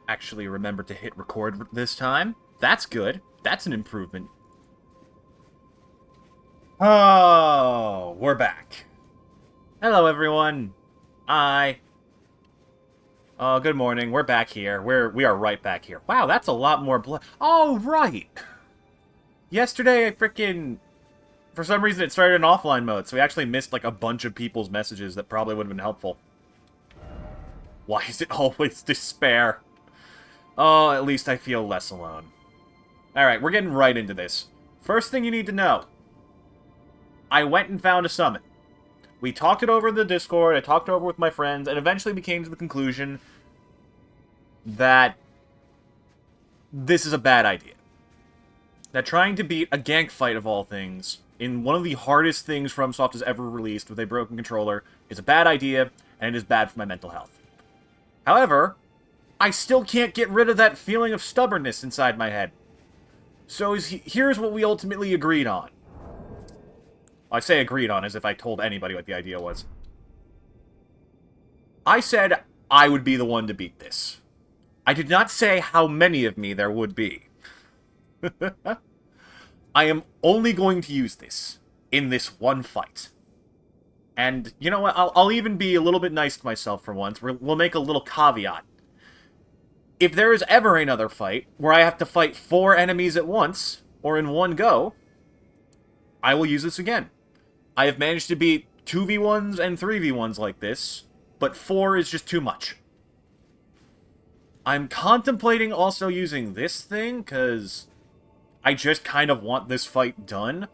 actually remembered to hit record this time. That's good. That's an improvement. Oh, we're back. Hello, everyone. Hi. Oh, good morning. We're back here. We are right back here. Wow, that's a lot more blood. Oh, right. Yesterday, I freaking... For some reason, it started in offline mode, so we actually missed, like, a bunch of people's messages that probably would have been helpful. Why is it always despair? Oh, at least I feel less alone. Alright, we're getting right into this. First thing you need to know. I went and found a summon. We talked it over in the Discord, I talked it over with my friends, and eventually we came to the conclusion that this is a bad idea. That trying to beat a gank fight, of all things, in one of the hardest things Fromsoft has ever released with a broken controller, is a bad idea, and it is bad for my mental health. However, I still can't get rid of that feeling of stubbornness inside my head. So here's what we ultimately agreed on. I say agreed on as if I told anybody what the idea was. I said I would be the one to beat this. I did not say how many of me there would be. I am only going to use this in this one fight. And, you know what, I'll even be a little bit nice to myself for once. We'll make a little caveat. If there is ever another fight where I have to fight 4 enemies at once, or in one go, I will use this again. I have managed to beat 2v1s and 3v1s like this, but 4 is just too much. I'm contemplating also using this thing, because I just kind of want this fight done.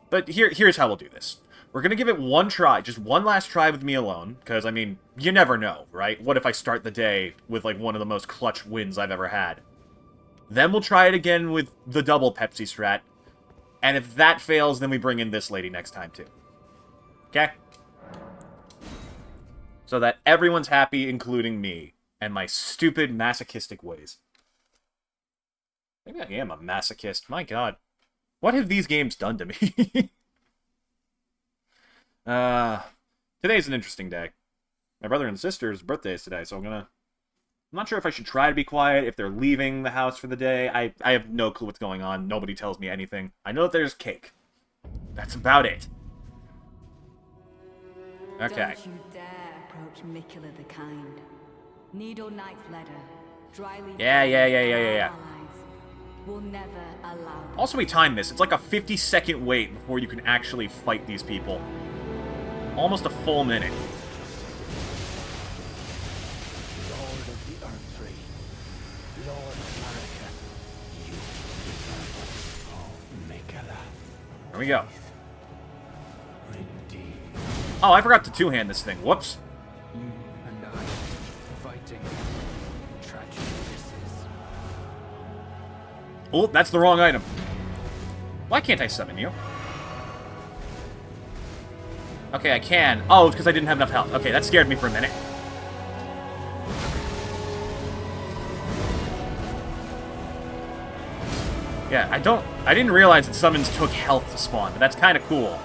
But here's how we'll do this. We're going to give it one try, just one last try with me alone, because, I mean, you never know, right? What if I start the day with, like, one of the most clutch wins I've ever had? Then we'll try it again with the double Pepsi strat, and if that fails, then we bring in this lady next time, too. Okay? So that everyone's happy, including me, and my stupid masochistic ways. Maybe I am a masochist, my god. What have these games done to me? Today's an interesting day. My brother and sister's birthday is today, so I'm not sure if I should try to be quiet, if they're leaving the house for the day. I have no clue what's going on. Nobody tells me anything. I know that there's cake. That's about it. Okay. Don't you dare approach Miquella the Kind. Needle Knight's letter. Dryly Yeah. will never allow them. Also, we timed this. It's like a 50-second wait before you can actually fight these people. Almost a full minute. Lord of the Erdtree, Lord of America, you deserve oh, Miquella. There we go. Redeem. Oh, I forgot to two-hand this thing. Whoops. You and I fighting. Tragedy this is. Oh, that's the wrong item. Why can't I summon you? Okay, I can. Oh, it's because I didn't have enough health. Okay, that scared me for a minute. Yeah, I didn't realize that summons took health to spawn, but that's kind of cool.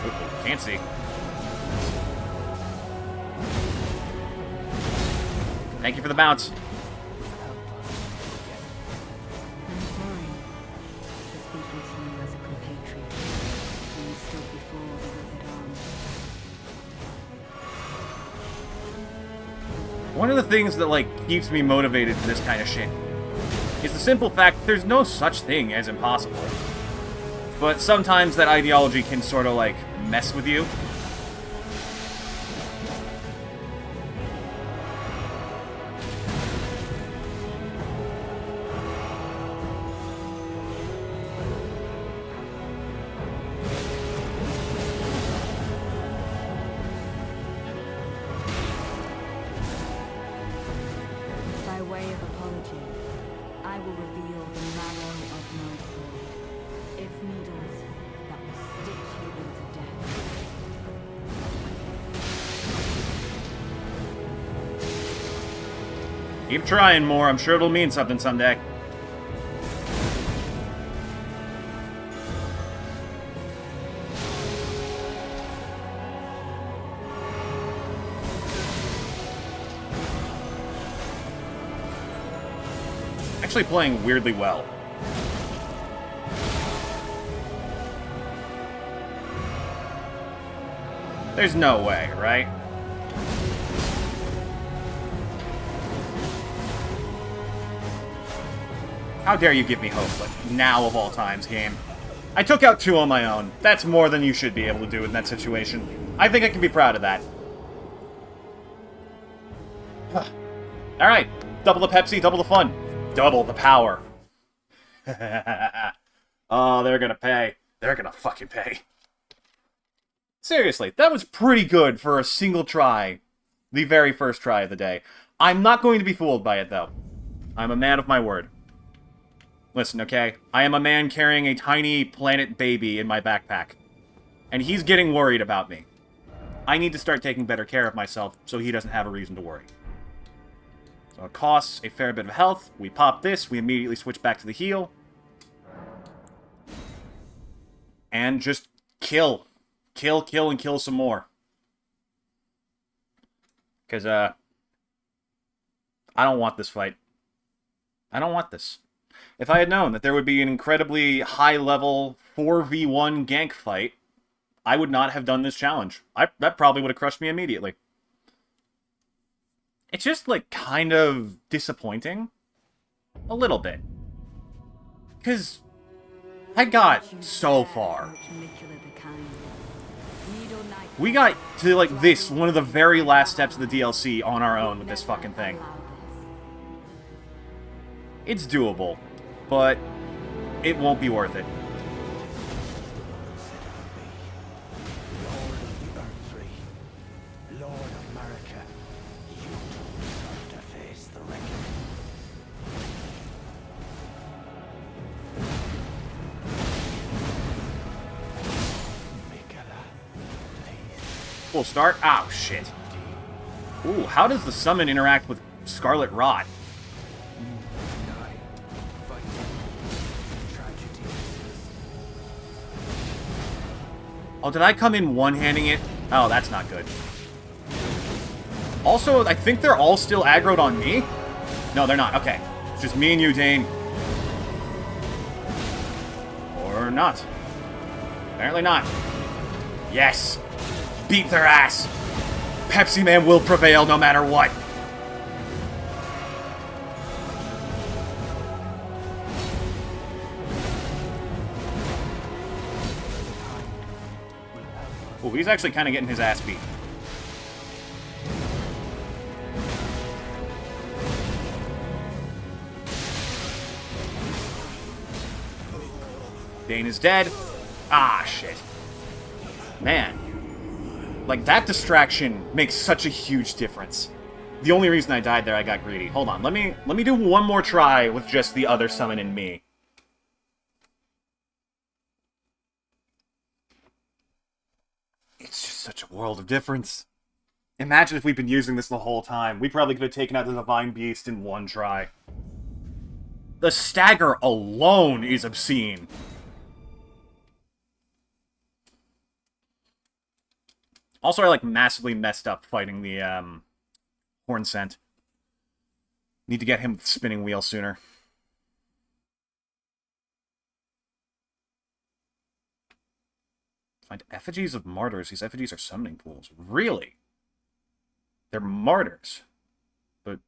Ooh, can't see. Thank you for the bounce. I'm sorry for speaking to you as a compatriot when you stood before the withered arm. One of the things that, like, keeps me motivated for this kind of shit is the simple fact that there's no such thing as impossible. But sometimes that ideology can sort of, like, mess with you. By way of apology, I will reveal the marrow of my sword. Its needles that will stitch you into death. Keep trying more, I'm sure it'll mean something someday. actually playing weirdly well. There's no way, right? How dare you give me hope, but now of all times, game. I took out 2 on my own. That's more than you should be able to do in that situation. I think I can be proud of that. Alright, double the Pepsi, double the fun. Double the power. Oh, they're gonna pay. They're gonna fucking pay. Seriously, that was pretty good for a single try. The very first try of the day. I'm not going to be fooled by it, though. I'm a man of my word. Listen, okay? I am a man carrying a tiny planet baby in my backpack. And he's getting worried about me. I need to start taking better care of myself so he doesn't have a reason to worry. So it costs a fair bit of health. We pop this. We immediately switch back to the heal. And just kill. Kill, kill, and kill some more. Because, I don't want this fight. I don't want this. If I had known that there would be an incredibly high-level 4v1 gank fight, I would not have done this challenge. That probably would have crushed me immediately. It's just, like, kind of disappointing. A little bit. Because I got so far. We got to, like, this, one of the very last steps of the DLC on our own with this fucking thing. It's doable, but it won't be worth it. Lord of the Erdtree, Lord of America, you deserve to face the reckoning. Miquella, please. Full start? Oh, shit. Ooh, how does the summon interact with Scarlet Rot? Oh, did I come in one-handing it? Oh, that's not good. Also, I think they're all still aggroed on me? No, they're not. Okay. It's just me and you, Dane. Or not. Apparently not. Yes. Beat their ass. Pepsi Man will prevail no matter what. Oh, he's actually kind of getting his ass beat. Dane is dead. Ah, shit. Man. Like, that distraction makes such a huge difference. The only reason I died there, I got greedy. Hold on, let me do one more try with just the other summon in me. It's just such a world of difference. Imagine if we'd been using this the whole time. We probably could have taken out the Divine Beast in one try. The stagger alone is obscene. Also, I, like, massively messed up fighting the, Horn Scent. Need to get him with the spinning wheel sooner. Find effigies of martyrs. These effigies are summoning pools. Really? They're martyrs. But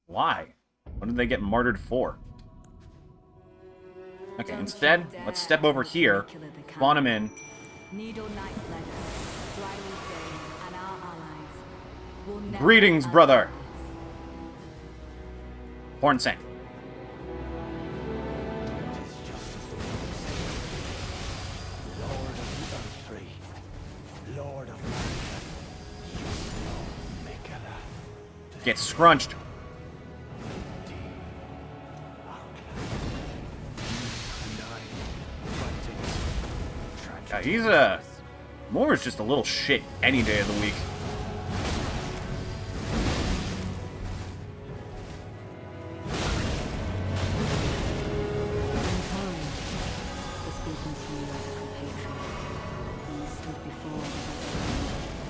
why? What did they get martyred for? Okay, instead, let's step over here, spawn him in. Greetings, brother! Horn Scent. Get scrunched. He's Moore is just a little shit any day of the week.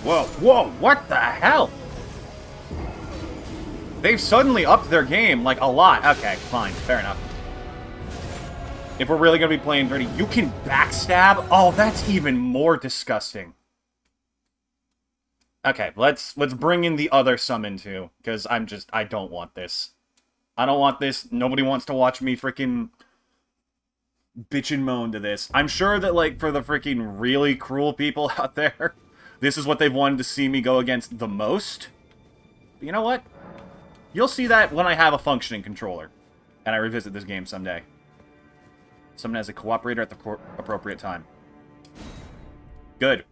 Whoa, whoa, what the hell? They've suddenly upped their game, like, a lot. Okay, fine. Fair enough. If we're really going to be playing dirty, you can backstab? Oh, that's even more disgusting. Okay, let's bring in the other summon, too. Because I don't want this. I don't want this. Nobody wants to watch me freaking bitch and moan to this. I'm sure that, like, for the freaking really cruel people out there, this is what they've wanted to see me go against the most. But you know what? You'll see that when I have a functioning controller, and I revisit this game someday. Someone as a cooperator at the appropriate time. Good.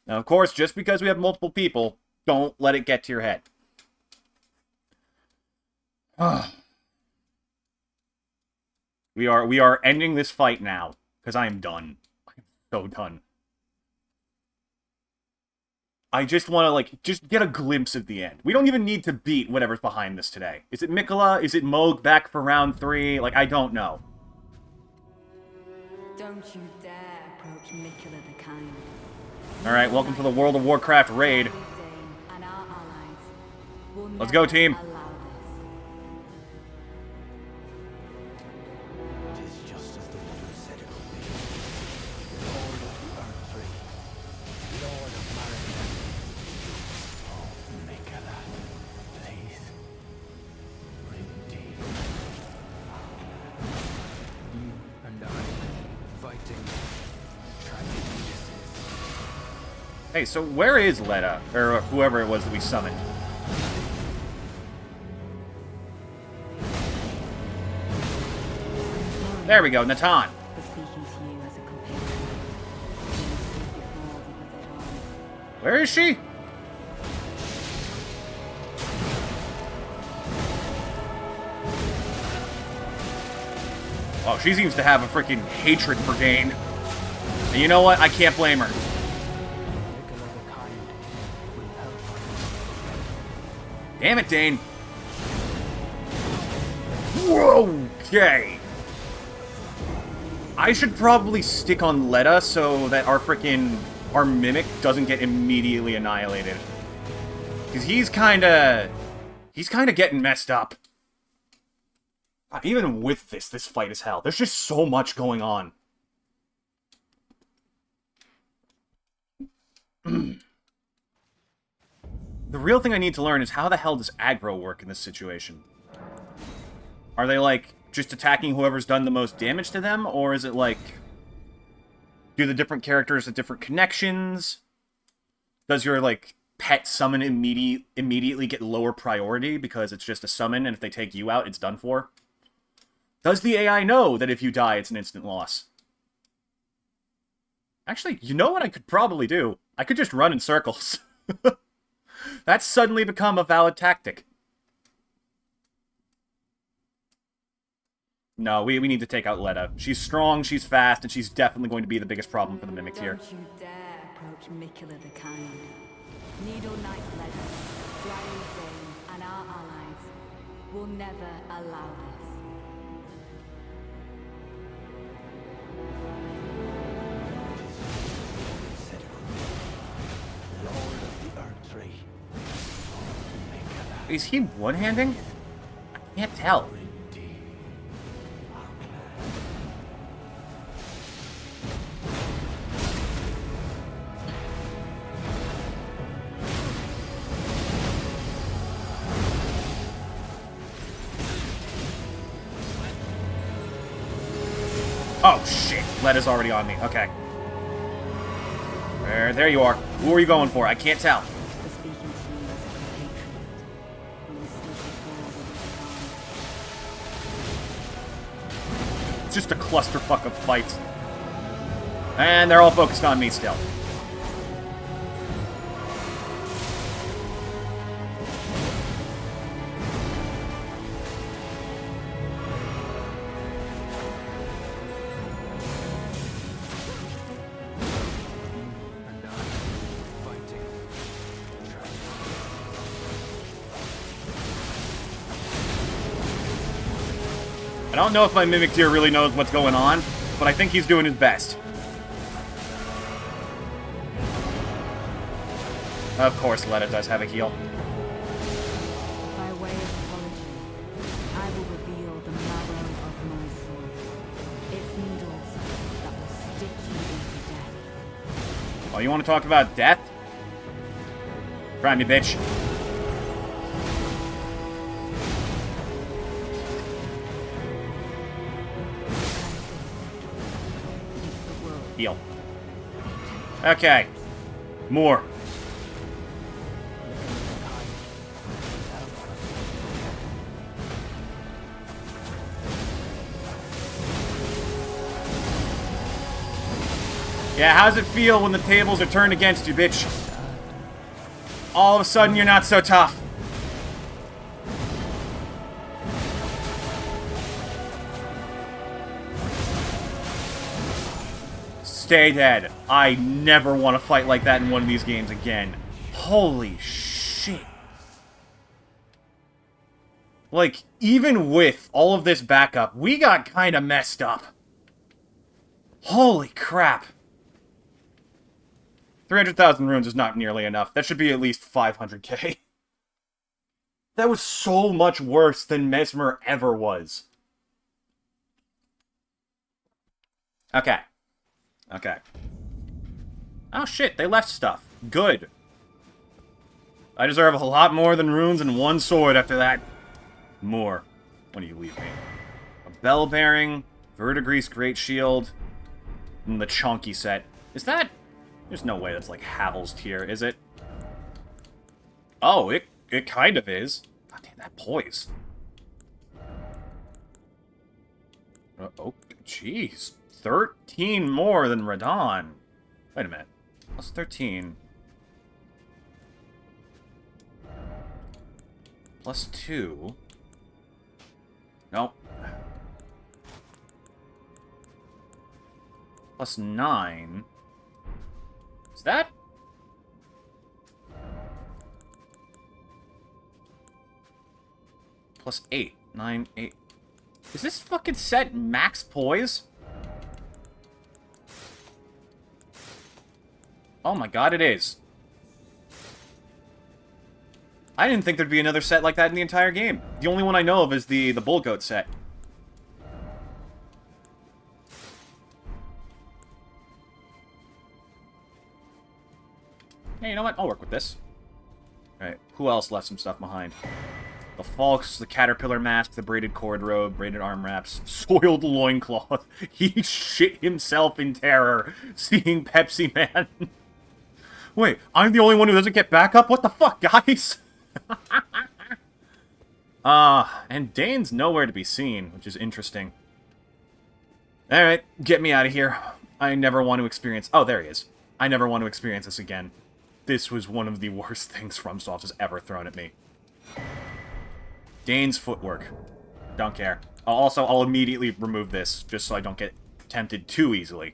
Now, of course, just because we have multiple people, don't let it get to your head. We are ending this fight now, because I am done. I'm so done. I just want to, like, just get a glimpse of the end. We don't even need to beat whatever's behind this today. Is it Miquella? Is it Moog back for round 3? Like, I don't know. Don't you dare approach Miquella the Kind. Alright, welcome to the World of Warcraft raid. Let's go, team. Tis just as the mother said it would be. Lord of the Erdtree, Lord of Marika. Oh, Miquella, please. Indeed. You and I fighting tragedies. Hey, so where is Letta? Or whoever it was that we summoned? There we go, Natan. For speaking to you as a companion. Where is she? Oh, she seems to have a freaking hatred for Dane. And you know what? I can't blame her. Miquella the Kind will help us. Damn it, Dane. Whoa, okay. I should probably stick on Letta so that our Mimic doesn't get immediately annihilated. Because he's kinda getting messed up. Even with this fight is hell. There's just so much going on. The real thing I need to learn is how the hell does aggro work in this situation? Are they, like, just attacking whoever's done the most damage to them? Or is it, like, do the different characters have different connections? Does your, like, pet summon immediately get lower priority because it's just a summon, and if they take you out, it's done for? Does the AI know that if you die, it's an instant loss? Actually, you know what I could probably do? I could just run in circles. That's suddenly become a valid tactic. No, we need to take out Letta. She's strong, she's fast, and she's definitely going to be the biggest problem for the Mimic here. Don't you dare approach Miquella the Kind. Needle Knight Letta, Flying Dane, and our allies will never allow this. Said it would be. Lord of the Erdtree. Miquella. Is he one-handing? I can't tell. Indeed. Our clan. Oh, shit. Letta's already on me. Okay. There you are. Who are you going for? I can't tell. For speaking to you as a compatriot. From the sleepy world of the It's just a clusterfuck of fights. And they're all focused on me still. And I fighting tragedies. I don't know if my Mimic Deer really knows what's going on, but I think he's doing his best. Of course, Letta does have a heal. Oh, you want to talk about death? Try me, bitch. Heal. Okay. More. Yeah, how's it feel when the tables are turned against you, bitch? All of a sudden, you're not so tough. Stay dead. I never want to fight like that in one of these games again. Holy shit. Like, even with all of this backup, we got kind of messed up. Holy crap. 300,000 runes is not nearly enough. That should be at least 500k. That was so much worse than Mesmer ever was. Okay. Okay. Oh shit, they left stuff. Good. I deserve a lot more than runes and one sword after that. More. When do you leave me? A bell bearing, verdigris great shield, and the chunky set. Is that... There's no way that's like Havel's tier, is it? Oh, it kind of is. God damn, that poise. Oh, jeez. 13 more than Radon. Wait a minute. Plus 13. Plus 2. Nope. Plus 9. Is that? Plus 8. 9, 8. Is this fucking set max poise? Oh my god, it is. I didn't think there'd be another set like that in the entire game. The only one I know of is the Bull Goat set. Hey, you know what? I'll work with this. Alright, who else left some stuff behind? The Falks, the Caterpillar Mask, the braided cord robe, braided arm wraps, soiled loincloth. He shit himself in terror seeing Pepsi Man. Wait, I'm the only one who doesn't get backup? What the fuck, guys? And Dane's nowhere to be seen, which is interesting. Alright, get me out of here. I never want to experience... Oh, there he is. I never want to experience this again. This was one of the worst things Fromsoft has ever thrown at me. Dane's footwork. Don't care. Also, I'll immediately remove this, just so I don't get tempted too easily.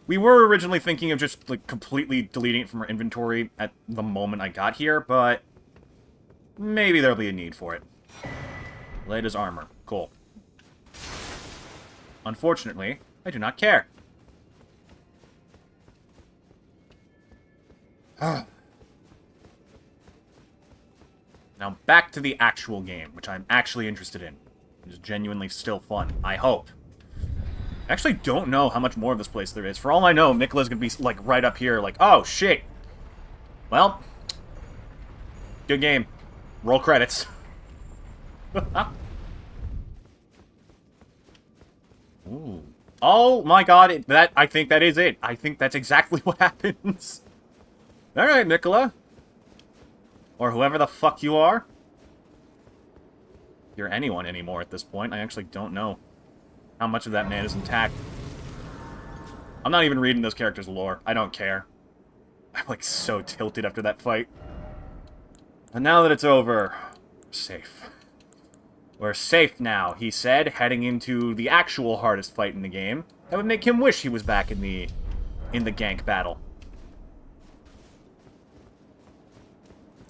We were originally thinking of just, like, completely deleting it from our inventory at the moment I got here, but... maybe there'll be a need for it. Leda's armor. Cool. Unfortunately, I do not care. Now back to the actual game, which I'm actually interested in. It's genuinely still fun. I hope. I actually don't know how much more of this place there is. For all I know, Miquella's gonna be, like, right up here, like, oh, shit. Well. Good game. Roll credits. Ooh. Oh, my god, I think that is it. I think that's exactly what happens. Alright, Miquella. Or whoever the fuck you are. If you're anyone anymore at this point, I actually don't know how much of that man is intact. I'm not even reading those characters' lore. I don't care. I'm, like, so tilted after that fight. And now that it's over, we're safe. We're safe now, he said, heading into the actual hardest fight in the game. That would make him wish he was back in the gank battle.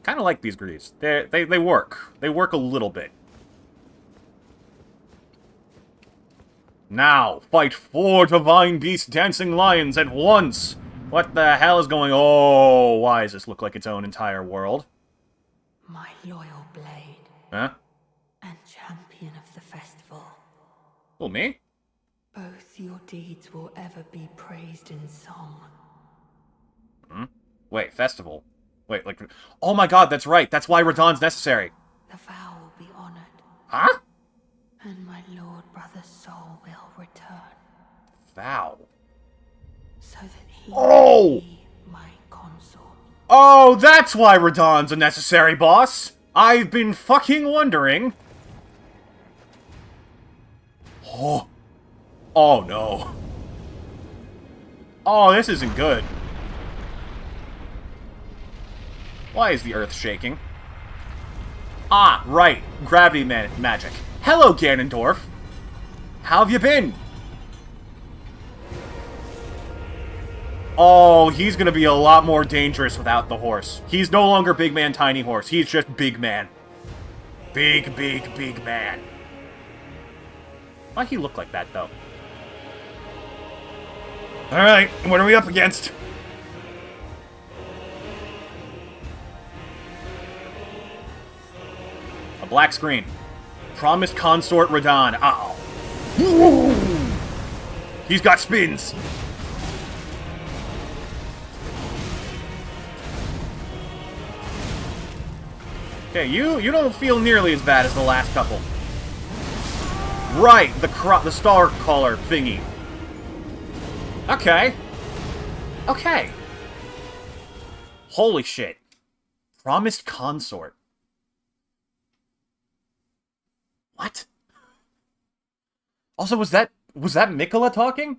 Kind of like these greaves. They work. They work a little bit. Now, fight 4 divine beast dancing lions at once! What the hell is going on? Oh, why does this look like its own entire world? My loyal blade. Huh? And champion of the festival. Oh, me? Both your deeds will ever be praised in song. Hmm? Wait, festival. Wait, like... Oh my god, that's right. That's why Radahn's necessary. The vow will be honored. Huh? And my lord brother's soul will return. Vow. So that he Oh! may be my consort. Oh, that's why Radahn's a necessary boss. I've been fucking wondering. Oh. Oh no. Oh, this isn't good. Why is the earth shaking? Ah, right. Gravity magic. Hello, Ganondorf. How have you been? Oh, he's gonna be a lot more dangerous without the horse. He's no longer big man, tiny horse. He's just big man. Big, big, big man. Why'd he look like that, though? Alright, what are we up against? A black screen. Promised consort Radahn. Ow. He's got spins. Okay, you don't feel nearly as bad as the last couple. Right, the star caller thingy. Okay. Okay. Holy shit. Promised consort. What? Also, was that Miquella talking?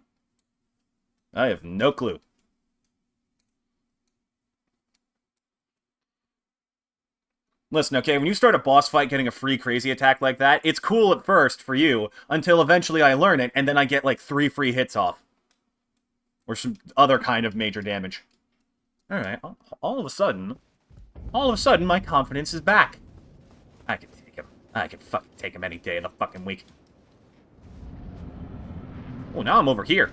I have no clue. Listen, okay, when you start a boss fight getting a free crazy attack like that, it's cool at first for you, until eventually I learn it, and then I get like 3 free hits off. Or some other kind of major damage. Alright, all of a sudden, my confidence is back. I can take him. I can fucking take him any day of the fucking week. Oh, now I'm over here.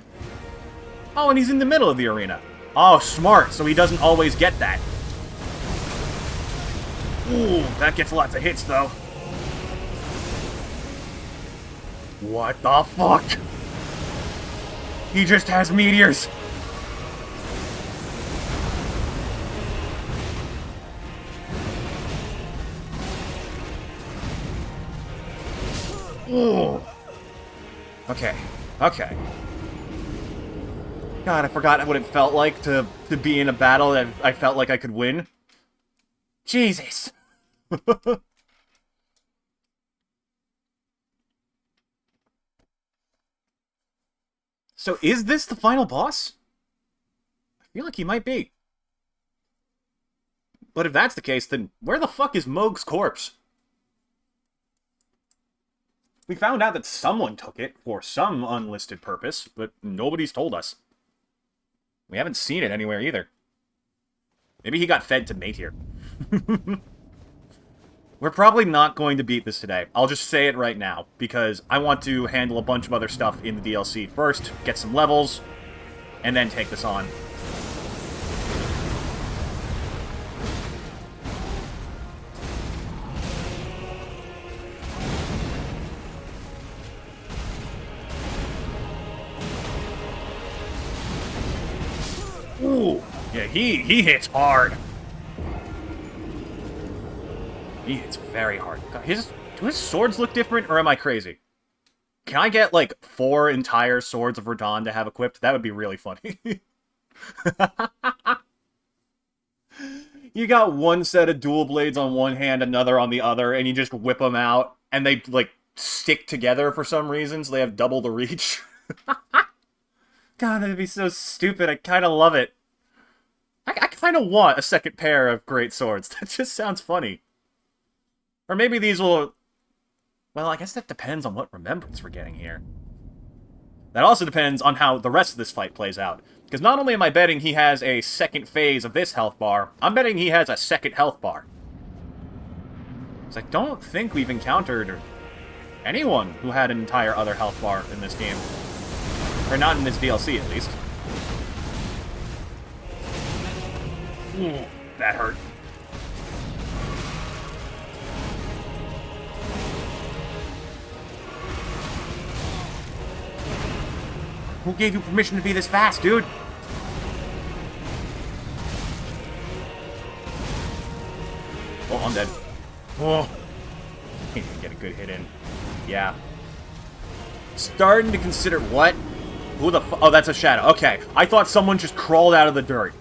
Oh, and he's in the middle of the arena. Oh, smart, so he doesn't always get that. Ooh, that gets lots of hits, though. What the fuck? He just has meteors. Ooh. Okay. Okay. God, I forgot what it felt like to be in a battle that I felt like I could win. Jesus. So is this the final boss? I feel like he might be. But if that's the case, then where the fuck is Mohg's corpse? We found out that someone took it for some unlisted purpose, but nobody's told us. We haven't seen it anywhere either. Maybe he got fed to mate here. We're probably not going to beat this today. I'll just say it right now, because I want to handle a bunch of other stuff in the DLC first, get some levels, and then take this on. Ooh, yeah, he hits hard. He hits very hard. God, do his swords look different, or am I crazy? Can I get, like, 4 entire swords of Radahn to have equipped? That would be really funny. You got one set of dual blades on one hand, another on the other, and you just whip them out, and they, like, stick together for some reason, so they have double the reach. God, that'd be so stupid. I kind of love it. I kind of want a second pair of great swords. That just sounds funny. Or maybe these will... Well, I guess that depends on what remembrance we're getting here. That also depends on how the rest of this fight plays out. Because not only am I betting he has a second phase of this health bar, I'm betting he has a second health bar. Because I don't think we've encountered anyone who had an entire other health bar in this game. Or not in this DLC, at least. Ooh, that hurt. Who gave you permission to be this fast, dude? Oh, I'm dead. Oh. Can't even get a good hit in. Yeah. Starting to consider... What? Who the fu... Oh, that's a shadow. Okay. I thought someone just crawled out of the dirt.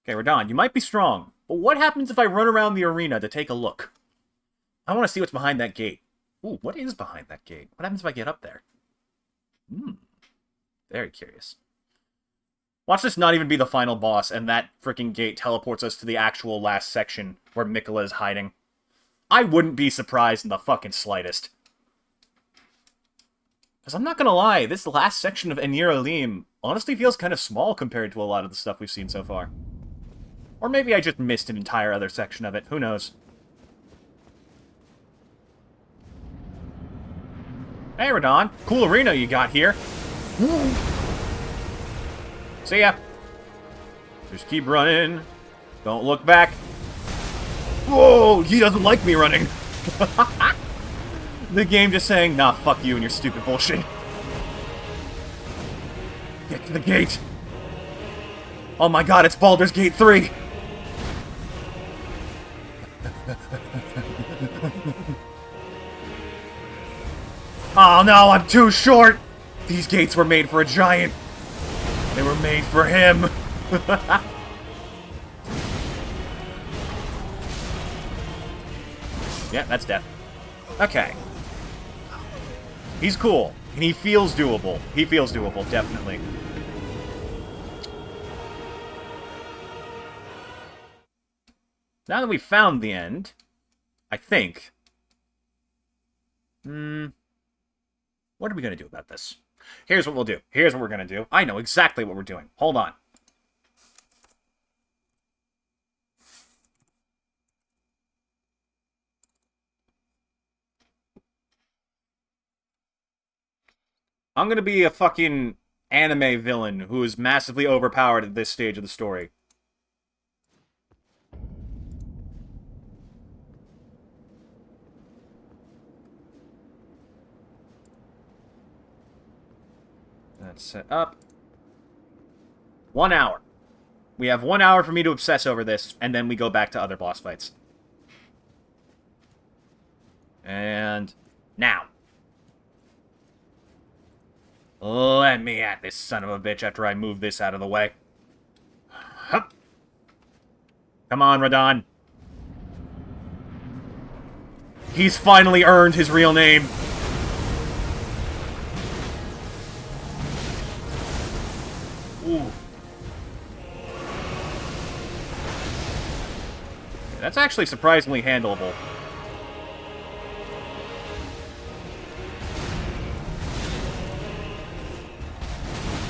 Okay, Radahn, you might be strong. But what happens if I run around the arena to take a look? I want to see what's behind that gate. Ooh, what is behind that gate? What happens if I get up there? Very curious. Watch this not even be the final boss, and that freaking gate teleports us to the actual last section where Miquella is hiding. I wouldn't be surprised in the fucking slightest. Because I'm not gonna lie, this last section of Enir Alim honestly feels kind of small compared to a lot of the stuff we've seen so far. Or maybe I just missed an entire other section of it, who knows. Hey, Radahn, cool arena you got here. See ya. Just keep running. Don't look back. Whoa, he doesn't like me running. The game just saying, nah, fuck you and your stupid bullshit. Get to the gate. Oh my god, it's Baldur's Gate 3. Oh no, I'm too short. These gates were made for a giant. They were made for him. Yeah, that's death. Okay. He's cool. And he feels doable. He feels doable, definitely. Now that we've found the end, I think... What are we going to do about this? Here's what we'll do. Here's what we're going to do. I know exactly what we're doing. Hold on. I'm going to be a fucking anime villain who is massively overpowered at this stage of the story. That's set up. 1 hour. We have 1 hour for me to obsess over this, and then we go back to other boss fights. And... now. Let me at this son of a bitch after I move this out of the way. Hup. Come on, Radahn. He's finally earned his real name. Ooh. That's actually surprisingly handleable.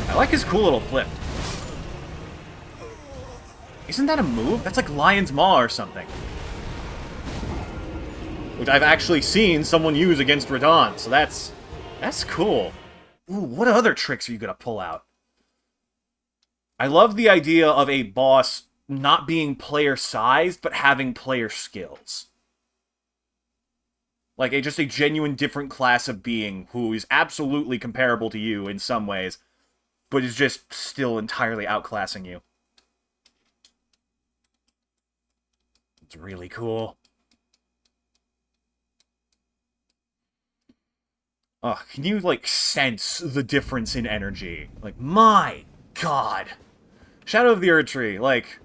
I like his cool little flip. Isn't that a move? That's like Lion's Maw or something. Which I've actually seen someone use against Radahn, so that's cool. Ooh, what other tricks are you gonna pull out? I love the idea of a boss not being player-sized, but having player skills. Like, just a genuine different class of being who is absolutely comparable to you in some ways, but is just still entirely outclassing you. It's really cool. Oh, can you, like, sense the difference in energy? Like, my god. Shadow of the Erdtree, like...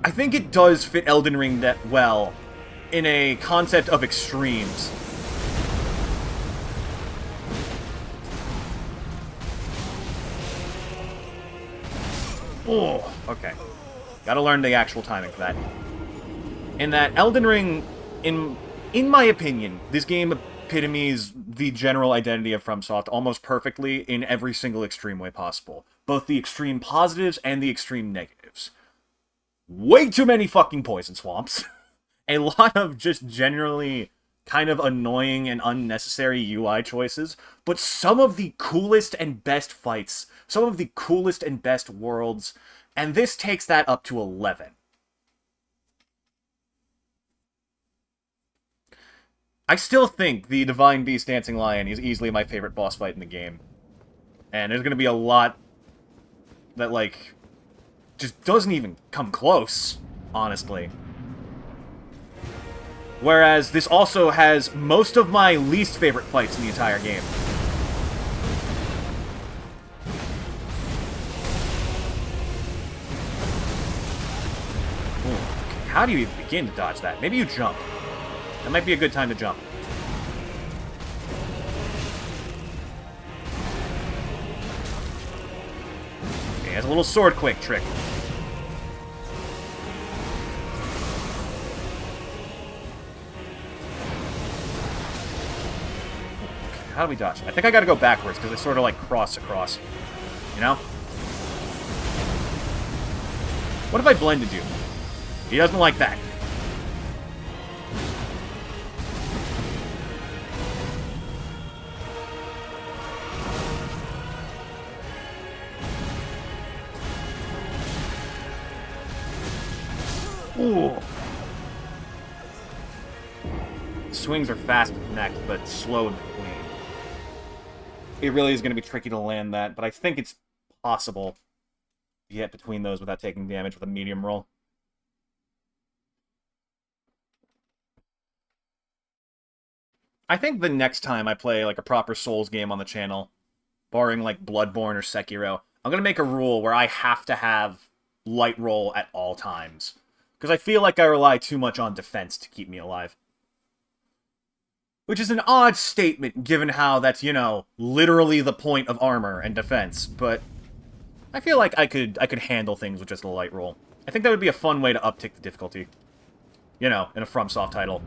I think it does fit Elden Ring that well in a concept of extremes. Oh, okay. Gotta learn the actual timing for that. In that Elden Ring, in my opinion, this game epitomes the general identity of Fromsoft almost perfectly in every single extreme way possible. Both the extreme positives and the extreme negatives. Way too many fucking poison swamps. A lot of just generally kind of annoying and unnecessary UI choices, but some of the coolest and best fights, some of the coolest and best worlds, and this takes that up to 11. I still think the Divine Beast Dancing Lion is easily my favorite boss fight in the game. And there's gonna be a lot that, like, just doesn't even come close, honestly. Whereas this also has most of my least favorite fights in the entire game. Ooh, how do you even begin to dodge that? Maybe you jump. That might be a good time to jump. Okay, he has a little sword quake trick. How do we dodge? I think I gotta go backwards, because it's sort of like cross across. You know? What if I blended you? He doesn't like that. Ooh. Swings are fast to connect, but slow to clean. It really is going to be tricky to land that, but I think it's possible to get between those without taking damage with a medium roll. I think the next time I play like a proper Souls game on the channel, barring like Bloodborne or Sekiro, I'm going to make a rule where I have to have light roll at all times. Because I feel like I rely too much on defense to keep me alive. Which is an odd statement, given how that's, you know, literally the point of armor and defense, but I feel like I could handle things with just a light roll. I think that would be a fun way to uptick the difficulty. You know, in a Fromsoft title.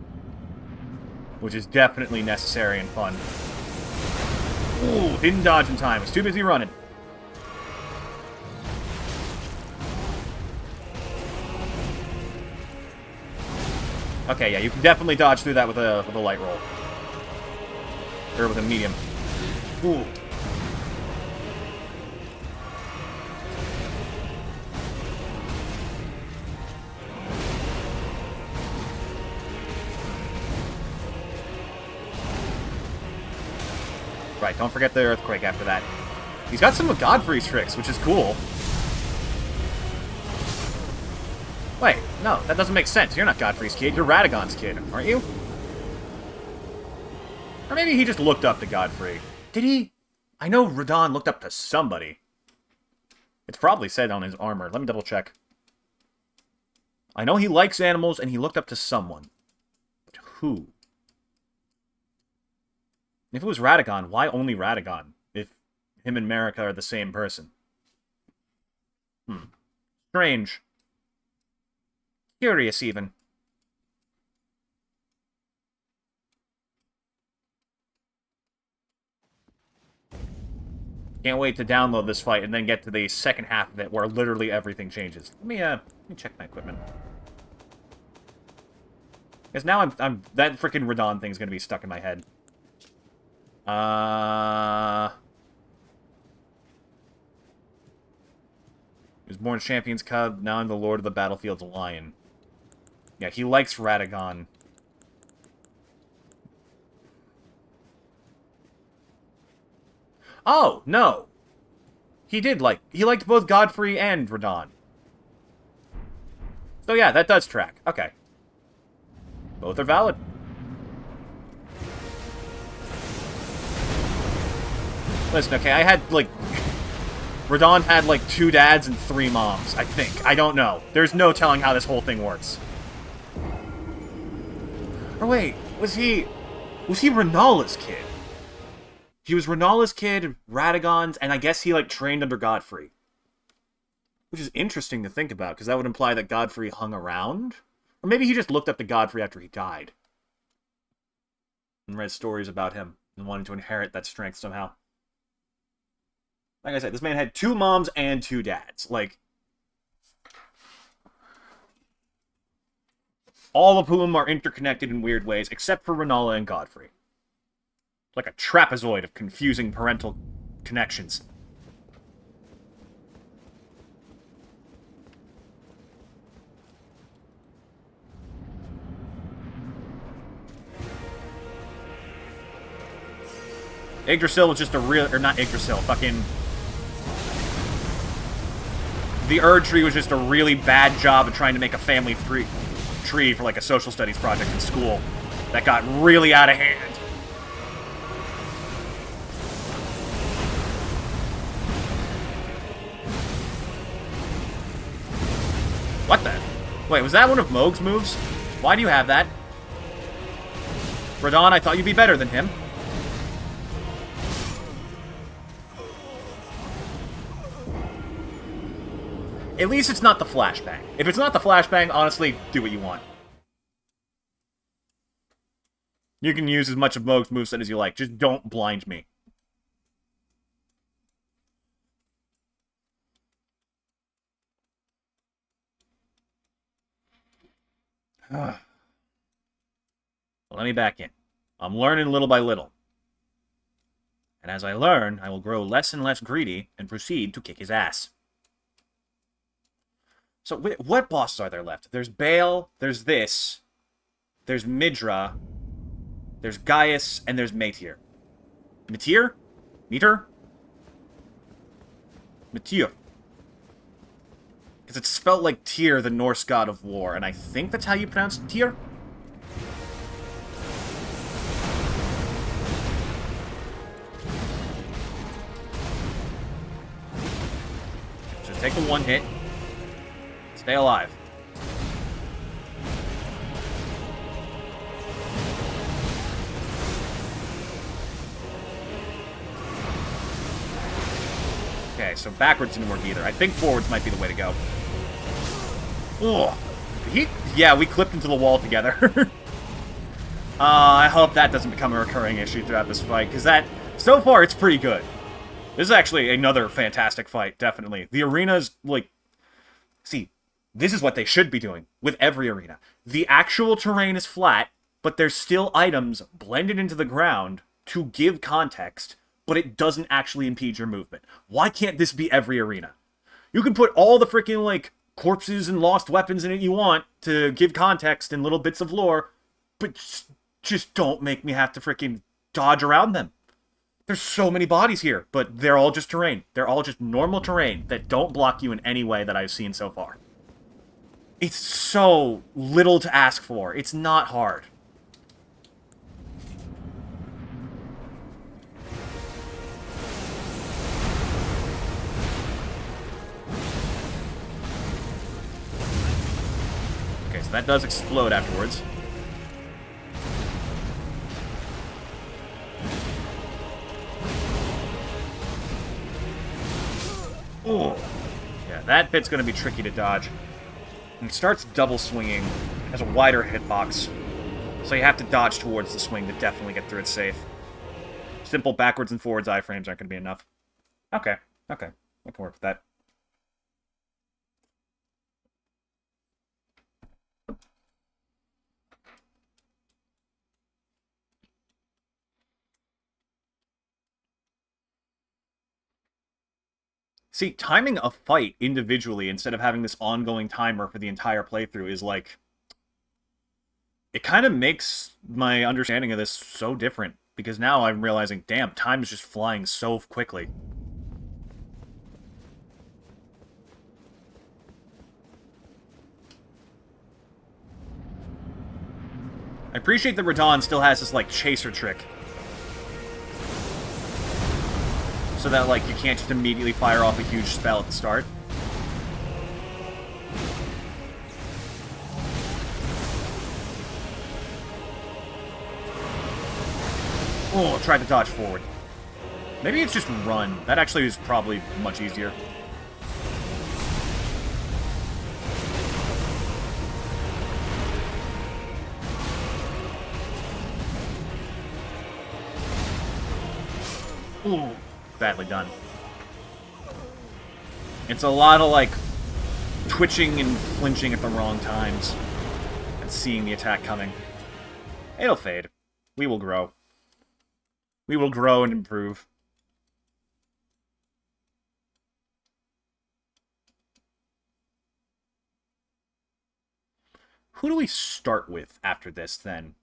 Which is definitely necessary and fun. Ooh, didn't dodge in time. Was too busy running. Okay, yeah, you can definitely dodge through that with a light roll. Or with a medium. Ooh. Right, don't forget the earthquake after that. He's got some of Godfrey's tricks, which is cool. Wait, no, that doesn't make sense. You're not Godfrey's kid, you're Radagon's kid, aren't you? Or maybe he just looked up to Godfrey. Did he? I know Radon looked up to somebody. It's probably said on his armor. Let me double check. I know he likes animals, and he looked up to someone. But who? If it was Radagon, why only Radagon? If him and Marika are the same person. Strange. Curious, even. Can't wait to download this fight and then get to the second half of it where literally everything changes. Let me check my equipment. Because now I'm that freaking Radon thing's gonna be stuck in my head. He was born Champion's Cub, now I'm the Lord of the Battlefield's Lion. Yeah, he likes Radagon. Oh, no! He liked both Godfrey and Radon. So yeah, that does track. Okay. Both are valid. Listen, okay, I had, like... Radon had, like, 2 dads and 3 moms, I think. I don't know. There's no telling how this whole thing works. Or wait, was he Renala's kid? He was Renala's kid, Radagon's, and I guess he, like, trained under Godfrey. Which is interesting to think about, because that would imply that Godfrey hung around? Or maybe he just looked up to Godfrey after he died. And read stories about him, and wanted to inherit that strength somehow. Like I said, this man had 2 moms and 2 dads. Like, all of whom are interconnected in weird ways, except for Renala and Godfrey. Like a trapezoid of confusing parental connections. Yggdrasil was just a real... Or not Yggdrasil, fucking... The Erdtree was just a really bad job of trying to make a family tree for, like, a social studies project in school. That got really out of hand. What the? Wait, was that one of Mohg's moves? Why do you have that? Radon, I thought you'd be better than him. At least it's not the flashbang. If it's not the flashbang, honestly, do what you want. You can use as much of Mohg's moveset as you like. Just don't blind me. Well, let me back in. I'm learning little by little. And as I learn, I will grow less and less greedy and proceed to kick his ass. So, what bosses are there left? There's Baal, there's this, there's Midra, there's Gaius, and there's Metyr. Metyr? Meter? Metyr. Because it's spelled like Tyr, the Norse god of war, and I think that's how you pronounce Tyr? Just take the one hit. Stay alive. Okay, so backwards didn't work either. I think forwards might be the way to go. Oh, yeah, we clipped into the wall together. I hope that doesn't become a recurring issue throughout this fight, because that, so far, it's pretty good. This is actually another fantastic fight, definitely. The arena's, like, see, this is what they should be doing with every arena. The actual terrain is flat, but there's still items blended into the ground to give context, but it doesn't actually impede your movement. Why can't this be every arena? You can put all the freaking, like, corpses and lost weapons in it you want to give context and little bits of lore, but just don't make me have to freaking dodge around them. There's so many bodies here, but they're all just terrain. They're all just normal terrain that don't block you in any way that I've seen so far. It's so little to ask for. It's not hard. Okay, so that does explode afterwards. Ooh. Yeah, that bit's gonna be tricky to dodge. And it starts double swinging, has a wider hitbox, so you have to dodge towards the swing to definitely get through it safe. Simple backwards and forwards iframes aren't going to be enough. Okay, okay, I can work with that. See, timing a fight individually instead of having this ongoing timer for the entire playthrough is like... It kind of makes my understanding of this so different, because now I'm realizing, damn, time is just flying so quickly. I appreciate that Radon still has this, like, chaser trick. So that, like, you can't just immediately fire off a huge spell at the start. Oh, tried to dodge forward. Maybe it's just run. That actually is probably much easier. Ooh, badly done. It's a lot of, like, twitching and flinching at the wrong times. And seeing the attack coming. It'll fade. We will grow. We will grow and improve. Who do we start with after this, then?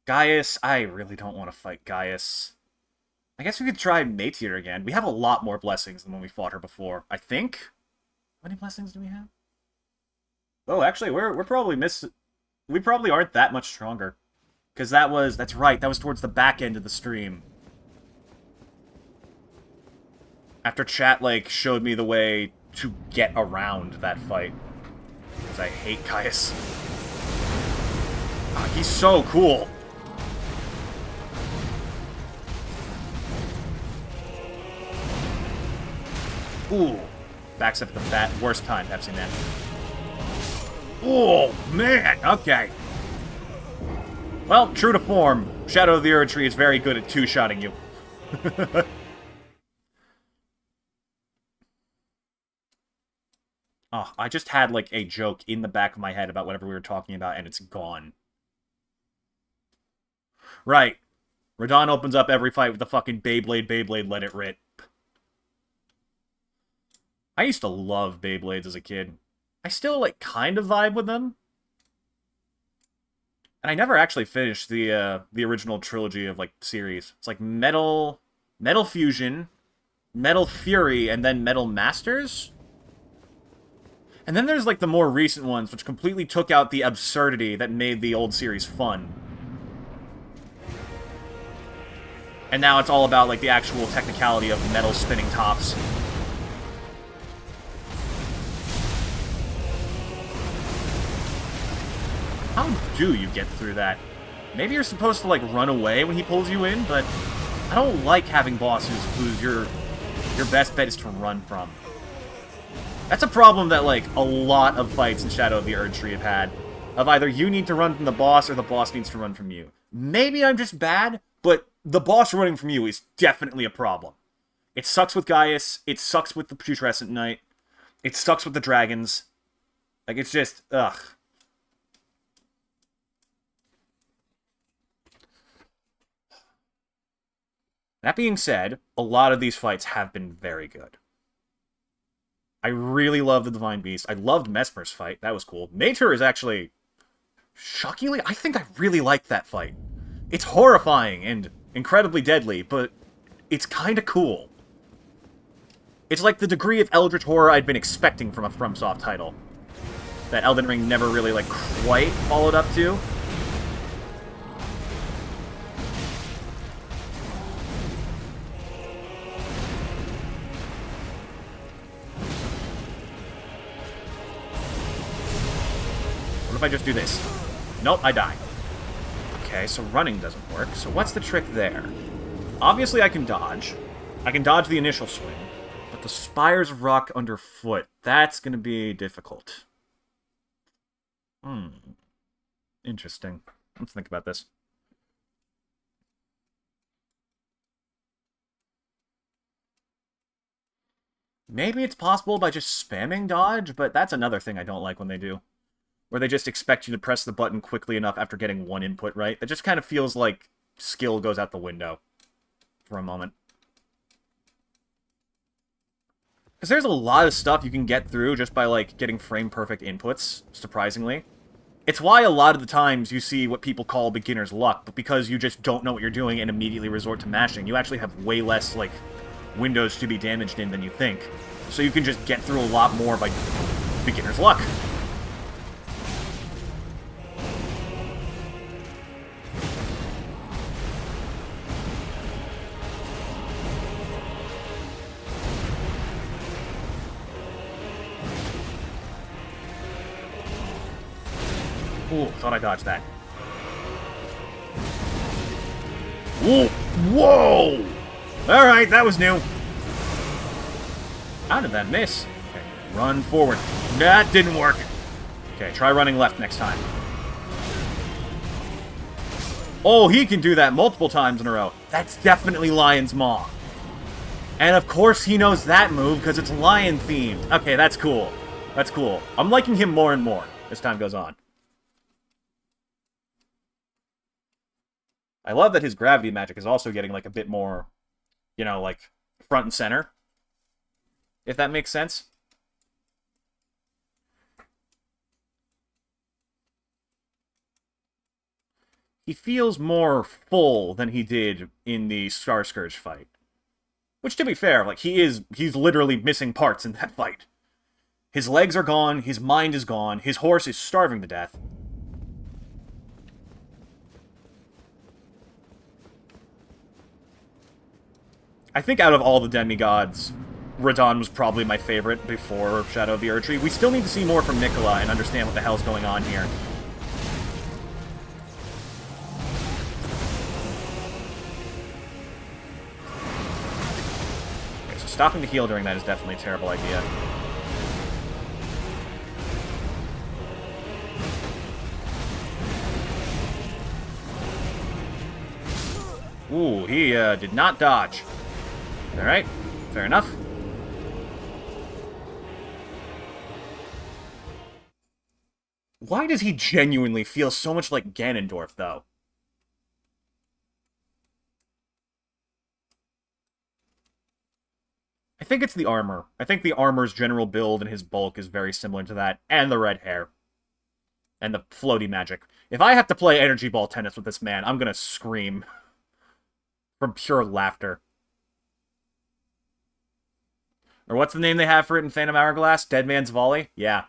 Gaius? I really don't want to fight Gaius. I guess we could try Meteor again. We have a lot more blessings than when we fought her before, I think. How many blessings do we have? Oh, actually, we're probably we probably aren't that much stronger. Because that's right, that was towards the back end of the stream. After chat, like, showed me the way to get around that fight. Because I hate Caius. Ah, he's so cool. Ooh. Backs up at the bat. Worst time, Pepsi Man. Oh, man. Okay. Well, true to form, Shadow of the Erdtree is very good at two-shotting you. Oh, I just had, like, a joke in the back of my head about whatever we were talking about, and it's gone. Right. Radahn opens up every fight with the fucking Beyblade, let it rip. I used to love Beyblades as a kid. I still, like, kind of vibe with them. And I never actually finished the original trilogy of, like, series. It's like Metal Fusion, Metal Fury, and then Metal Masters? And then there's, like, the more recent ones, which completely took out the absurdity that made the old series fun. And now it's all about, like, the actual technicality of metal spinning tops. How do you get through that? Maybe you're supposed to, like, run away when he pulls you in, but I don't like having bosses whose your best bet is to run from. That's a problem that, like, a lot of fights in Shadow of the Erdtree have had. Of either you need to run from the boss or the boss needs to run from you. Maybe I'm just bad, but the boss running from you is definitely a problem. It sucks with Gaius, it sucks with the Putrescent Knight, it sucks with the dragons. Like, it's just, ugh. That being said, a lot of these fights have been very good. I really love the Divine Beast. I loved Mesmer's fight. That was cool. Mater is actually... shockingly, I think I really liked that fight. It's horrifying and incredibly deadly, but it's kind of cool. It's like the degree of eldritch horror I'd been expecting from a Fromsoft title. That Elden Ring never really, like, quite followed up to. What if I just do this? Nope, I die. Okay, so running doesn't work. So what's the trick there? Obviously I can dodge. I can dodge the initial swing. But the spires of rock underfoot, that's going to be difficult. Interesting. Let's think about this. Maybe it's possible by just spamming dodge, but that's another thing I don't like when they do. Where they just expect you to press the button quickly enough after getting one input right. It just kind of feels like skill goes out the window for a moment. Because there's a lot of stuff you can get through just by, like, getting frame-perfect inputs, surprisingly. It's why a lot of the times you see what people call beginner's luck, but because you just don't know what you're doing and immediately resort to mashing, you actually have way less, like, windows to be damaged in than you think. So you can just get through a lot more by beginner's luck. Ooh, thought I dodged that. Ooh, whoa! Alright, that was new. How did that miss? Okay, run forward. That didn't work. Okay, try running left next time. Oh, he can do that multiple times in a row. That's definitely Lion's Maw. And of course he knows that move, because it's lion-themed. Okay, that's cool. That's cool. I'm liking him more and more as time goes on. I love that his gravity magic is also getting, like, a bit more, you know, like, front and center. If that makes sense. he feels more full than he did in the Star Scourge fight. Which, to be fair, like, he's literally missing parts in that fight. His legs are gone, his mind is gone, his horse is starving to death. I think out of all the demigods, Radon was probably my favorite before Shadow of the Erdtree. We still need to see more from Miquella and understand what the hell's going on here. Okay, so stopping to heal during that is definitely a terrible idea. Ooh, he did not dodge. Alright, fair enough. Why does he genuinely feel so much like Ganondorf, though? I think it's the armor. I think the armor's general build and his bulk is very similar to that, and the red hair. And the floaty magic. If I have to play energy ball tennis with this man, I'm gonna scream. From pure laughter. Or what's the name they have for it in Phantom Hourglass? Dead Man's Volley? Yeah.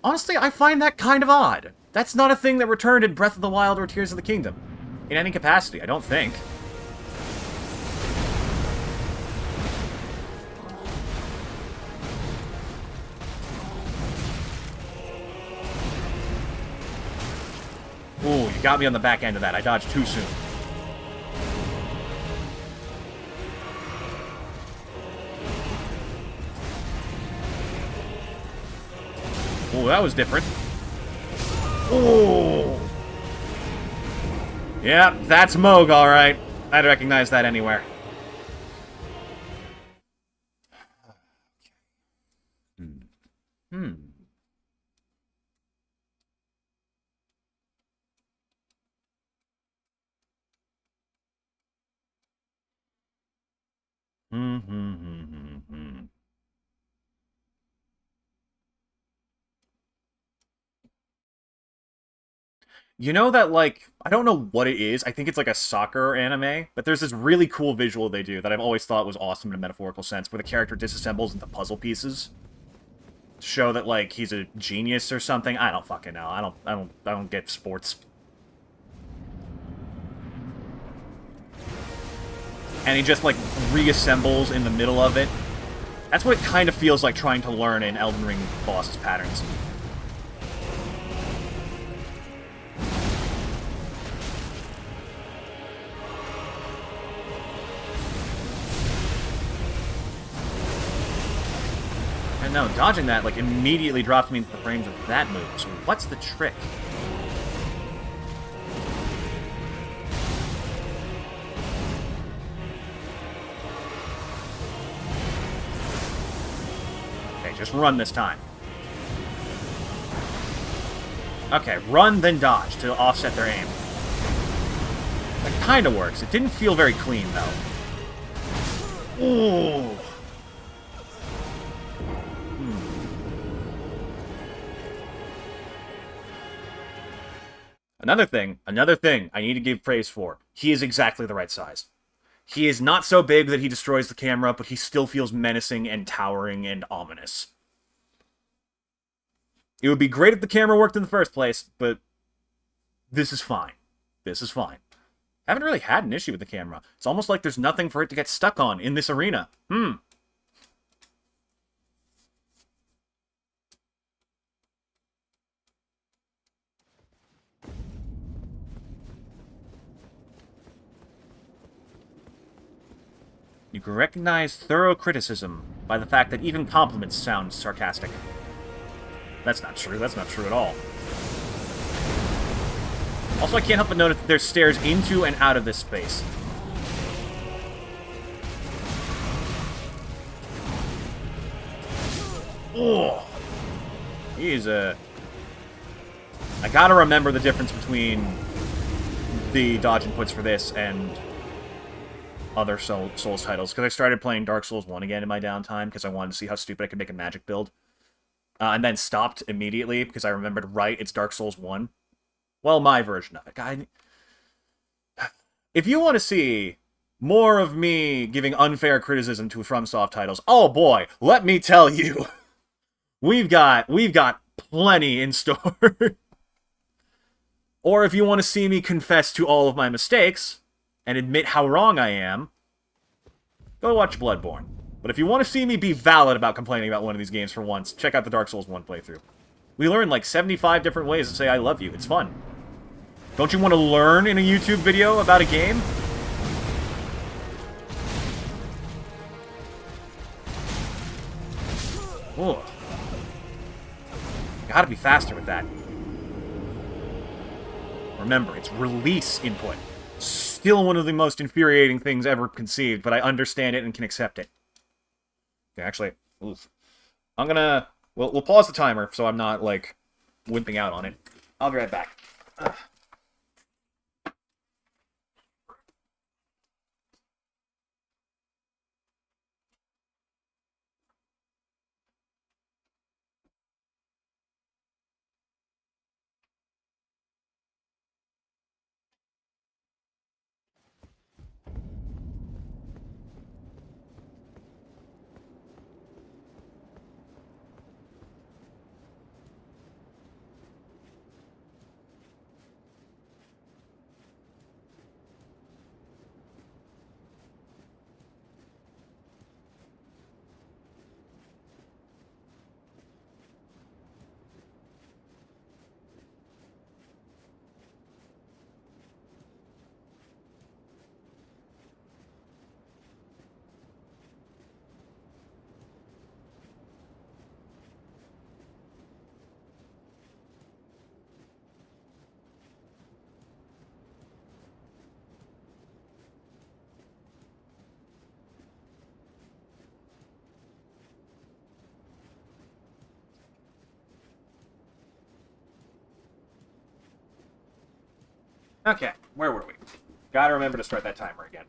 Honestly, I find that kind of odd. That's not a thing that returned in Breath of the Wild or Tears of the Kingdom. In any capacity, I don't think. Ooh, you got me on the back end of that. I dodged too soon. Ooh, that was different. Ooh. Yeah, that's Moog, alright. I'd recognize that anywhere. Hmm. You know that, like, I don't know what it is. I think it's like a soccer anime, but there's this really cool visual they do that I've always thought was awesome in a metaphorical sense, where the character disassembles into puzzle pieces to show that, like, he's a genius or something. I don't fucking know. I don't get sports. And he just, like, reassembles in the middle of it. That's what it kind of feels like trying to learn in Elden Ring bosses' patterns. And no, dodging that, like, immediately drops me into the frames of that move. So what's the trick? Just run this time. Okay, run, then dodge to offset their aim. That kind of works. It didn't feel very clean, though. Ooh. Another thing I need to give praise for. He is exactly the right size. He is not so big that he destroys the camera, but he still feels menacing and towering and ominous. It would be great if the camera worked in the first place, but this is fine. This is fine. I haven't really had an issue with the camera. It's almost like there's nothing for it to get stuck on in this arena. You can recognize thorough criticism by the fact that even compliments sound sarcastic. That's not true. That's not true at all. Also, I can't help but notice that there's stairs into and out of this space. Oh! He's I gotta remember the difference between the dodge inputs for this and other Souls titles, because I started playing Dark Souls 1 again in my downtime, because I wanted to see how stupid I could make a magic build. and then stopped immediately because I remembered, right, it's Dark Souls 1. Well, my version of it. If you want to see more of me giving unfair criticism to Fromsoft titles, oh boy, let me tell you, we've got plenty in store. Or if you want to see me confess to all of my mistakes and admit how wrong I am, go watch Bloodborne. But if you want to see me be valid about complaining about one of these games for once, check out the Dark Souls 1 playthrough. We learned like 75 different ways to say I love you. It's fun. Don't you want to learn in a YouTube video about a game? Ooh. Gotta be faster with that. Remember, it's release input. Still one of the most infuriating things ever conceived, but I understand it and can accept it. Okay, actually, oof. I'm gonna... We'll pause the timer so I'm not, like, wimping out on it. I'll be right back. Ugh. Okay, where were we? Gotta remember to start that timer again.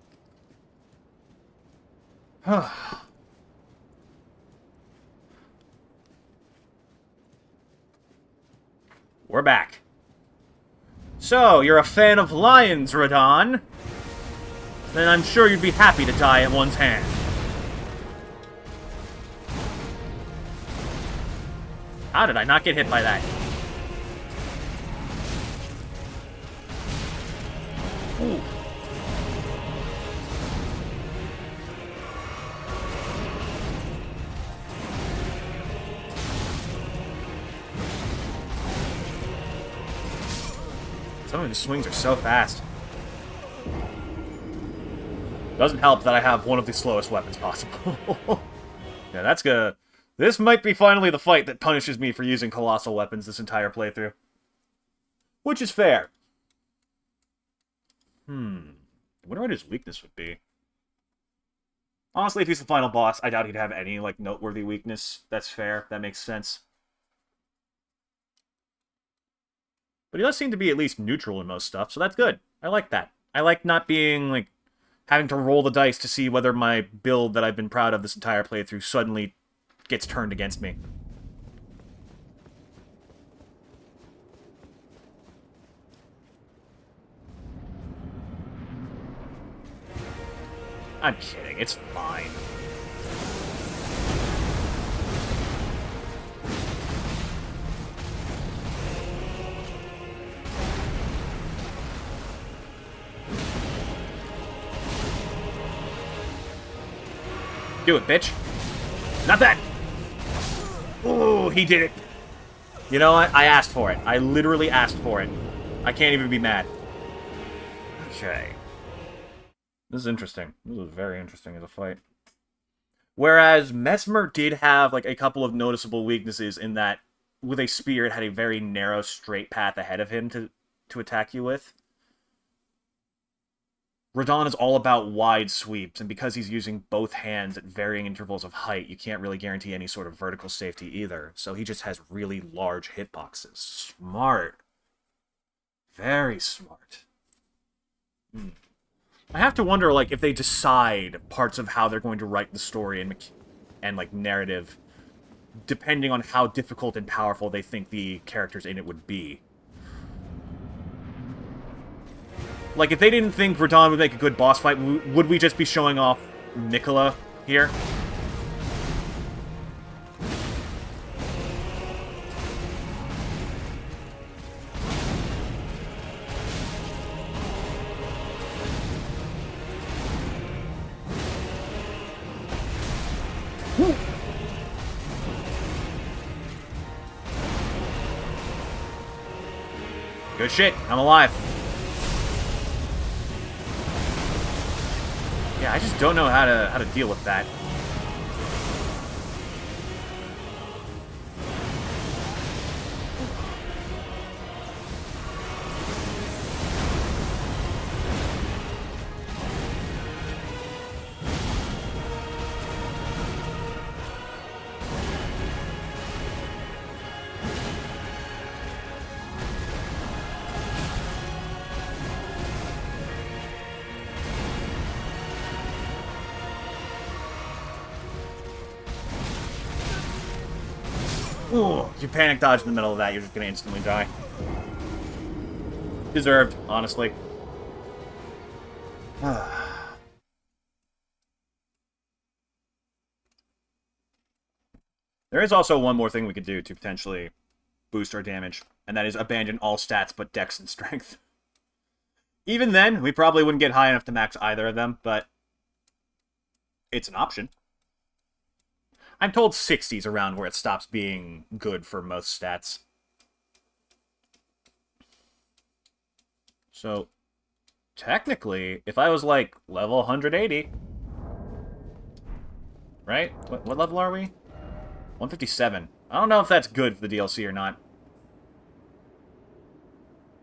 We're back. So, you're a fan of lions, Radon? Then I'm sure you'd be happy to die at one's hand. How did I not get hit by that? Ooh. Some of his swings are so fast. Doesn't help that I have one of the slowest weapons possible. Yeah, that's good. This might be finally the fight that punishes me for using colossal weapons this entire playthrough. Which is fair. I wonder what his weakness would be. Honestly, if he's the final boss, I doubt he'd have any, like, noteworthy weakness. That's fair. That makes sense. But he does seem to be at least neutral in most stuff, so that's good. I like that. I like not being, like, having to roll the dice to see whether my build that I've been proud of this entire playthrough suddenly gets turned against me. I'm kidding, it's fine. Do it, bitch. Not that! Ooh, he did it. You know what? I asked for it. I literally asked for it. I can't even be mad. Okay. This is interesting. This was very interesting as a fight. Whereas Mesmer did have, like, a couple of noticeable weaknesses in that with a spear it had a very narrow, straight path ahead of him to attack you with. Radon is all about wide sweeps, and because he's using both hands at varying intervals of height, you can't really guarantee any sort of vertical safety either, so he just has really large hitboxes. Smart. Very smart. I have to wonder, like, if they decide parts of how they're going to write the story and like, narrative depending on how difficult and powerful they think the characters in it would be. Like, if they didn't think Radahn would make a good boss fight, would we just be showing off Miquella here? Good shit, I'm alive. Yeah, I just don't know how to deal with that. Ooh, if you panic dodge in the middle of that, you're just gonna instantly die. Deserved, honestly. There is also one more thing we could do to potentially boost our damage, and that is abandon all stats but dex and strength. Even then, we probably wouldn't get high enough to max either of them, but it's an option. I'm told 60's around where it stops being good for most stats. So, technically, if I was like level 180, right? What level are we? 157. I don't know if that's good for the DLC or not.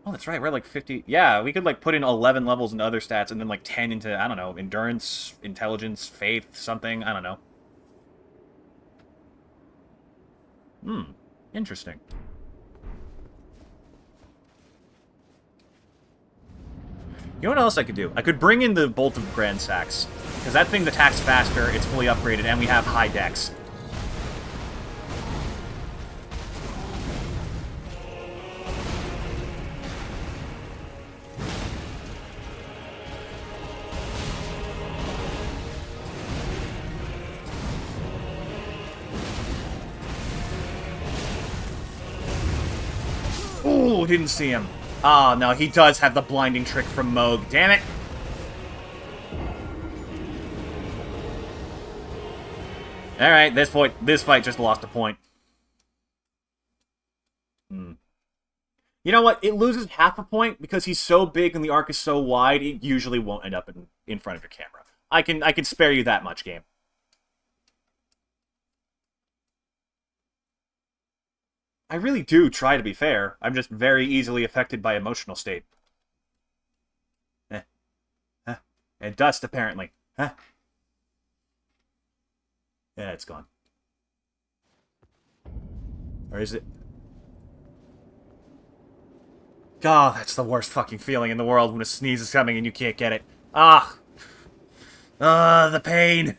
Oh, that's right, we're like 50. Yeah, we could like put in 11 levels into other stats and then like 10 into, I don't know, endurance, intelligence, faith, something. I don't know. Interesting. You know what else I could do? I could bring in the Bolt of Grand Sax, because that thing attacks faster, it's fully upgraded, and we have high dex. Ooh, didn't see him. Oh, no, he does have the blinding trick from Moog. Damn it! Alright, this fight just lost a point. You know what? It loses half a point because he's so big and the arc is so wide, it usually won't end up in front of your camera. I can spare you that much, game. I really do try to be fair. I'm just very easily affected by emotional state. And dust, apparently. Yeah, it's gone. Or is it? God, that's the worst fucking feeling in the world when a sneeze is coming and you can't get it. The pain.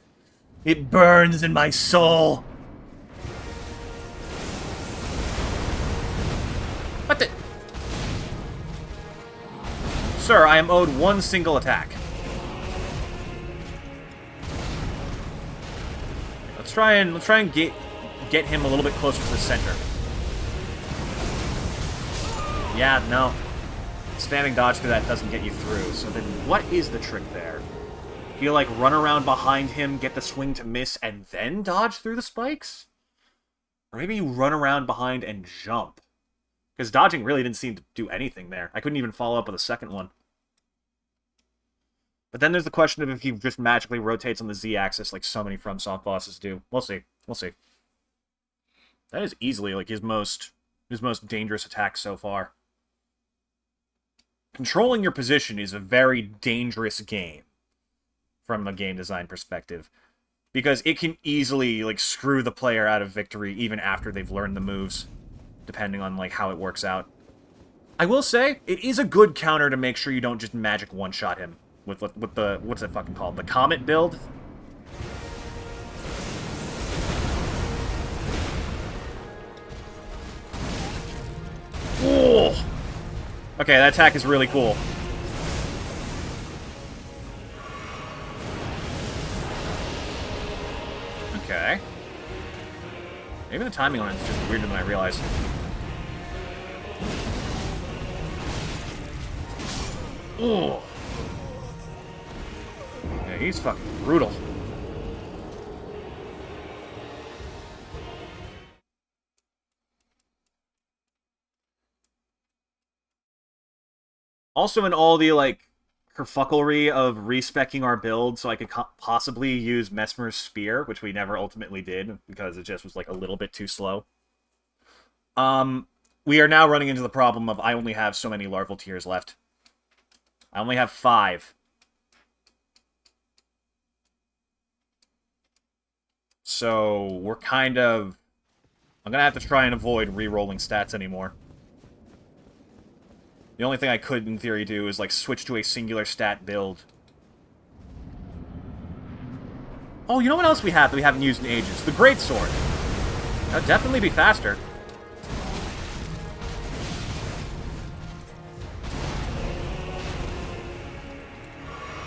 It burns in my soul. What the? Sir, I am owed one single attack. Let's try and get him a little bit closer to the center. Yeah, no. Spamming dodge through that doesn't get you through. So then what is the trick there? Do you, like, run around behind him, get the swing to miss, and then dodge through the spikes? Or maybe you run around behind and jump. Because dodging really didn't seem to do anything there. I couldn't even follow up with a second one. But then there's the question of if he just magically rotates on the Z-axis like so many FromSoft bosses do. We'll see. We'll see. That is easily like his most dangerous attack so far. Controlling your position is a very dangerous game from a game design perspective. Because it can easily like screw the player out of victory even after they've learned the moves. Depending on like how it works out. I will say, it is a good counter to make sure you don't just magic one-shot him with the, what's it fucking called? The Comet build? Ooh. Okay, that attack is really cool. Okay. Maybe the timing on it is just weirder than I realized. Ooh. Yeah, he's fucking brutal. Also, in all the, like, kerfucklery of respecking our build so I could possibly use Mesmer's Spear, which we never ultimately did because it just was, like, a little bit too slow. We are now running into the problem of I only have so many larval tiers left. I only have 5. So, we're kind of... I'm gonna have to try and avoid re-rolling stats anymore. The only thing I could, in theory, do is, like, switch to a singular stat build. Oh, you know what else we have that we haven't used in ages? The Greatsword. That'd definitely be faster.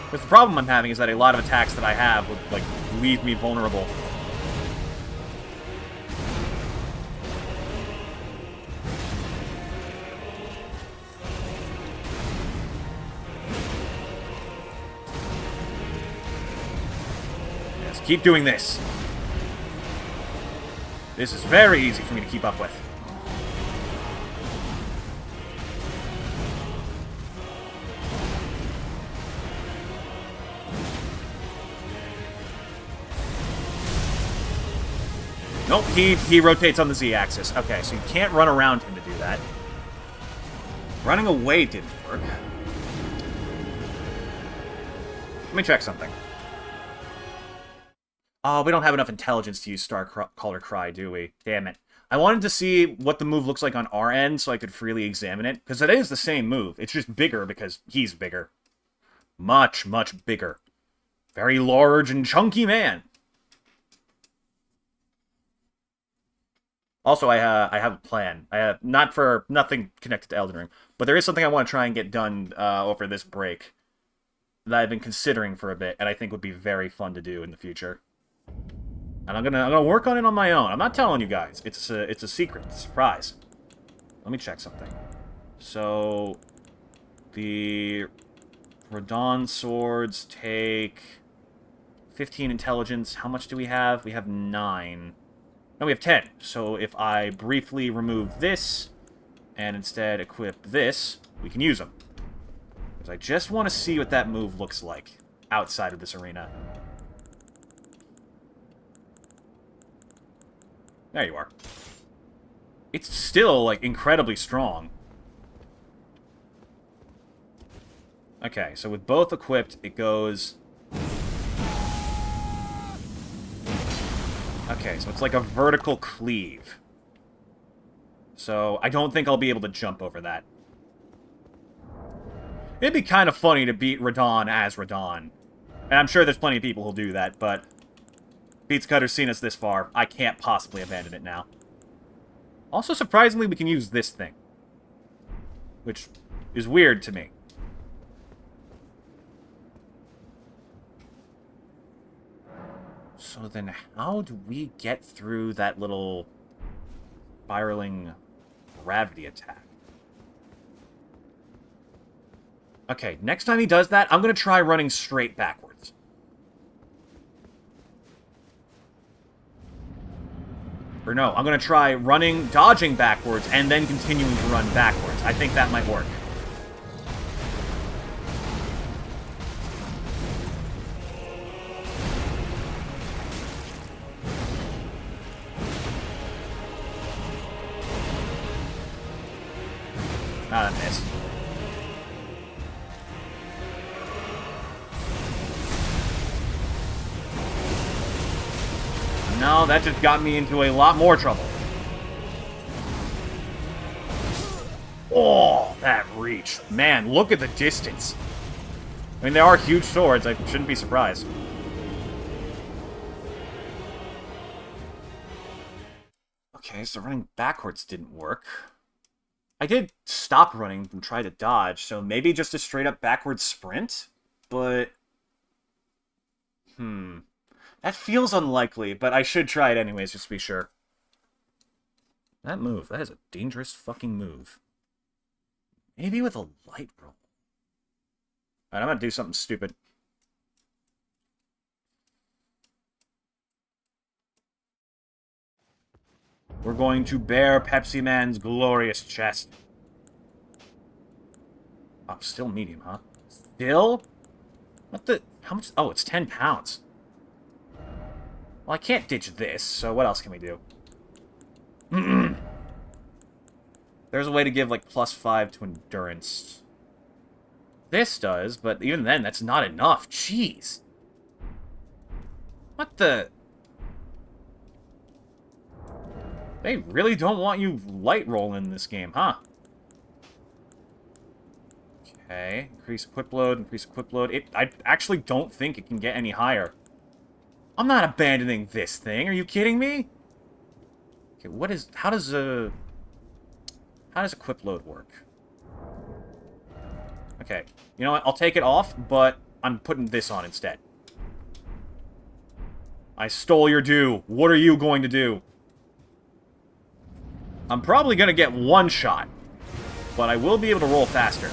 Because the problem I'm having is that a lot of attacks that I have would, like, leave me vulnerable. Yes, keep doing this. This is very easy for me to keep up with. Nope, he rotates on the Z-axis. Okay, so you can't run around him to do that. Running away didn't work. Let me check something. Oh, we don't have enough intelligence to use Star Caller Cry, do we? Damn it. I wanted to see what the move looks like on our end so I could freely examine it, because it is the same move. It's just bigger because he's bigger. Much, much bigger. Very large and chunky man. Also, I have a plan. I have nothing connected to Elden Ring, but there is something I want to try and get done over this break that I've been considering for a bit, and I think would be very fun to do in the future. And I'm gonna work on it on my own. I'm not telling you guys. It's a secret, it's a surprise. Let me check something. So, the Radon swords take 15 intelligence. How much do we have? We have 9. No, we have 10. So if I briefly remove this, and instead equip this, we can use them. Because I just want to see what that move looks like outside of this arena. There you are. It's still, like, incredibly strong. Okay, so with both equipped, it goes... Okay, so it's like a vertical cleave. So I don't think I'll be able to jump over that. It'd be kind of funny to beat Radon as Radon. And I'm sure there's plenty of people who'll do that, but... Beats Cutter's seen us this far. I can't possibly abandon it now. Also, surprisingly, we can use this thing. Which is weird to me. So then how do we get through that little spiraling gravity attack? Okay, next time he does that, I'm going to try running straight backwards. Or no, I'm going to try dodging backwards, and then continuing to run backwards. I think that might work. Ah, that missed. No, that just got me into a lot more trouble. Oh, that reach. Man, look at the distance. I mean, they are huge swords. I shouldn't be surprised. Okay, so running backwards didn't work. I did stop running and try to dodge, so maybe just a straight-up backwards sprint? But... That feels unlikely, but I should try it anyways, just to be sure. That move, that is a dangerous fucking move. Maybe with a light roll. Alright, I'm gonna do something stupid. We're going to bear Pepsi Man's glorious chest. Oh, still medium, huh? Still? What the... How much... Oh, it's 10 pounds. Well, I can't ditch this, so what else can we do? There's a way to give, like, +5 to endurance. This does, but even then, that's not enough. Jeez. What the... They really don't want you light rolling in this game, huh? Okay, increase equip load, increase equip load. I actually don't think it can get any higher. I'm not abandoning this thing, are you kidding me? Okay, what is... How does equip load work? Okay, you know what? I'll take it off, but I'm putting this on instead. I stole your due. What are you going to do? I'm probably going to get one shot, but I will be able to roll faster.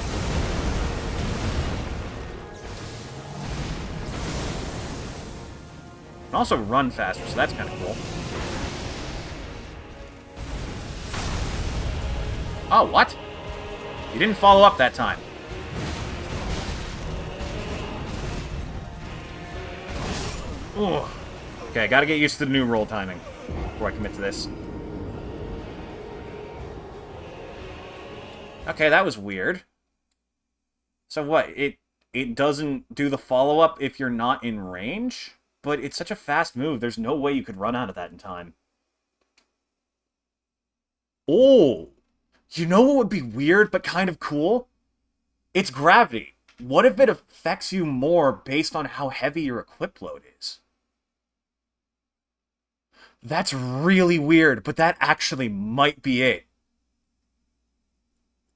And also run faster, so that's kind of cool. Oh, what? You didn't follow up that time. Ugh. Okay, gotta get used to the new roll timing before I commit to this. Okay, that was weird. So what? It doesn't do the follow-up if you're not in range? But it's such a fast move, there's no way you could run out of that in time. Oh! You know what would be weird, but kind of cool? It's gravity. What if it affects you more based on how heavy your equip load is? That's really weird, but that actually might be it.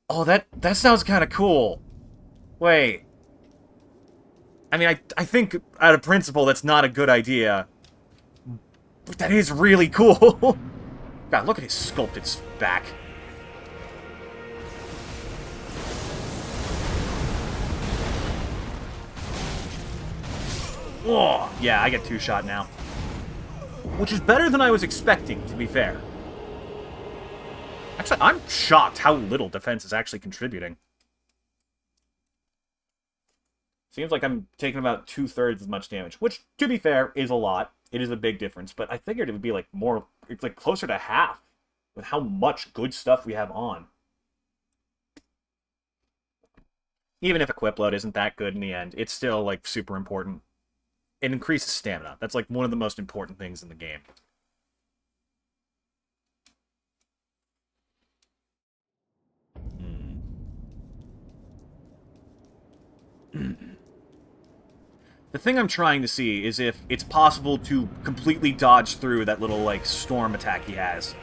Oh, that sounds kind of cool. Wait. I mean, I think, out of principle, that's not a good idea. But that is really cool. God, look at his sculpted back. Oh, yeah, I get 2-shot now. Which is better than I was expecting, to be fair. Actually, I'm shocked how little defense is actually contributing. Seems like I'm taking about 2/3 as much damage, which, to be fair, is a lot. It is a big difference, but I figured it would be like more, it's like closer to half with how much good stuff we have on. Even if equip load isn't that good in the end, it's still like super important. It increases stamina. That's like one of the most important things in the game. The thing I'm trying to see is if it's possible to completely dodge through that little, like, storm attack he has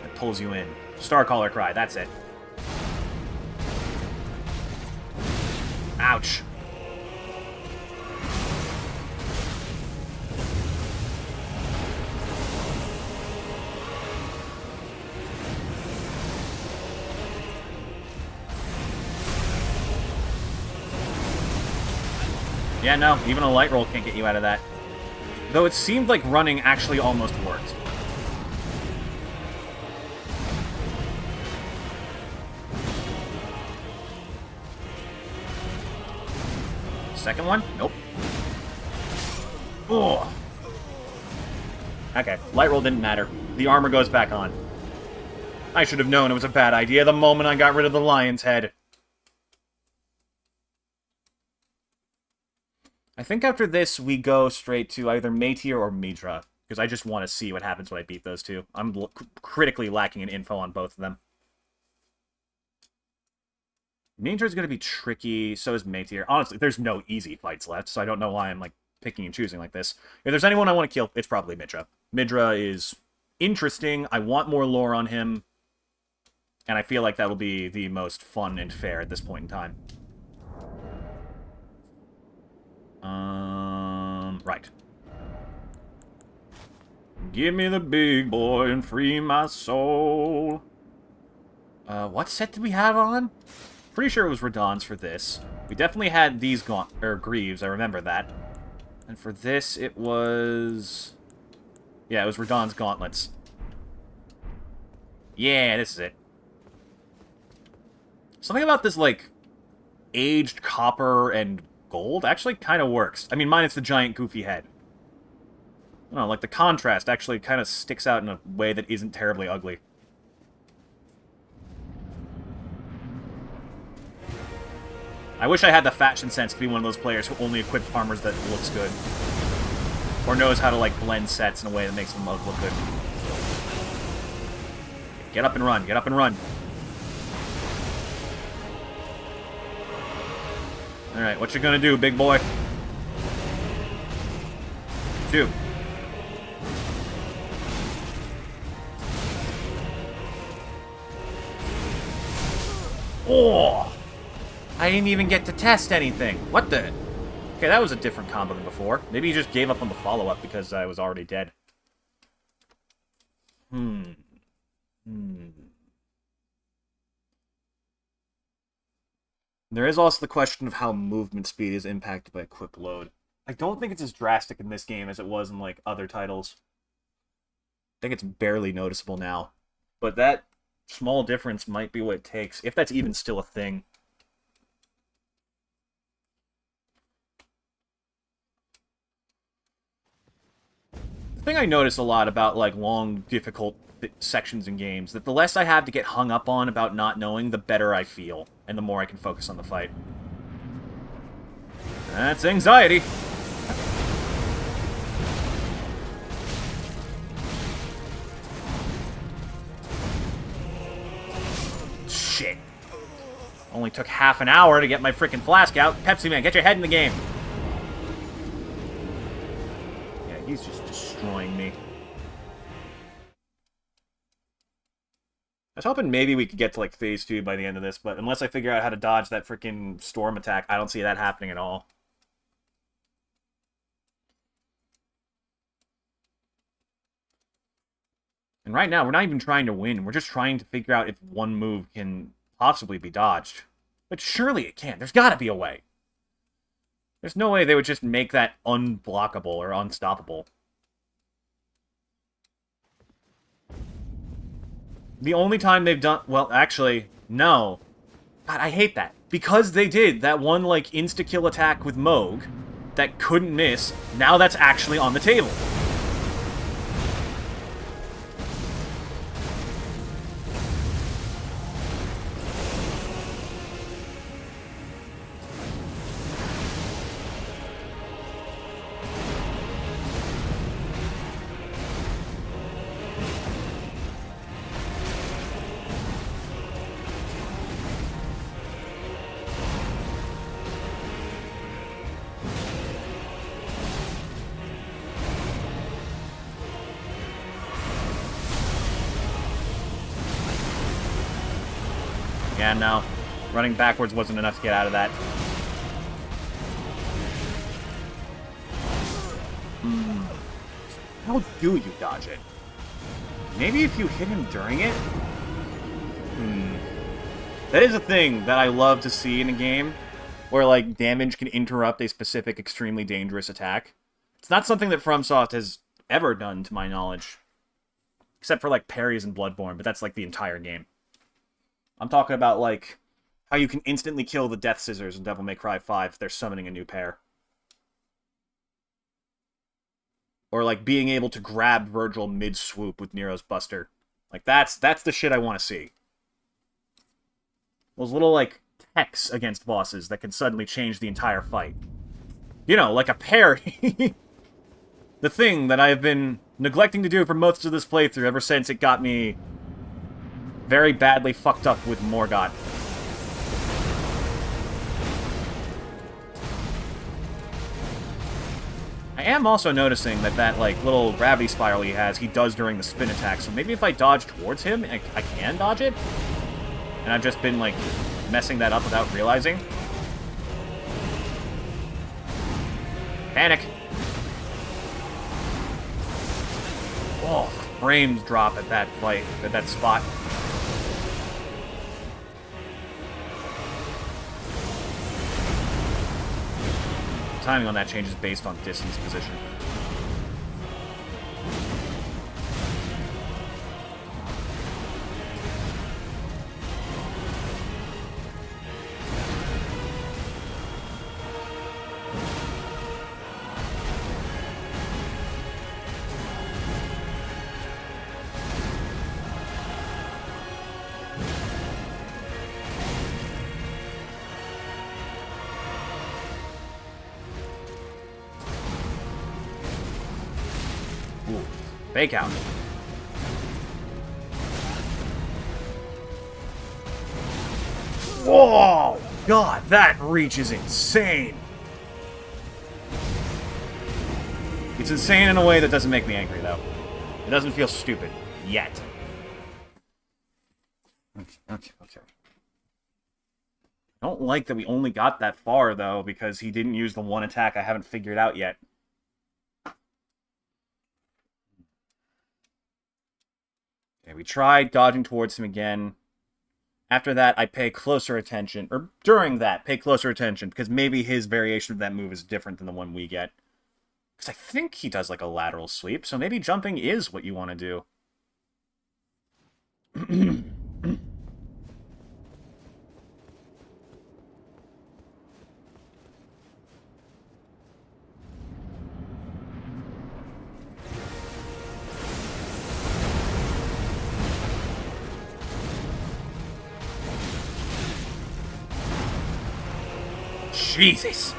that pulls you in. Starcaller Cry, that's it. Ouch. Yeah, no, even a light roll can't get you out of that. Though it seemed like running actually almost worked. Second one? Nope. Oh. Okay, light roll didn't matter. The armor goes back on. I should have known it was a bad idea the moment I got rid of the lion's head. I think after this, we go straight to either Meteor or Midra, because I just want to see what happens when I beat those two. I'm critically lacking in info on both of them. Midra is going to be tricky, so is Meteor. Honestly, there's no easy fights left, so I don't know why I'm like picking and choosing like this. If there's anyone I want to kill, it's probably Midra. Midra is interesting. I want more lore on him. And I feel like that'll be the most fun and fair at this point in time. Right. Give me the big boy and free my soul. What set did we have on? Pretty sure it was Radon's for this. We definitely had these Greaves, I remember that. And for this, it was... Yeah, it was Radon's gauntlets. Yeah, this is it. Something about this, like, aged copper and gold actually kind of works. I mean, minus the giant goofy head. I don't know, like, the contrast actually kind of sticks out in a way that isn't terribly ugly. I wish I had the fashion sense to be one of those players who only equips armors that looks good. Or knows how to, like, blend sets in a way that makes them look good. Get up and run, get up and run. Alright, what you gonna do, big boy? Shoot. Oh! I didn't even get to test anything. What the? Okay, that was a different combo than before. Maybe he just gave up on the follow-up because I was already dead. There is also the question of how movement speed is impacted by quick load. I don't think it's as drastic in this game as it was in, like, other titles. I think it's barely noticeable now. But that small difference might be what it takes, if that's even still a thing. The thing I notice a lot about, like, long, difficult sections in games, that the less I have to get hung up on about not knowing, the better I feel, and the more I can focus on the fight. That's anxiety. Shit. Only took half an hour to get my freaking flask out. Pepsi Man, get your head in the game. Yeah, he's just destroying me. I was hoping maybe we could get to, like, phase 2 by the end of this, but unless I figure out how to dodge that freaking storm attack, I don't see that happening at all. And right now, we're not even trying to win. We're just trying to figure out if one move can possibly be dodged. But surely it can. There's gotta be a way. There's no way they would just make that unblockable or unstoppable. The only time they've done... Well, actually, no. God, I hate that. Because they did that one, like, insta-kill attack with Moog that couldn't miss, now that's actually on the table. Yeah, no. Running backwards wasn't enough to get out of that. How do you dodge it? Maybe if you hit him during it? That is a thing that I love to see in a game, where, like, damage can interrupt a specific extremely dangerous attack. It's not something that Fromsoft has ever done, to my knowledge. Except for, like, parries in Bloodborne, but that's, like, the entire game. I'm talking about, like, how you can instantly kill the Death Scissors in Devil May Cry 5 if they're summoning a new pair. Or, like, being able to grab Virgil mid-swoop with Nero's Buster. Like, that's the shit I want to see. Those little, like, techs against bosses that can suddenly change the entire fight. You know, like a parry. The thing that I've been neglecting to do for most of this playthrough ever since it got me very badly fucked up with Morgott. I am also noticing that like, little gravity spiral he has, he does during the spin attack, so maybe if I dodge towards him, I can dodge it? And I've just been, like, messing that up without realizing. Panic! Oh, frames drop at that fight, at that spot. Timing on that changes based on distance position. Fake out. Whoa! God, that reach is insane. It's insane in a way that doesn't make me angry, though. It doesn't feel stupid. Yet. Okay. I don't like that we only got that far, though, because he didn't use the one attack I haven't figured out yet. Okay, we tried dodging towards him again. After that, I pay closer attention. Or during that, pay closer attention, because maybe his variation of that move is different than the one we get. Because I think he does, like, a lateral sweep, so maybe jumping is what you want to do. Jesus!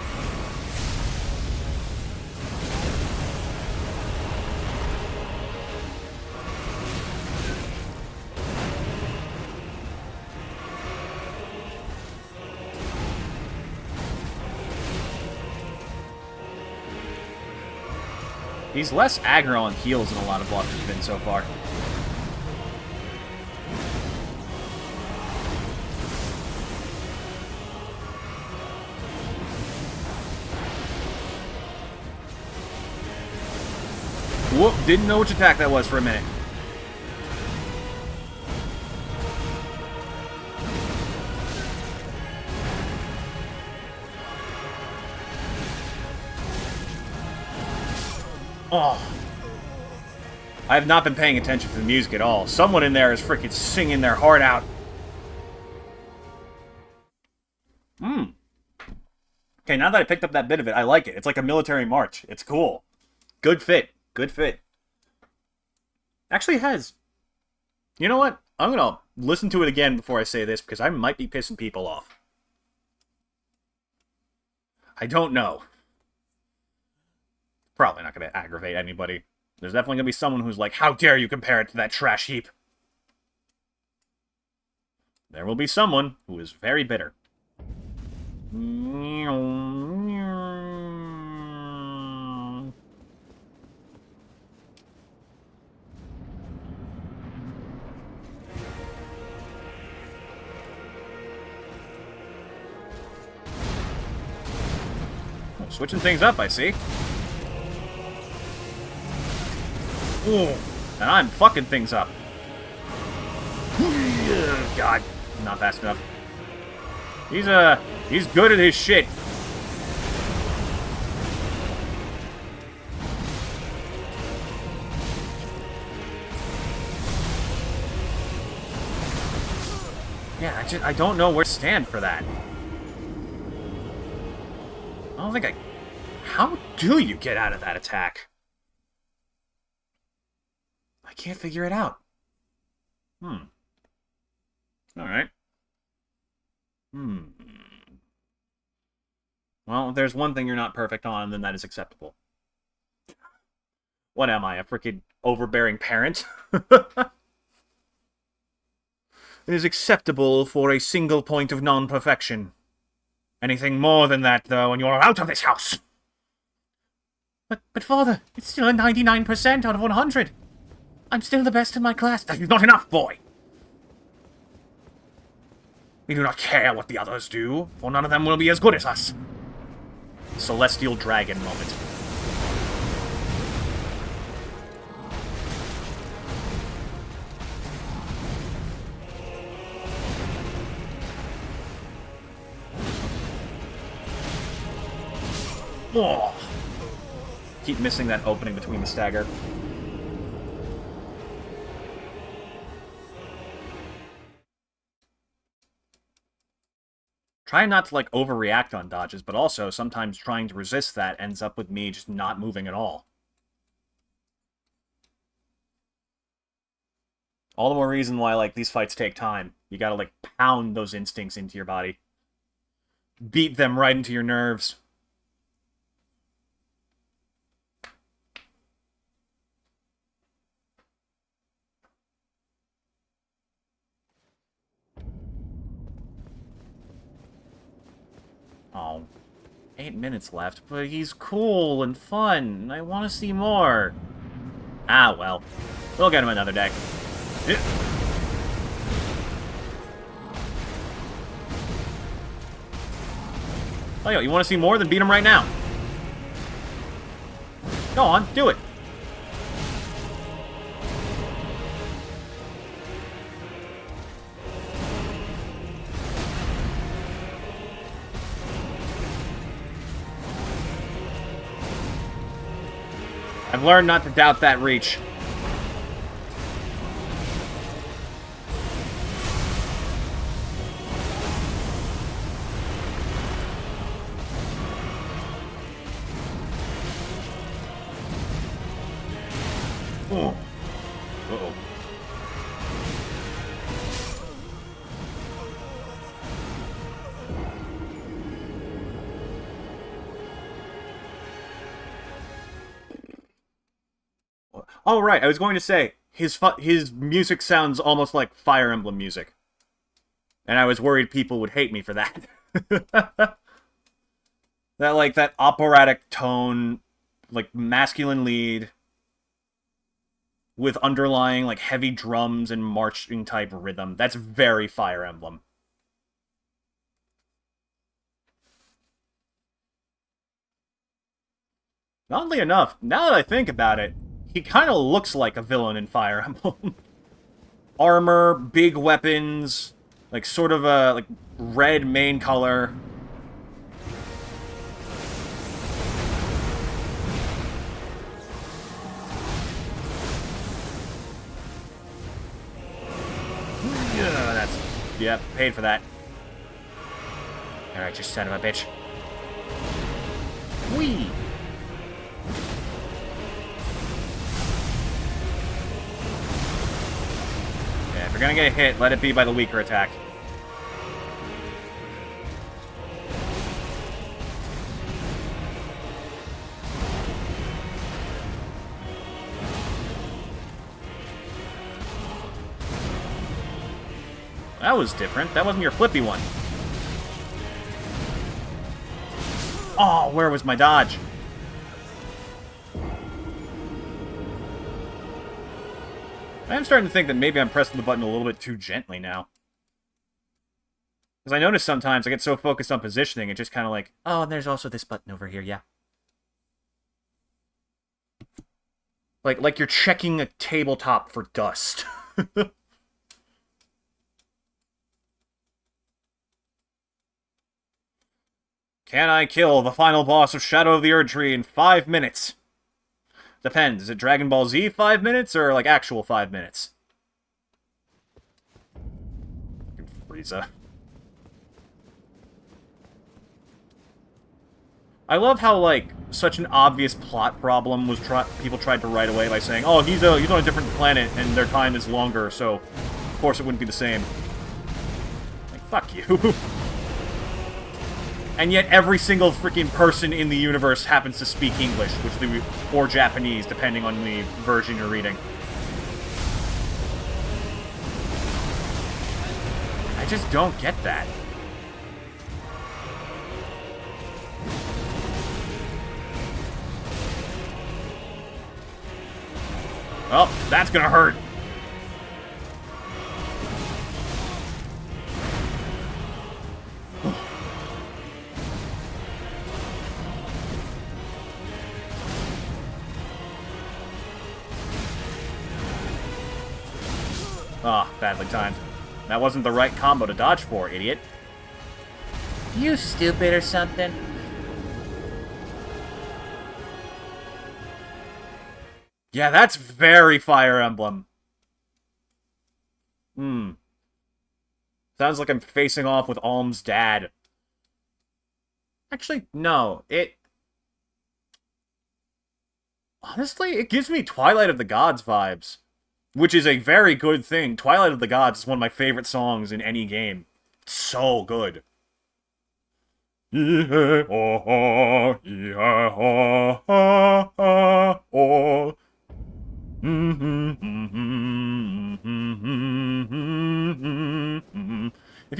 He's less aggro on heals than a lot of blockers have been so far. Whoop, didn't know which attack that was for a minute. Oh. I have not been paying attention to the music at all. Someone in there is freaking singing their heart out. Okay, now that I picked up that bit of it, I like it. It's like a military march. It's cool. Good fit. Good fit. Actually has... You know what? I'm gonna listen to it again before I say this, because I might be pissing people off. I don't know. Probably not gonna aggravate anybody. There's definitely gonna be someone who's like, how dare you compare it to that trash heap? There will be someone who is very bitter. Switching things up, I see. Ooh, and I'm fucking things up. God, not fast enough. He's good at his shit. Yeah, I don't know where to stand for that. I don't think I... How do you get out of that attack? I can't figure it out. Alright. Well, if there's one thing you're not perfect on, then that is acceptable. What am I, a freaking overbearing parent? It is acceptable for a single point of non-perfection. Anything more than that, though, and you're out of this house! But Father, it's still a 99% out of 100. I'm still the best in my class. That is not enough, boy! We do not care what the others do, for none of them will be as good as us. Celestial Dragon moment. Oh. Keep missing that opening between the stagger. Trying not to, like, overreact on dodges, but also sometimes trying to resist that ends up with me just not moving at all. All the more reason why, like, these fights take time. You gotta, like, pound those instincts into your body. Beat them right into your nerves. Oh, 8 minutes left, but he's cool and fun, and I want to see more. Ah, well. We'll get him another day. Oh, yo, you want to see more? Then beat him right now. Go on, do it. I've learned not to doubt that reach. Oh. Uh-oh. Oh, right, I was going to say, his music sounds almost like Fire Emblem music. And I was worried people would hate me for that. that operatic tone, like, masculine lead, with underlying, like, heavy drums and marching-type rhythm. That's very Fire Emblem. Oddly enough, now that I think about it, he kind of looks like a villain in Fire Emblem. Armor, big weapons, like sort of a like red main color. Yep, paid for that. Alright, you son of a bitch. Whee! Yeah, if you're gonna get a hit, let it be by the weaker attack. That was different. That wasn't your flippy one. Oh, where was my dodge? I'm starting to think that maybe I'm pressing the button a little bit too gently now. Because I notice sometimes I get so focused on positioning, it just kind of like, oh, and there's also this button over here, yeah. Like you're checking a tabletop for dust. Can I kill the final boss of Shadow of the Erdtree in 5 minutes? Depends. Is it Dragon Ball Z 5 minutes, or, like, actual 5 minutes? Fucking Frieza. I love how, like, such an obvious plot problem was people tried to write away by saying, oh, he's on a different planet, and their time is longer, so of course it wouldn't be the same. Like, fuck you. And yet every single freaking person in the universe happens to speak English, or Japanese, depending on the version you're reading. I just don't get that. Well, that's gonna hurt. Ah, badly timed. That wasn't the right combo to dodge for, idiot. You stupid or something? Yeah, that's very Fire Emblem. Sounds like I'm facing off with Alm's dad. Actually, no. Honestly, it gives me Twilight of the Gods vibes. Which is a very good thing. Twilight of the Gods is one of my favorite songs in any game. It's so good. If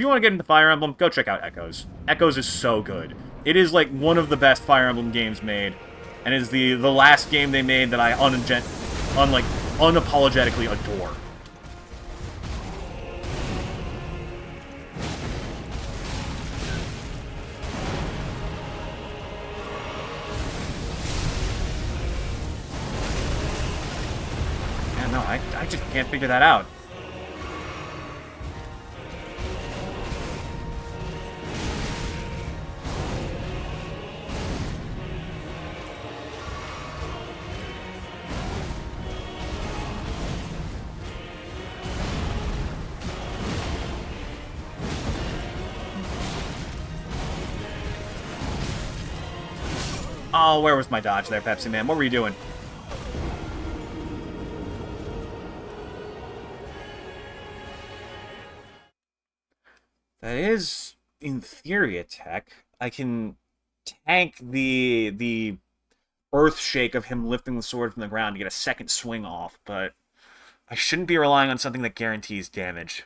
you want to get into Fire Emblem, go check out Echoes. Echoes is so good. It is like one of the best Fire Emblem games made, and is the last game they made that I unapologetically adore. Yeah, no, I just can't figure that out. Oh, where was my dodge there, Pepsi Man? What were you doing? That is, in theory, a tech. I can tank the earth shake of him lifting the sword from the ground to get a second swing off, but I shouldn't be relying on something that guarantees damage.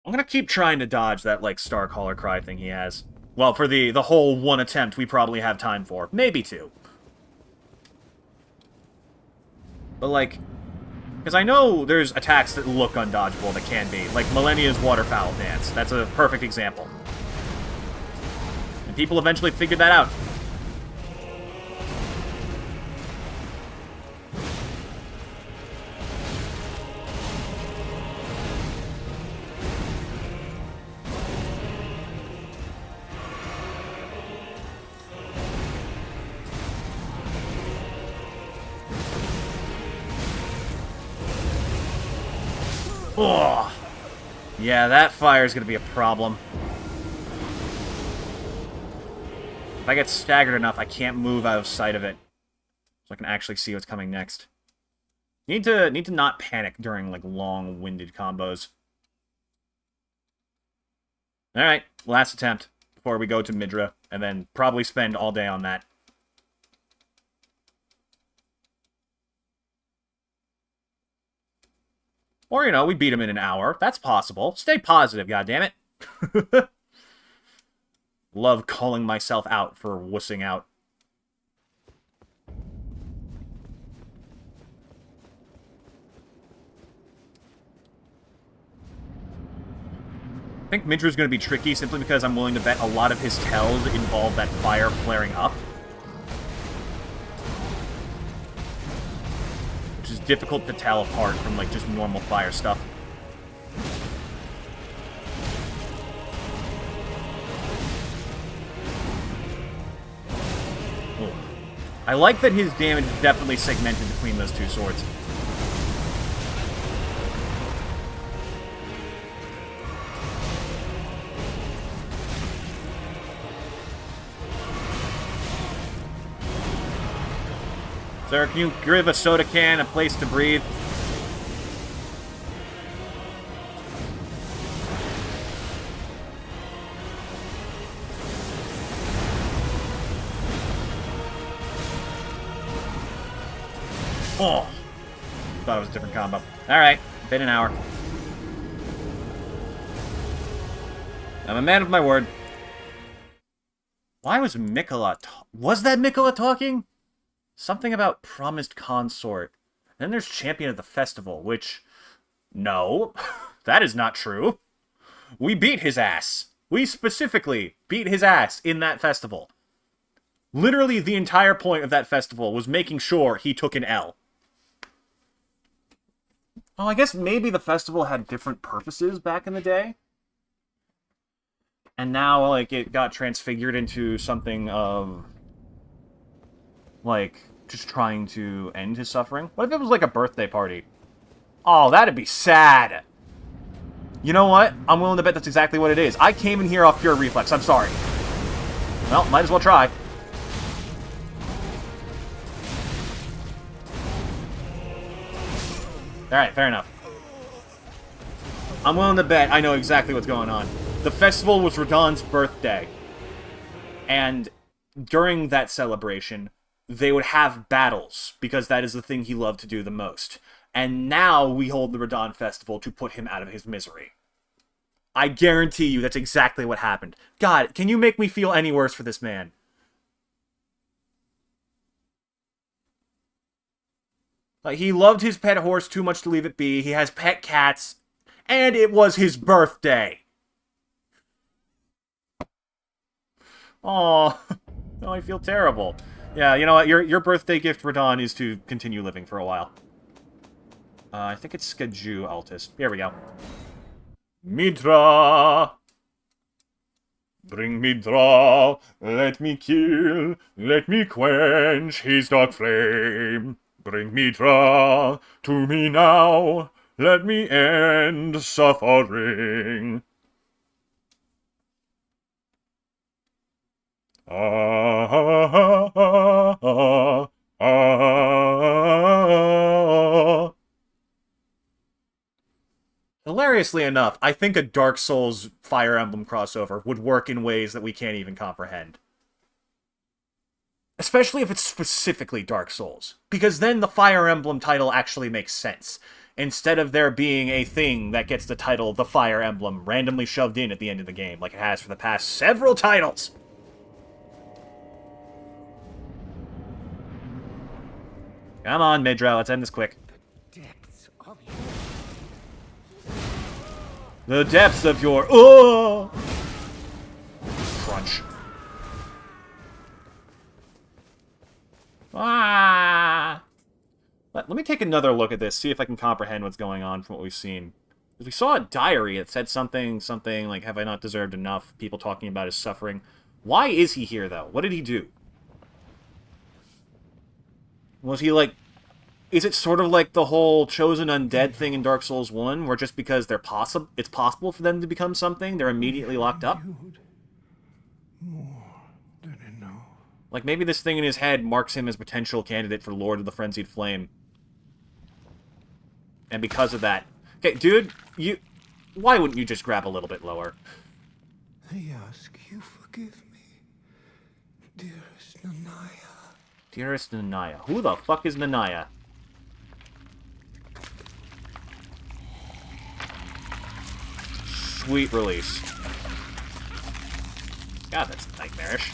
I'm gonna keep trying to dodge that, like, Star Caller Cry thing he has. Well, for the whole one attempt we probably have time for. Maybe two. But, like, because I know there's attacks that look undodgeable that can be. Like Millennia's Waterfowl Dance. That's a perfect example. And people eventually figured that out. Oh, yeah, that fire is going to be a problem. If I get staggered enough, I can't move out of sight of it, so I can actually see what's coming next. Need to not panic during like long-winded combos. All right, last attempt before we go to Midra, and then probably spend all day on that. Or, you know, we beat him in an hour. That's possible. Stay positive, goddammit. Love calling myself out for wussing out. I think Midra's going to be tricky simply because I'm willing to bet a lot of his tells involve that fire flaring up. Which is difficult to tell apart from, like, just normal fire stuff. Ooh. I like that his damage is definitely segmented between those two swords. Sir, can you give a soda can a place to breathe? Oh! Thought it was a different combo. Alright, been an hour. I'm a man of my word. Why was Miquella was that Miquella talking? Something about promised consort. Then there's champion of the festival, which... No. That is not true. We beat his ass. We specifically beat his ass in that festival. Literally, the entire point of that festival was making sure he took an L. Oh, I guess maybe the festival had different purposes back in the day. And now, like, it got transfigured into something of, like, just trying to end his suffering. What if it was like a birthday party? Oh, that'd be sad. You know what? I'm willing to bet that's exactly what it is. I came in here off pure reflex. I'm sorry. Well, might as well try. Alright, fair enough. I'm willing to bet I know exactly what's going on. The festival was Radahn's birthday. And during that celebration, they would have battles, because that is the thing he loved to do the most. And now we hold the Radahn Festival to put him out of his misery. I guarantee you that's exactly what happened. God, can you make me feel any worse for this man? Like, he loved his pet horse too much to leave it be. He has pet cats. And it was his birthday. Aw. Oh, I feel terrible. Yeah, you know what? Your birthday gift, Radahn, is to continue living for a while. I think it's Skaju Altus. Here we go. Mitra! Bring Mitra, let me kill, let me quench his dark flame. Bring Mitra to me now, let me end suffering. Hilariously enough, I think a Dark Souls Fire Emblem crossover would work in ways that we can't even comprehend. Especially if it's specifically Dark Souls. Because then the Fire Emblem title actually makes sense. Instead of there being a thing that gets the title The Fire Emblem randomly shoved in at the end of the game, like it has for the past several titles. Come on, Midra, let's end this quick. The depths of your... Oh! Crunch. Ah! Let me take another look at this, see if I can comprehend what's going on from what we've seen. Because we saw a diary that said something like, have I not deserved enough? People talking about his suffering. Why is he here, though? What did he do? Was he, like... Is it sort of like the whole chosen undead thing in Dark Souls 1, where just because it's possible for them to become something, they're immediately locked up? More than enough. Like, maybe this thing in his head marks him as potential candidate for Lord of the Frenzied Flame. And because of that... Okay, dude, why wouldn't you just grab a little bit lower? I ask you forgive me, dearest Nanaya. Dearest Nanaya. Who the fuck is Nanaya? Sweet release. God, that's nightmarish.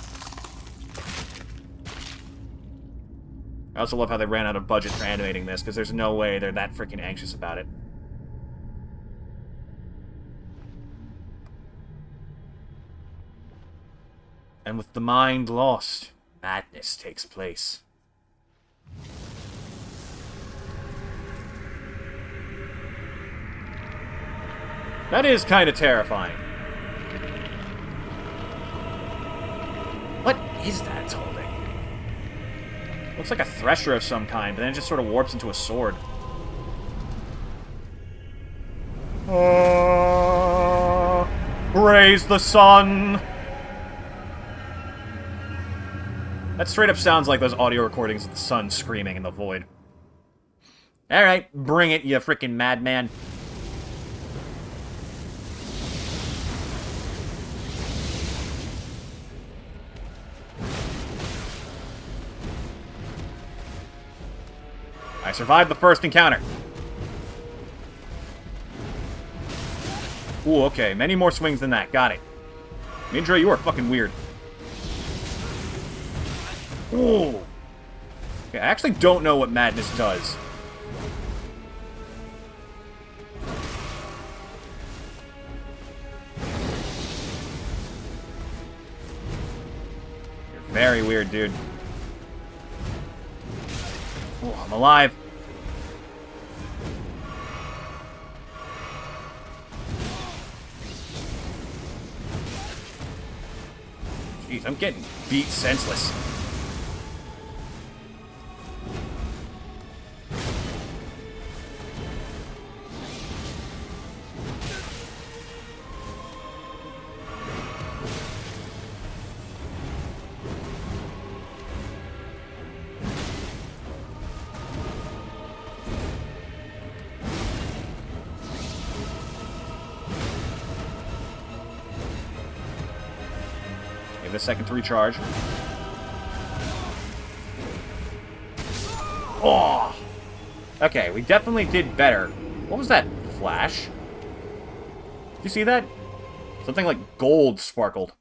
I also love how they ran out of budget for animating this, because there's no way they're that freaking anxious about it. And with the mind lost, madness takes place. That is kind of terrifying. What is that it's holding? Looks like a thresher of some kind, but then it just sort of warps into a sword. Praise the sun! That straight up sounds like those audio recordings of the sun screaming in the void. Alright, bring it, you frickin' madman. I survived the first encounter. Ooh, okay. Many more swings than that. Got it. Midra, you are fucking weird. Ooh. Okay, I actually don't know what madness does. very weird, dude. Oh, I'm alive. Jeez, I'm getting beat senseless. Give it a second to recharge. Oh! Okay, we definitely did better. What was that flash? Did you see that? Something like gold sparkled.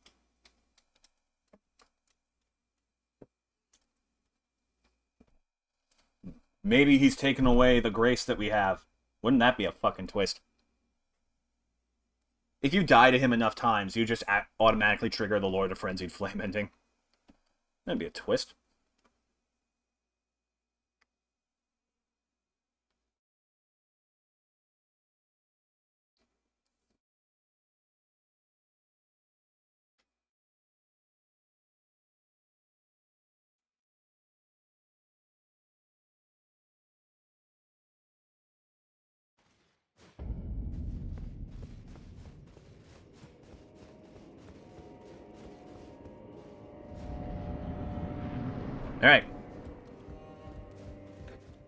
Maybe he's taken away the grace that we have. Wouldn't that be a fucking twist? If you die to him enough times, you just automatically trigger the Lord of Frenzied Flame ending. That'd be a twist. Alright.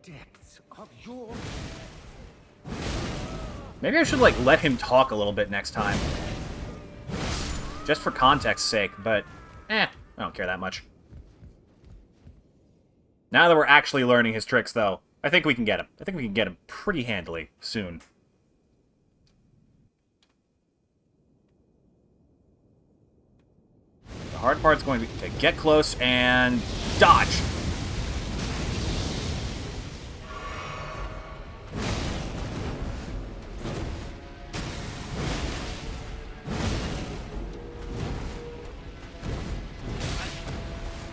Depths of your... Maybe I should, like, let him talk a little bit next time. Just for context's sake, but... I don't care that much. Now that we're actually learning his tricks, though, I think we can get him. I think we can get him pretty handily soon. The hard part's going to be to get close and dodge.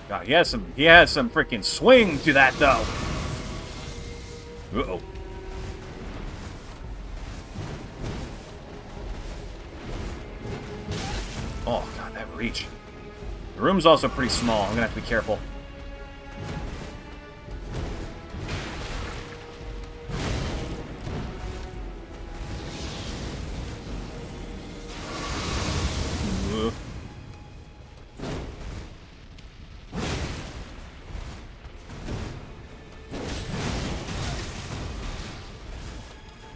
God, he has some freaking swing to that though. Uh-oh. Oh god, that reach. The room's also pretty small. I'm gonna have to be careful.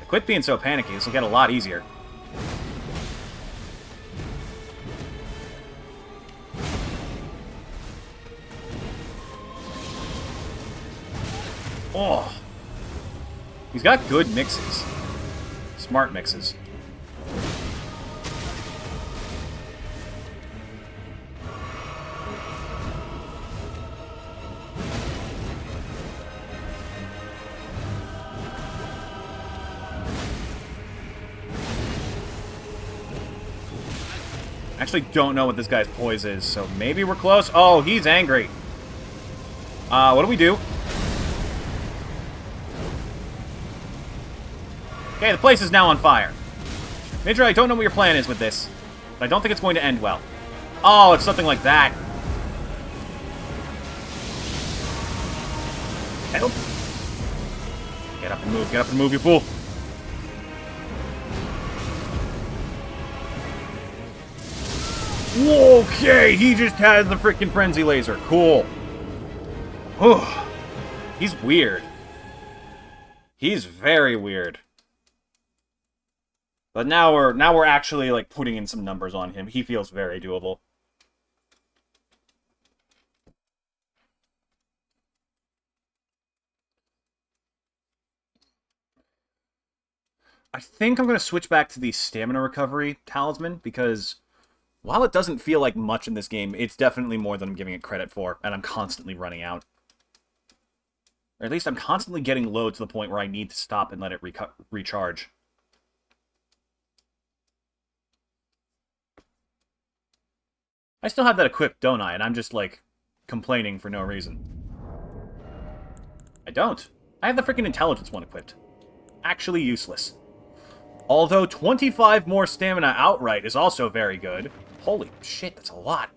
Quit being so panicky. This will get a lot easier. Oh. He's got good mixes. Smart mixes. I actually don't know what this guy's poise is, so maybe we're close. Oh, he's angry. What do we do? Okay, the place is now on fire. Major, I don't know what your plan is with this, but I don't think it's going to end well. Oh, it's something like that. Help. Get up and move, you fool. Okay, he just has the freaking frenzy laser. Cool. He's weird. He's very weird. But now we're actually like putting in some numbers on him. He feels very doable. I think I'm going to switch back to the stamina recovery talisman because while it doesn't feel like much in this game, it's definitely more than I'm giving it credit for, and I'm constantly running out. Or at least I'm constantly getting low to the point where I need to stop and let it recharge. I still have that equipped, don't I? And I'm just, like, complaining for no reason. I don't. I have the freaking intelligence one equipped. Actually useless. Although 25 more stamina outright is also very good. Holy shit, that's a lot.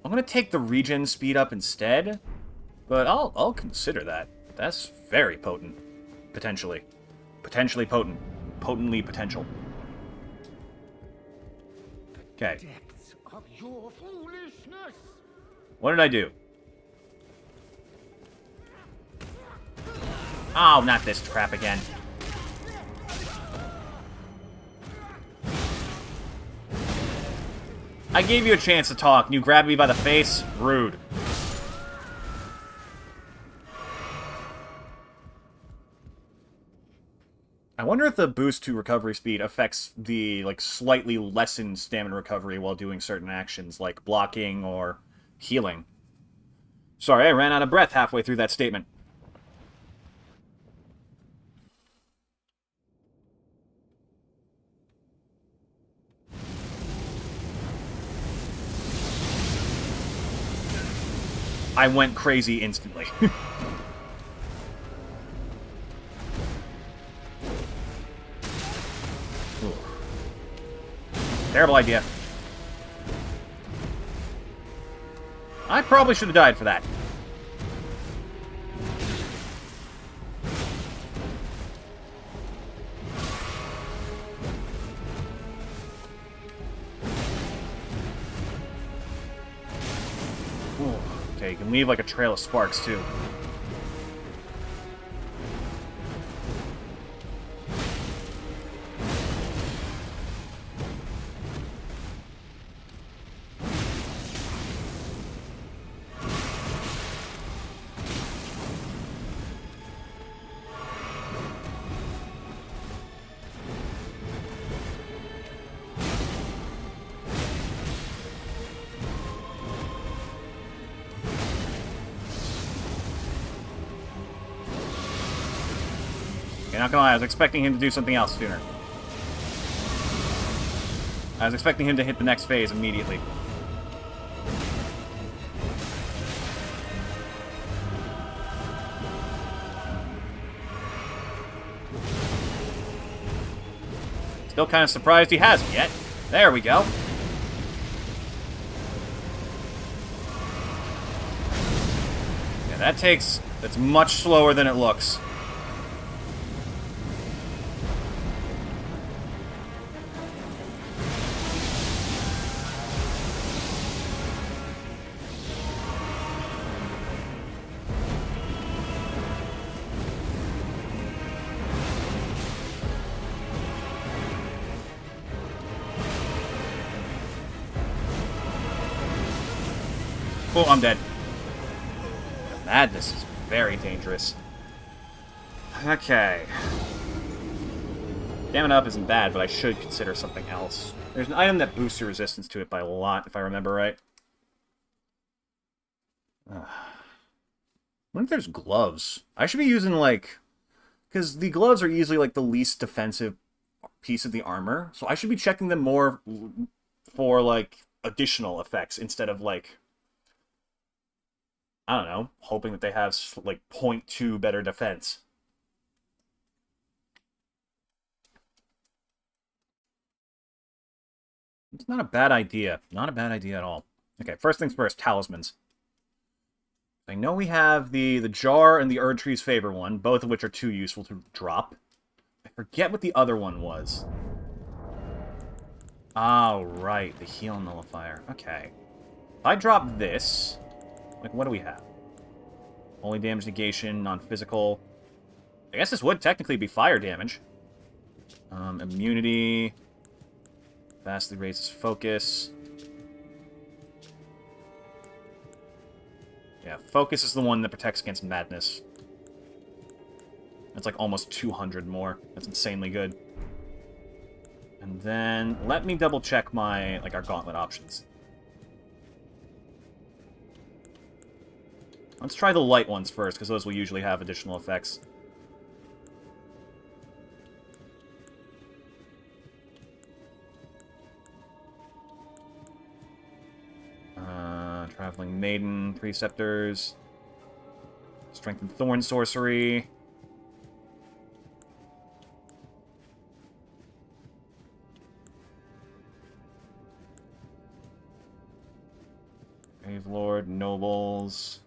I'm gonna take the regen speed up instead, but I'll consider that. That's very potent. Potentially. Potentially potent. Potently potential. Okay. Depths of your foolishness! What did I do? Oh, not this crap again. I gave you a chance to talk, and you grabbed me by the face? Rude. I wonder if the boost to recovery speed affects the, like, slightly lessened stamina recovery while doing certain actions, like blocking or healing. Sorry, I ran out of breath halfway through that statement. I went crazy instantly. Terrible idea. I probably should have died for that. Ooh, okay, you can leave like a trail of sparks too. Not gonna lie, I was expecting him to do something else sooner. I was expecting him to hit the next phase immediately. Still kind of surprised he hasn't yet. There we go. Yeah, that's much slower than it looks. Oh, I'm dead. Madness is very dangerous. Okay. Damming up isn't bad, but I should consider something else. There's an item that boosts your resistance to it by a lot, if I remember right. I wonder if there's gloves. I should be using, like... Because the gloves are easily, like, the least defensive piece of the armor. So I should be checking them more for, like, additional effects instead of, like... I don't know, hoping that they have, like, 0.2 better defense. It's not a bad idea. Not a bad idea at all. Okay, first things first, talismans. I know we have the jar and the Erdtree's favor one, both of which are too useful to drop. I forget what the other one was. Oh, right, the heal nullifier. Okay. If I drop this... Like, what do we have? Only damage negation, non-physical. I guess this would technically be fire damage. Immunity. Vastly raises focus. Yeah, focus is the one that protects against madness. That's like almost 200 more. That's insanely good. And then, let me double check my, like, our gauntlet options. Let's try the light ones first, because those will usually have additional effects. Traveling Maiden, Preceptors. Strength and Thorn Sorcery. Grave Lord, Nobles.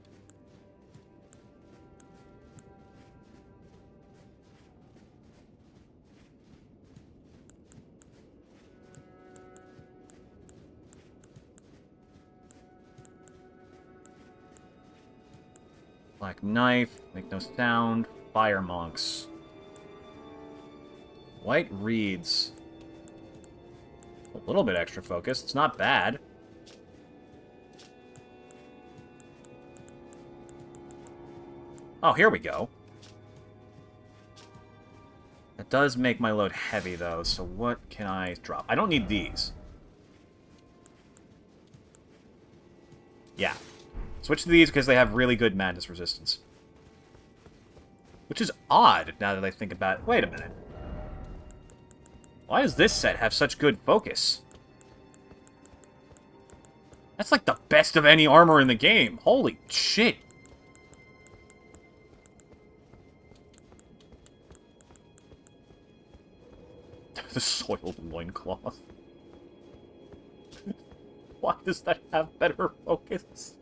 Black Knife, make no sound. Fire Monks. White Reeds. A little bit extra focus. It's not bad. Oh, here we go. That does make my load heavy, though, so what can I drop? I don't need these. Yeah. Switch to these because they have really good madness resistance. Which is odd, now that I think about it. Wait a minute. Why does this set have such good focus? That's like the best of any armor in the game. Holy shit. The soiled loincloth. Why does that have better focus?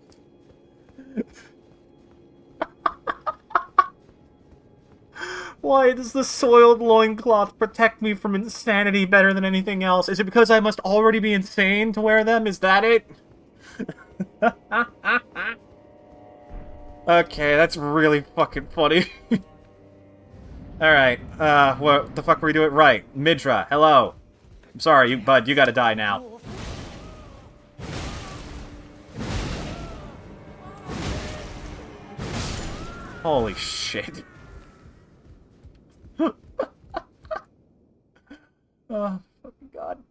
Why does the soiled loincloth protect me from insanity better than anything else? Is it because I must already be insane to wear them? Is that it? Okay, that's really fucking funny. Alright, what the fuck were we doing? Right, Midra, hello. I'm sorry, bud, you gotta die now. Holy shit. Oh, fucking god.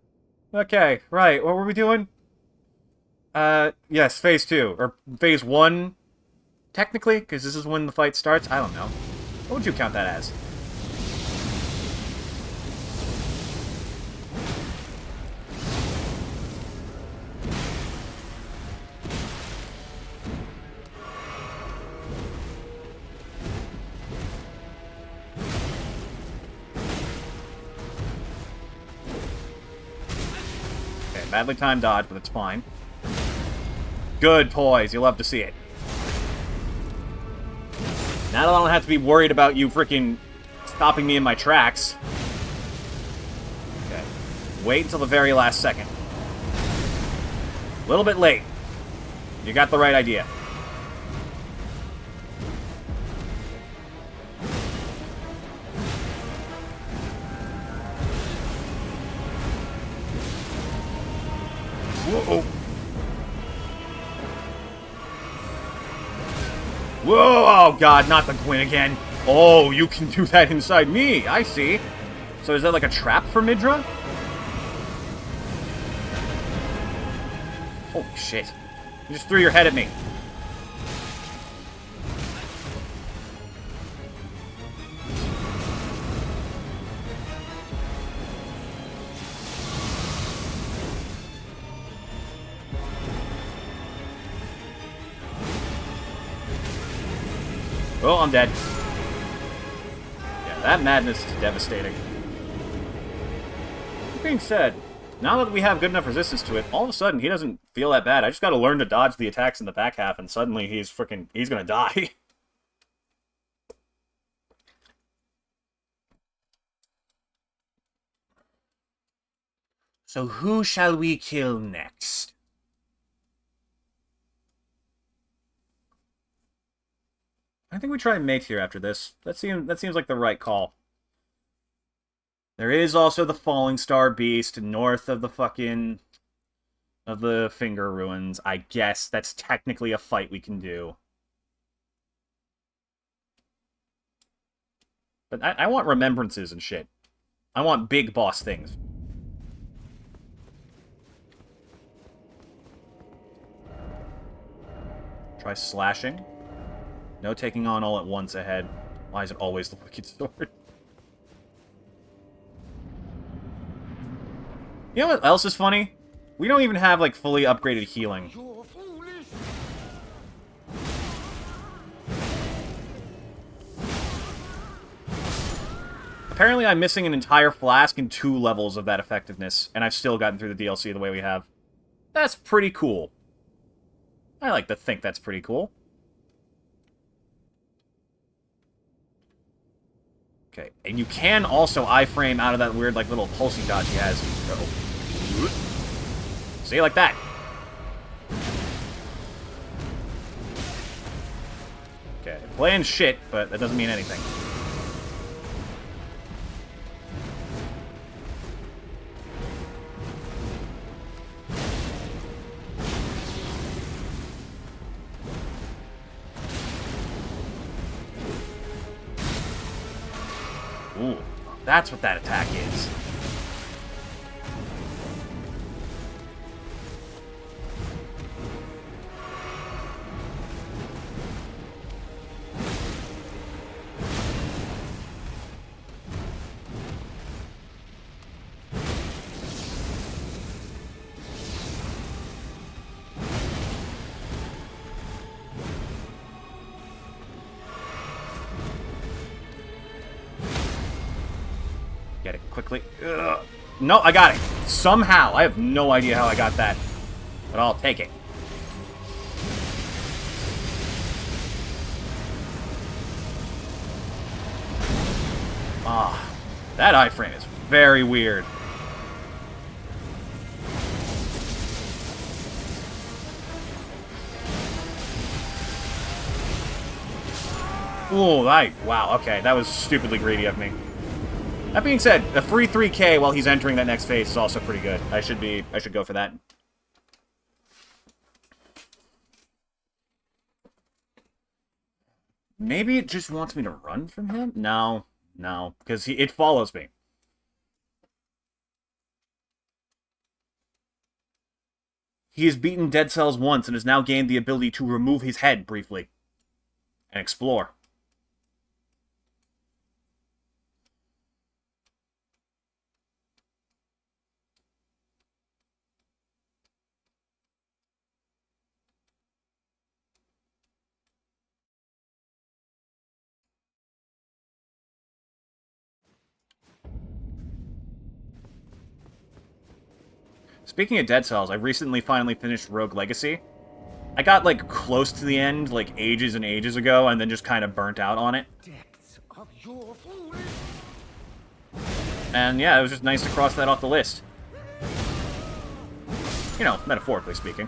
Okay, right, what were we doing? Yes, phase 2. Or phase 1, technically, because this is when the fight starts. I don't know. What would you count that as? Badly timed dodge, but it's fine. Good poise. You'll love to see it. Now that I don't have to be worried about you freaking stopping me in my tracks. Okay. Wait until the very last second. A little bit late. You got the right idea. Whoa. Whoa! Oh god, not the Gwyn again. Oh, you can do that inside me. I see. So is that like a trap for Midra? Holy shit. You just threw your head at me. Oh, I'm dead. Yeah, that madness is devastating. That being said, now that we have good enough resistance to it, all of a sudden he doesn't feel that bad. I just gotta learn to dodge the attacks in the back half, and suddenly he's gonna die. So who shall we kill next? I think we try Mate here after this. That seems like the right call. There is also the Falling Star Beast north of the Finger Ruins. I guess that's technically a fight we can do. But I want remembrances and shit. I want big boss things. Try slashing. No taking on all at once ahead. Why is it always the Wicked Sword? You know what else is funny? We don't even have, like, fully upgraded healing. Apparently I'm missing an entire flask and 2 levels of that effectiveness, and I've still gotten through the DLC the way we have. That's pretty cool. I like to think that's pretty cool. Okay, and you can also iframe out of that weird, like, little pulsing dodge he has. Uh-oh. See, like that. Okay, playing shit, but that doesn't mean anything. Ooh, that's what that attack is. Get it quickly. Ugh. No, I got it. Somehow. I have no idea how I got that. But I'll take it. Ah, that iframe is very weird. Ooh, wow, okay, that was stupidly greedy of me. That being said, a free 3k while he's entering that next phase is also pretty good. I should go for that. Maybe it just wants me to run from him? No, because it follows me. He has beaten Dead Cells once and has now gained the ability to remove his head briefly and explore. Speaking of Dead Cells, I recently finally finished Rogue Legacy. I got, like, close to the end, like, ages and ages ago, and then just kind of burnt out on it. And yeah, it was just nice to cross that off the list. You know, metaphorically speaking.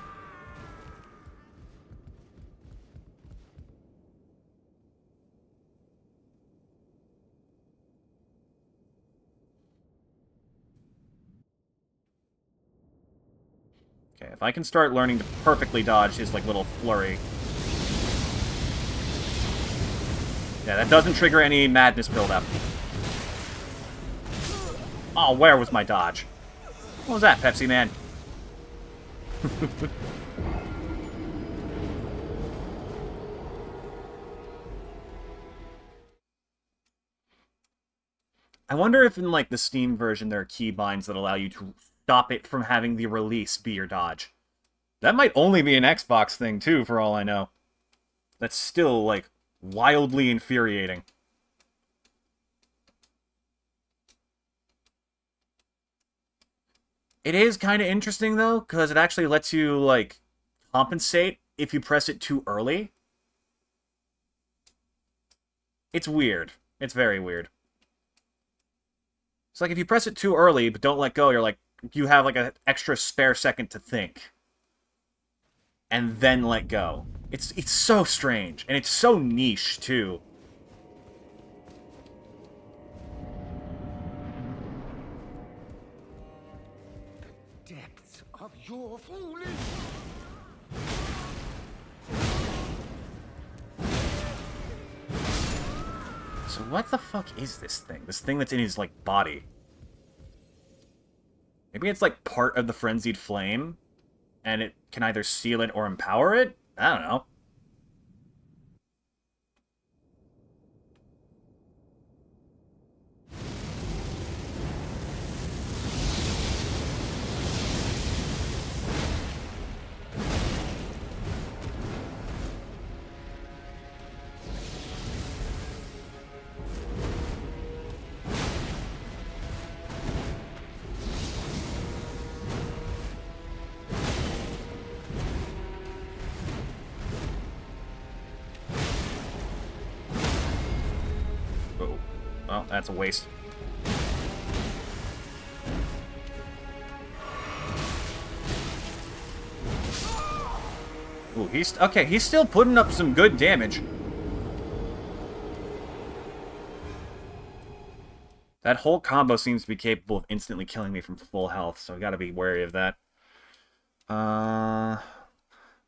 Okay, if I can start learning to perfectly dodge his, like, little flurry. Yeah, that doesn't trigger any madness buildup. Oh, where was my dodge? What was that, Pepsi Man? I wonder if in, like, the Steam version there are keybinds that allow you to stop it from having the release be your dodge. That might only be an Xbox thing, too, for all I know. That's still, like, wildly infuriating. It is kind of interesting, though, because it actually lets you, like, compensate if you press it too early. It's weird. It's very weird. It's like if you press it too early but don't let go, you're like, you have like an extra spare second to think. And then let go. It's so strange. And it's so niche, too. The depths of your foolish... So what the fuck is this thing? This thing that's in his, like, body. Maybe it's, like, part of the Frenzied Flame, and it can either seal it or empower it? I don't know. Well, that's a waste. Ooh, he's still putting up some good damage. That whole combo seems to be capable of instantly killing me from full health, so I gotta be wary of that. Let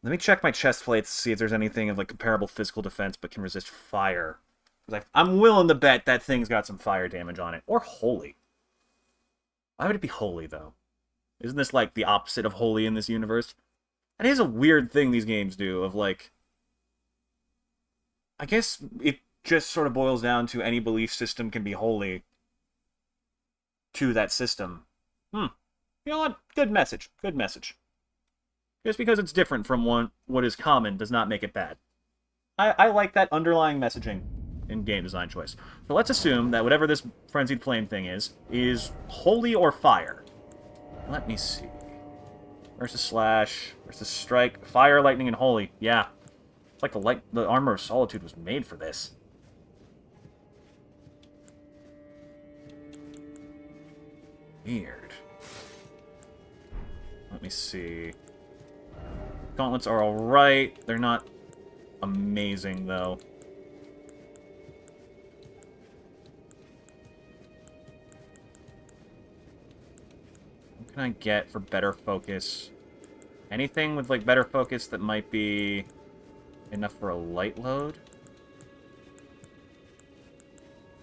me check my chest plates to see if there's anything of like comparable physical defense but can resist fire. I'm willing to bet that thing's got some fire damage on it. Or holy. Why would it be holy, though? Isn't this like the opposite of holy in this universe? That is a weird thing these games do, of like... I guess it just sort of boils down to any belief system can be holy to that system. You know what? Good message. Good message. Just because it's different from what is common does not make it bad. I like that underlying messaging in game design choice. So let's assume that whatever this Frenzied Flame thing is holy or fire. Let me see. Versus slash, versus strike, fire, lightning, and holy. Yeah. It's like the Armor of Solitude was made for this. Weird. Let me see. Gauntlets are alright. They're not amazing, though. What can I get for better focus? Anything with, like, better focus that might be enough for a light load?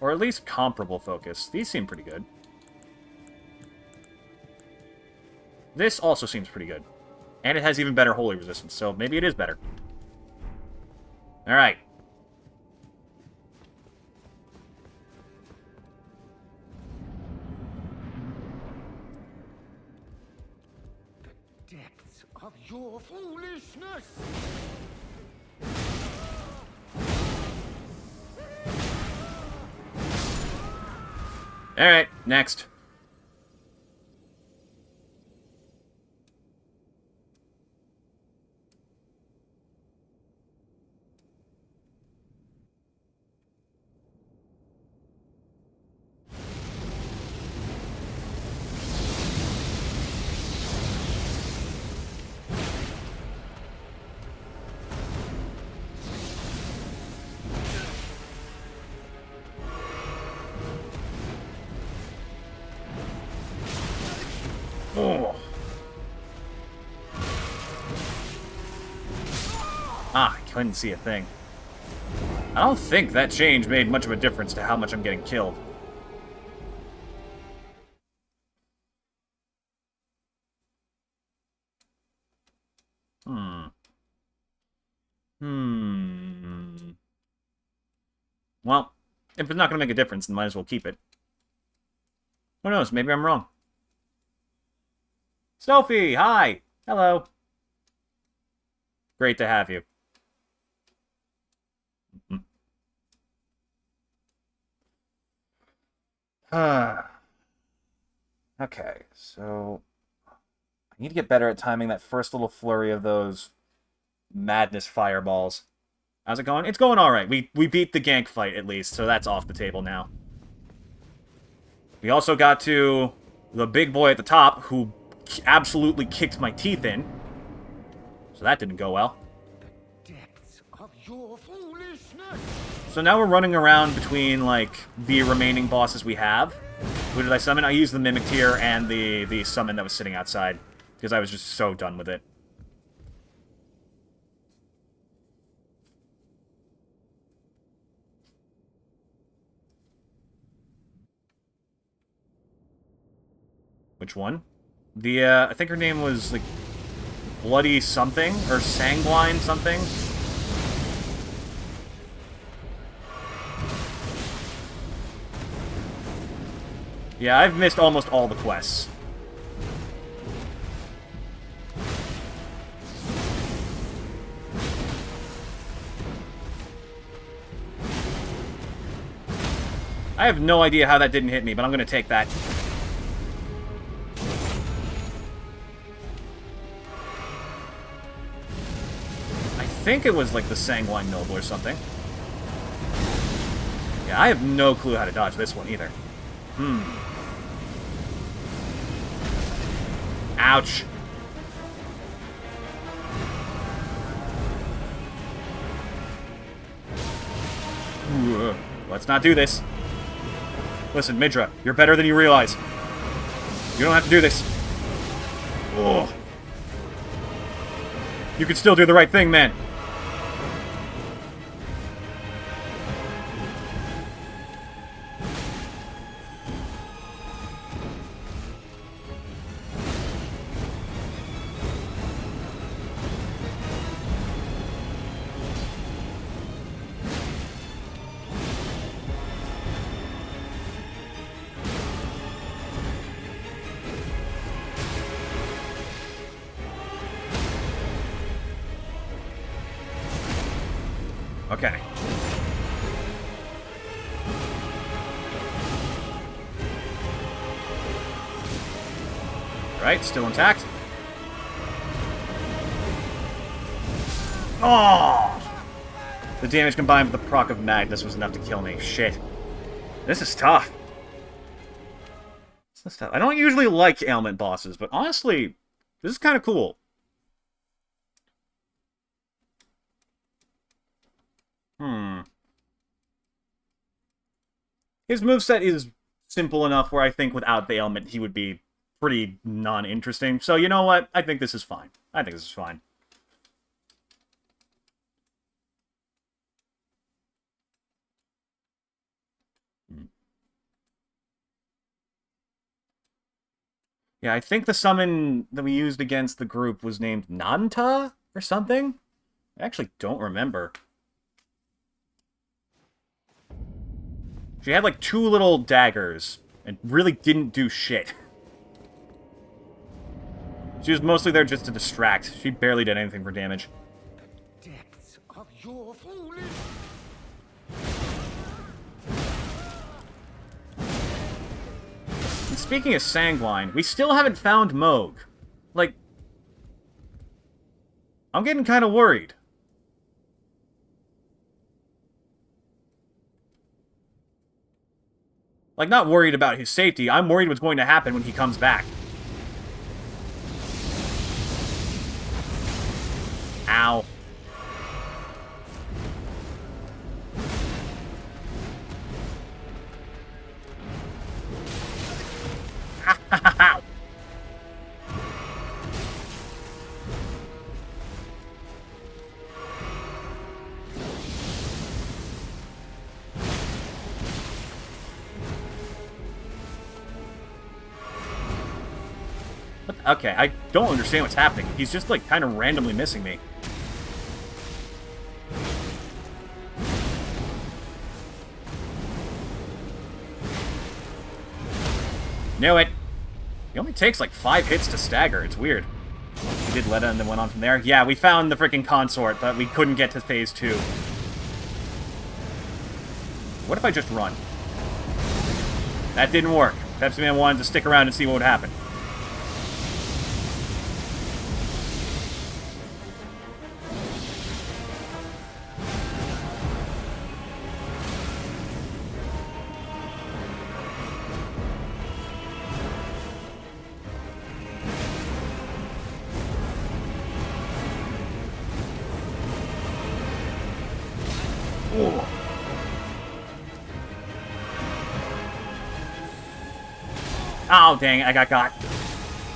Or at least comparable focus. These seem pretty good. This also seems pretty good. And it has even better holy resistance, so maybe it is better. Alright. The depths of your foolishness! Alright, next. Oh. Ah, I couldn't see a thing. I don't think that change made much of a difference to how much I'm getting killed. Well, if it's not going to make a difference, then might as well keep it. Who knows? Maybe I'm wrong. Sophie, hi! Hello. Great to have you. Okay, so... I need to get better at timing that first little flurry of those madness fireballs. How's it going? It's going alright. We beat the gank fight, at least, so that's off the table now. We also got to the big boy at the top, who absolutely kicked my teeth in. So that didn't go well. The depths of your foolishness! So now we're running around between, like, the remaining bosses we have. Who did I summon? I used the Mimic Tier and the summon that was sitting outside, because I was just so done with it. Which one? I think her name was, like, Bloody something? Or Sanguine something? Yeah, I've missed almost all the quests. I have no idea how that didn't hit me, but I'm gonna take that. I think it was like the Sanguine Noble or something. Yeah, I have no clue how to dodge this one either. Ouch. Let's not do this. Listen, Midra, you're better than you realize. You don't have to do this. Ugh. You can still do the right thing, man. Okay. Right, still intact. Oh! The damage combined with the proc of Magnus was enough to kill me. Shit. This is tough. This is tough. I don't usually like ailment bosses, but honestly, this is kind of cool. His moveset is simple enough where I think without the ailment he would be pretty non-interesting. So you know what? I think this is fine. I think this is fine. Yeah, I think the summon that we used against the group was named Nanta or something? I actually don't remember. She had like 2 little daggers and really didn't do shit. She was mostly there just to distract. She barely did anything for damage. The depths of your foolish... And speaking of Sanguine, we still haven't found Moog. Like, I'm getting kind of worried. Like, not worried about his safety. I'm worried what's going to happen when he comes back. Ow. Ow. Okay, I don't understand what's happening. He's just, like, kind of randomly missing me. Knew it! He only takes, like, 5 hits to stagger. It's weird. We did Letta and then went on from there. Yeah, we found the freaking consort, but we couldn't get to phase 2. What if I just run? That didn't work. Pepsi Man wanted to stick around and see what would happen. Oh, dang it, I got got.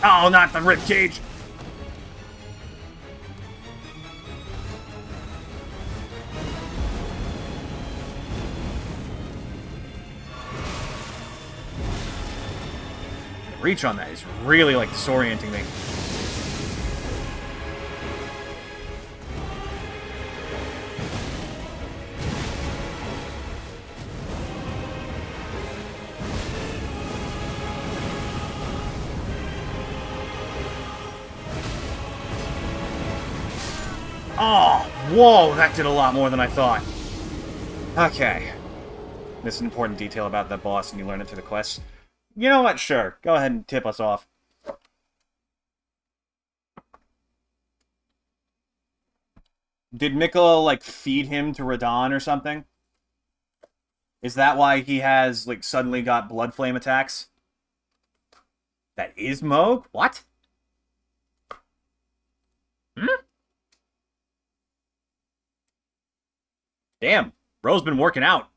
Oh, not the ribcage! The reach on that is really, like, disorienting me. Oh, whoa, that did a lot more than I thought. Okay. This is an important detail about the boss, and you learn it through the quests. You know what? Sure. Go ahead and tip us off. Did Miquella, like, feed him to Radahn or something? Is that why he has, like, suddenly got blood flame attacks? That is Moog? What? Hmm? Damn, bro's been working out.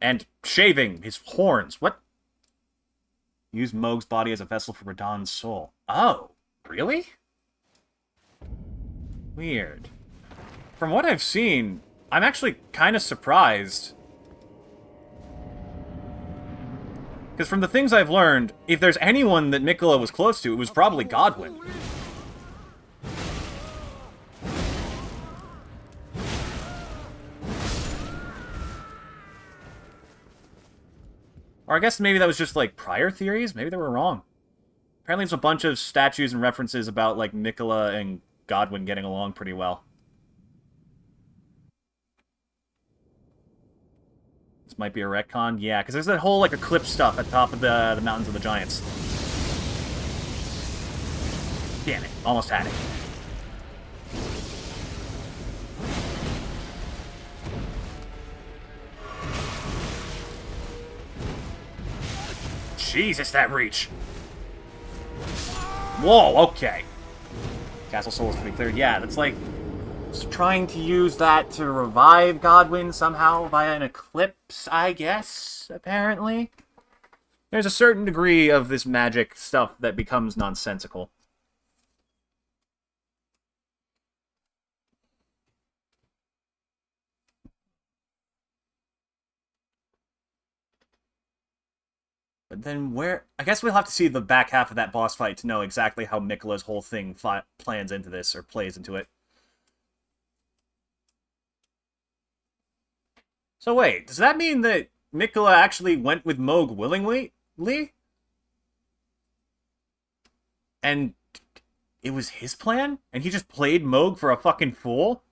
And shaving his horns. What? Use Moog's body as a vessel for Radahn's soul. Oh, really? Weird. From what I've seen, I'm actually kind of surprised. Because from the things I've learned, if there's anyone that Miquella was close to, it was probably Godwyn. Or I guess maybe that was just, like, prior theories? Maybe they were wrong. Apparently there's a bunch of statues and references about, like, Miquella and Godwyn getting along pretty well. This might be a retcon? Yeah, because there's that whole, like, eclipse stuff at the top of the Mountains of the Giants. Damn it. Almost had it. Jesus, that reach. Whoa, okay. Castle Soul is pretty clear. Yeah, that's like trying to use that to revive Godwyn somehow via an eclipse, I guess, apparently. There's a certain degree of this magic stuff that becomes nonsensical. But then where... I guess we'll have to see the back half of that boss fight to know exactly how Miquella's whole thing plans into this, or plays into it. So wait, does that mean that Miquella actually went with Moog willingly? And it was his plan? And he just played Moog for a fucking fool?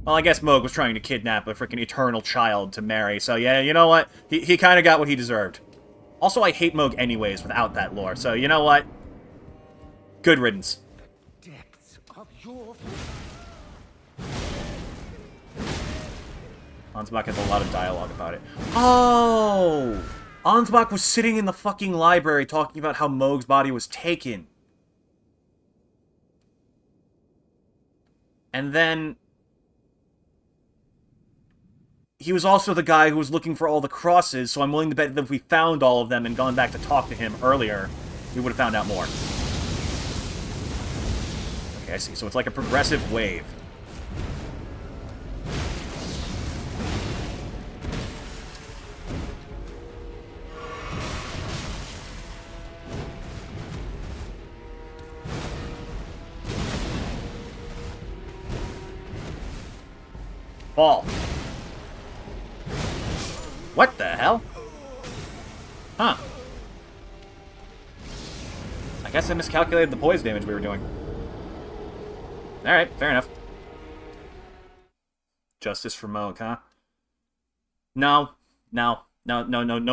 Well, I guess Moog was trying to kidnap a freaking eternal child to marry, so yeah, you know what? He kind of got what he deserved. Also, I hate Moog anyways without that lore, so you know what? Good riddance. The depths of your... Ansbach has a lot of dialogue about it. Oh! Ansbach was sitting in the fucking library talking about how Moog's body was taken. And then... he was also the guy who was looking for all the crosses, so I'm willing to bet that if we found all of them and gone back to talk to him earlier, we would have found out more. Okay, I see. So it's like a progressive wave. Fall. What the hell? Huh. I guess I miscalculated the poise damage we were doing. Alright, fair enough. Justice for Moog, huh? No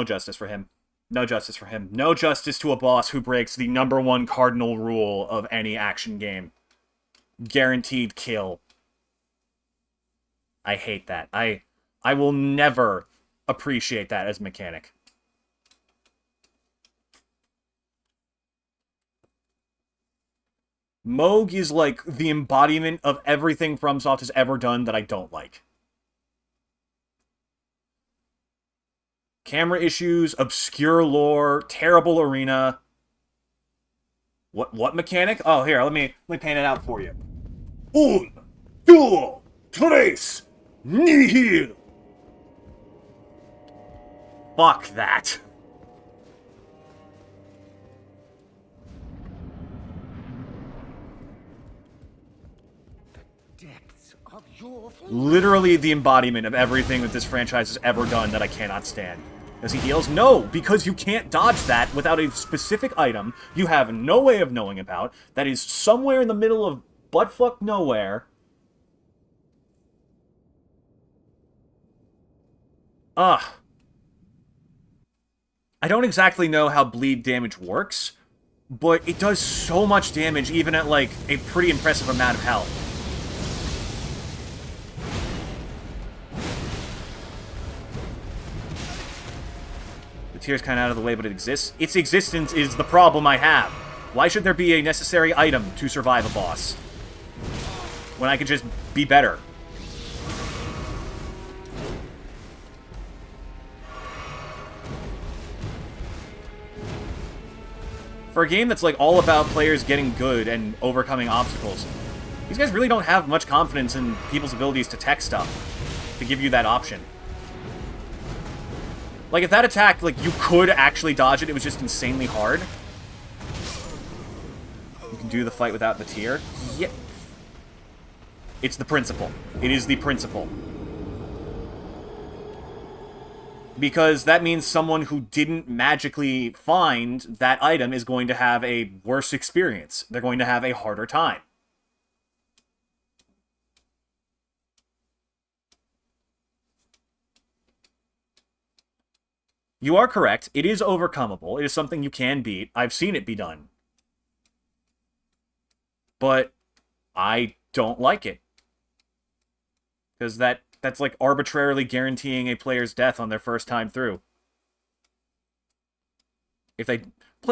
justice for him. No justice for him. No justice to a boss who breaks the #1 cardinal rule of any action game. Guaranteed kill. I hate that. I will never appreciate that as a mechanic. Moog is like the embodiment of everything FromSoft has ever done that I don't like. Camera issues, obscure lore, terrible arena. What mechanic? Oh, here, let me paint it out for you. Un, duo, tres, nihil. Fuck that. The depths of your... Literally the embodiment of everything that this franchise has ever done that I cannot stand. Does he heals? No, because you can't dodge that without a specific item you have no way of knowing about, that is somewhere in the middle of buttfuck nowhere. Ugh. I don't exactly know how bleed damage works, but it does so much damage even at, like, a pretty impressive amount of health. The tier's kind of out of the way, but it exists. Its existence is the problem I have. Why should there be a necessary item to survive a boss when I could just be better? For a game that's, like, all about players getting good and overcoming obstacles, these guys really don't have much confidence in people's abilities to tech stuff to give you that option. Like, if that attack, like, you could actually dodge it, it was just insanely hard. You can do the fight without the tier. Yeah. It's the principle. It is the principle. Because that means someone who didn't magically find that item is going to have a worse experience. They're going to have a harder time. You are correct. It is overcomable. It is something you can beat. I've seen it be done. But I don't like it. Because that's like arbitrarily guaranteeing a player's death on their first time through. If they...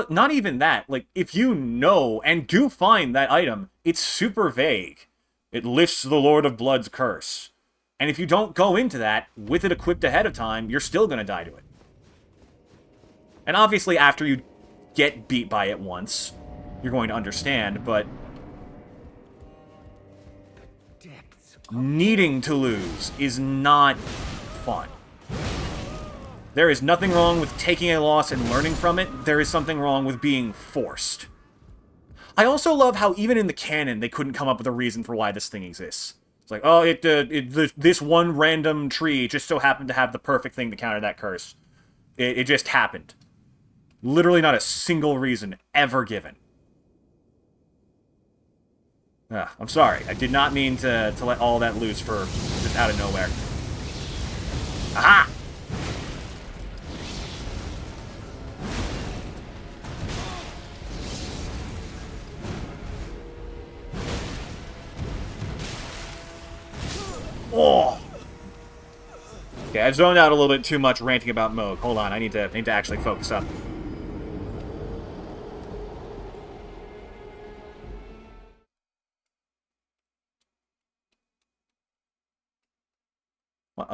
Not even that. Like, if you know and do find that item, it's super vague. It lifts the Lord of Blood's curse. And if you don't go into that with it equipped ahead of time, you're still going to die to it. And obviously, after you get beat by it once, you're going to understand, but... needing to lose is not fun. There is nothing wrong with taking a loss and learning from it. There is something wrong with being forced. I also love how even in the canon, they couldn't come up with a reason for why this thing exists. It's like, oh, this one random tree just so happened to have the perfect thing to counter that curse. It just happened. Literally not a single reason ever given. I'm sorry. I did not mean to let all that loose for just out of nowhere. Aha! Oh! Okay, I zoned out a little bit too much ranting about Moog. Hold on, I need to actually focus up. What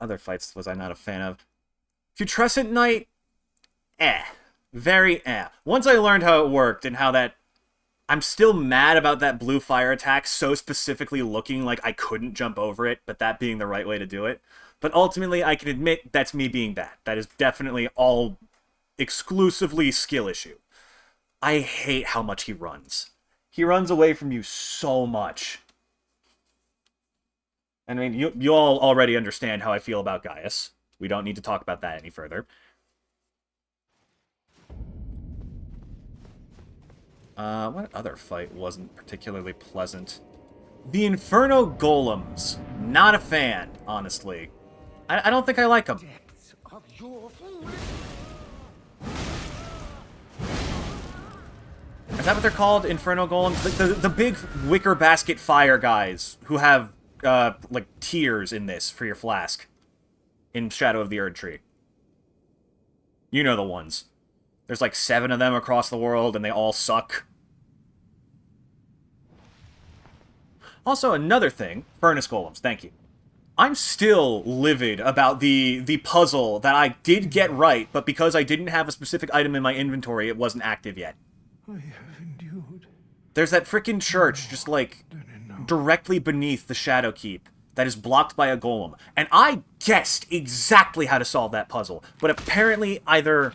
other fights was I not a fan of? Putrescent Knight? Very eh. Once I learned how it worked and how that... I'm still mad about that blue fire attack so specifically looking like I couldn't jump over it, but that being the right way to do it. But ultimately, I can admit that's me being bad. That is definitely all exclusively skill issue. I hate how much he runs. He runs away from you so much. I mean, you all already understand how I feel about Gaius. We don't need to talk about that any further. What other fight wasn't particularly pleasant? The Inferno Golems. Not a fan, honestly. I don't think I like them. Is that what they're called? Inferno Golems? The big wicker basket fire guys who have... like, tiers in this for your flask. In Shadow of the Erdtree. You know the ones. There's like 7 of them across the world, and they all suck. Also, another thing. Furnace Golems, thank you. I'm still livid about the puzzle that I did get right, but because I didn't have a specific item in my inventory, it wasn't active yet. I have endured. There's that frickin' church just, like... directly beneath the Shadow Keep that is blocked by a golem. And I guessed exactly how to solve that puzzle. But apparently either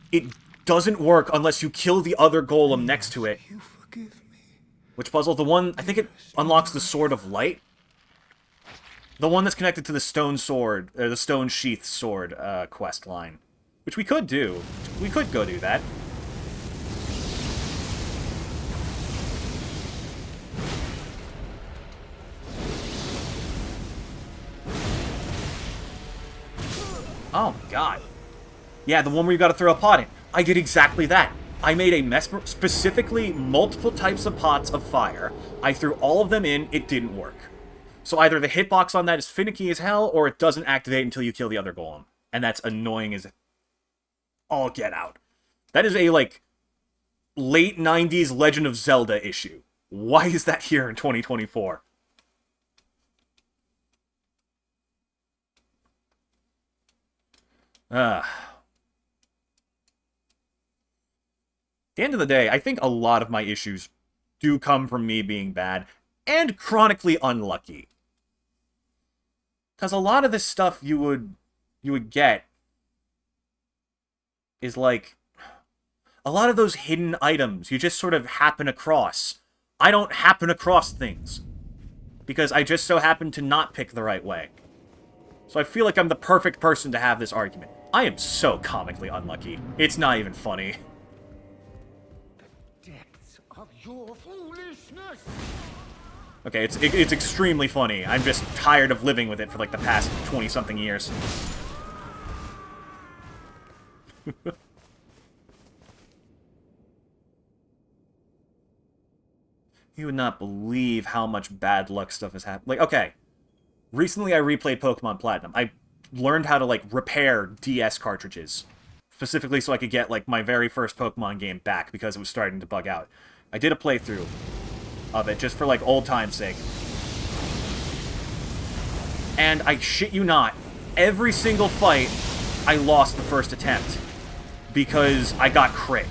it doesn't work unless you kill the other golem next to it. You forgive me. Which puzzle? The one... I think it unlocks the Sword of Light. The one that's connected to the Stone Sword, or the Stone Sheath Sword quest line. Which we could do. We could go do that. Oh, my God. Yeah, the one where you gotta throw a pot in. I did exactly that. I made a mesmer, specifically multiple types of pots of fire. I threw all of them in, it didn't work. So either the hitbox on that is finicky as hell, or it doesn't activate until you kill the other golem. And that's annoying as all get out. That is a, like, late 90s Legend of Zelda issue. Why is that here in 2024? At the end of the day, I think a lot of my issues do come from me being bad and chronically unlucky. Because a lot of this stuff you would get is like a lot of those hidden items you just sort of happen across. I don't happen across things because I just so happen to not pick the right way. So I feel like I'm the perfect person to have this argument. I am so comically unlucky. It's not even funny. The depths of your foolishness. Okay, it's extremely funny. I'm just tired of living with it for like the past 20-something years. You would not believe how much bad luck stuff has happened. Like, okay, recently I replayed Pokemon Platinum. I learned how to, like, repair DS cartridges. Specifically so I could get, like, my very first Pokemon game back because it was starting to bug out. I did a playthrough of it just for, like, old time's sake. And I shit you not, every single fight I lost the first attempt because I got crit.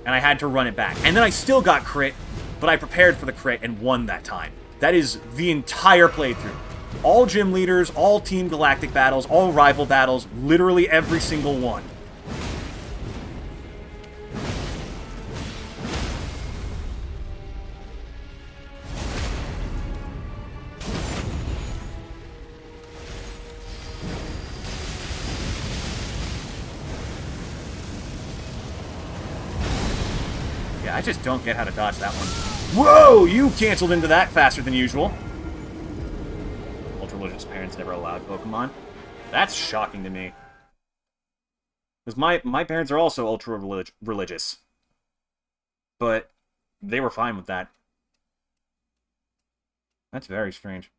And I had to run it back. And then I still got crit, but I prepared for the crit and won that time. That is the entire playthrough. All gym leaders, all Team Galactic battles, all rival battles, literally every single one. I just don't get how to dodge that one. Whoa! You canceled into that faster than usual. Ultra-religious parents never allowed Pokemon. That's shocking to me. Because my parents are also ultra-religious. But they were fine with that. That's very strange.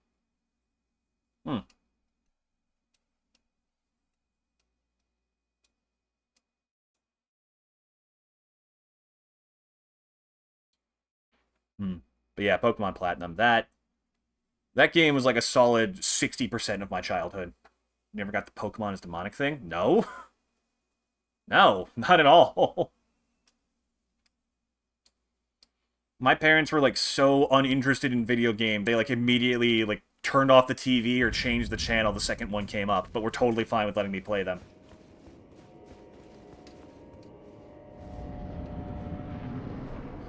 But yeah, Pokemon Platinum, that game was like a solid 60% of my childhood. You ever got the Pokemon is demonic thing? No. No, not at all. My parents were like so uninterested in video game, they like immediately like turned off the TV or changed the channel the second one came up, but were totally fine with letting me play them.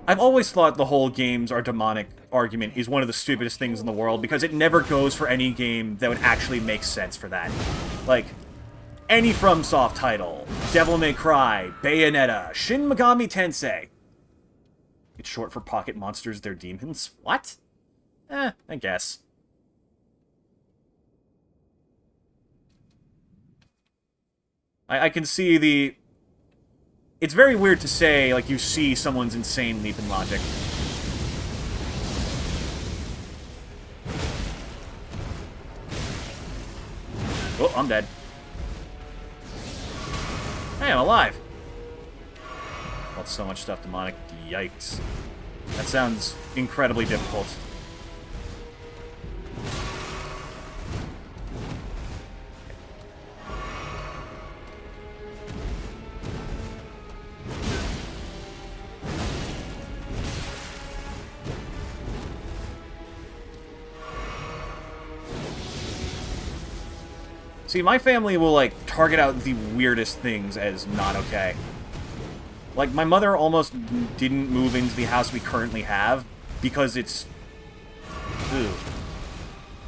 I've always thought the whole games are demonic argument is one of the stupidest things in the world because it never goes for any game that would actually make sense for that. Like, any Fromsoft title, Devil May Cry, Bayonetta, Shin Megami Tensei. It's short for Pocket Monsters, They're Demons? What? I guess. I can see the... It's very weird to say, like, you see someone's insane leap in logic. Oh, I'm dead. Hey, I'm alive. Well, so much stuff demonic. Yikes. That sounds incredibly difficult. See, my family will, like, target out the weirdest things as not okay. Like, my mother almost didn't move into the house we currently have because it's... Ooh.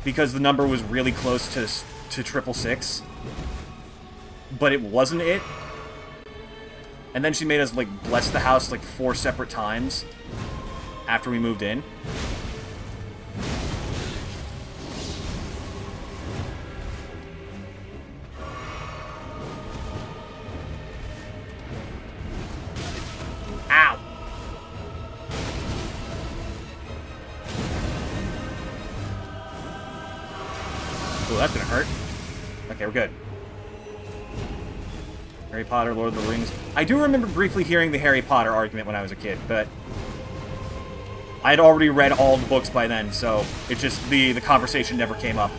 Because the number was really close to 666. But it wasn't it. And then she made us, like, bless the house, like, 4 separate times after we moved in. Ooh, that's gonna hurt. Okay, we're good. Harry Potter, Lord of the Rings. I do remember briefly hearing the Harry Potter argument when I was a kid, but I'd already read all the books by then, so it just, the conversation never came up.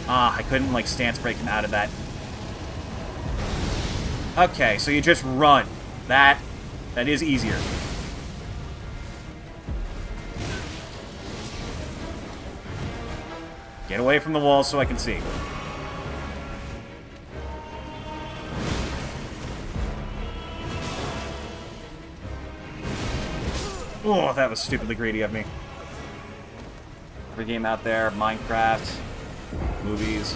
Ah, I couldn't, like, stance break him out of that. Okay, so you just run. That is easier. Get away from the wall so I can see. Oh, that was stupidly greedy of me. Every game out there, Minecraft, movies.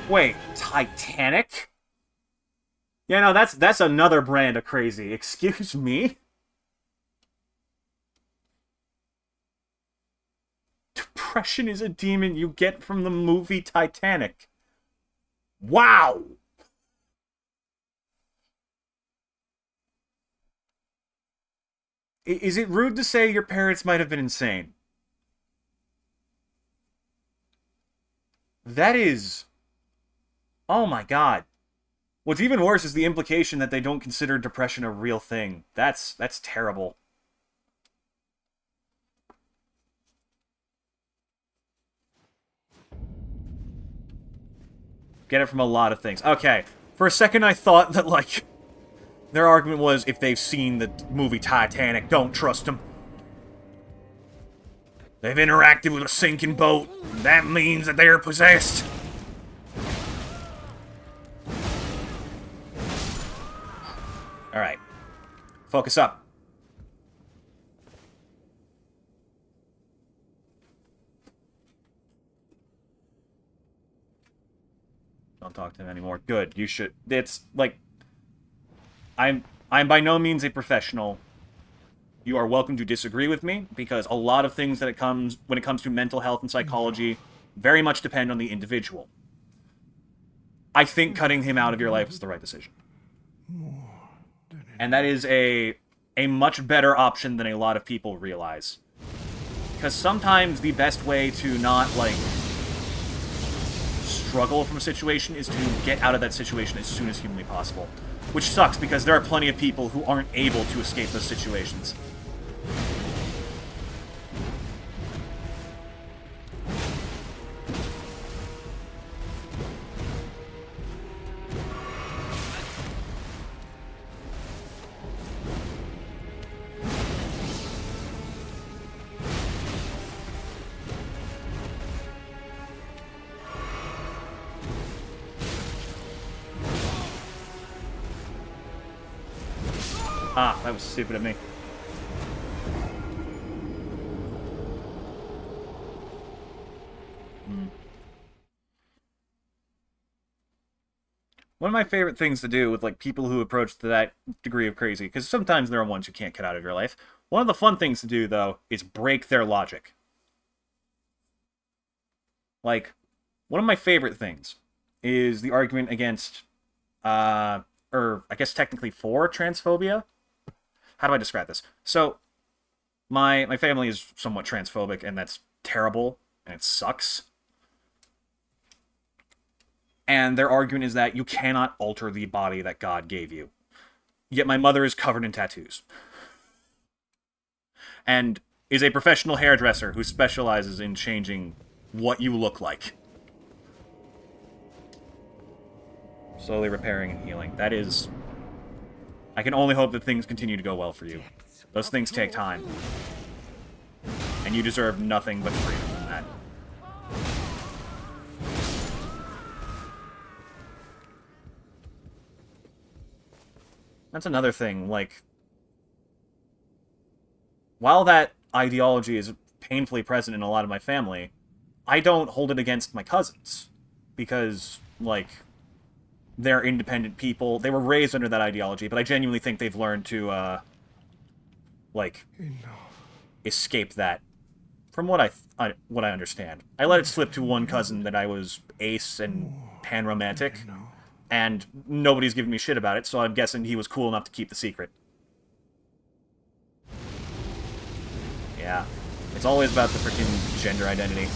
Wait, Titanic? Yeah, no, that's another brand of crazy. Excuse me? Depression is a demon you get from the movie Titanic. Wow! Is it rude to say your parents might have been insane? That is... Oh my god. What's even worse is the implication that they don't consider depression a real thing. That's terrible. Get it from a lot of things. Okay. For a second I thought that, like, their argument was if they've seen the movie Titanic, don't trust them. They've interacted with a sinking boat. That means that they're possessed. Alright. Focus up. Don't talk to him anymore. Good. You should. It's like... I'm by no means a professional. You are welcome to disagree with me, because a lot of things when it comes to mental health and psychology very much depend on the individual. I think cutting him out of your life is the right decision. And that is a much better option than a lot of people realize. Because sometimes the best way to not, like, struggle from a situation is to get out of that situation as soon as humanly possible. Which sucks, because there are plenty of people who aren't able to escape those situations. Ah, that was stupid of me. One of my favorite things to do with, like, people who approach to that degree of crazy, because sometimes there are ones who can't get out of your life. One of the fun things to do, though, is break their logic. Like, one of my favorite things is the argument against, or I guess technically for transphobia. How do I describe this? So, my family is somewhat transphobic, and that's terrible, and it sucks. And their argument is that you cannot alter the body that God gave you. Yet my mother is covered in tattoos. And is a professional hairdresser who specializes in changing what you look like. Slowly repairing and healing. That is... I can only hope that things continue to go well for you. Those things take time. And you deserve nothing but freedom from that. That's another thing, like... While that ideology is painfully present in a lot of my family, I don't hold it against my cousins. Because, like... They're independent people. They were raised under that ideology, but I genuinely think they've learned to, like, escape that. From what I understand. I let it slip to one cousin that I was ace and pan-romantic, And nobody's giving me shit about it, so I'm guessing he was cool enough to keep the secret. Yeah. It's always about the freaking gender identity.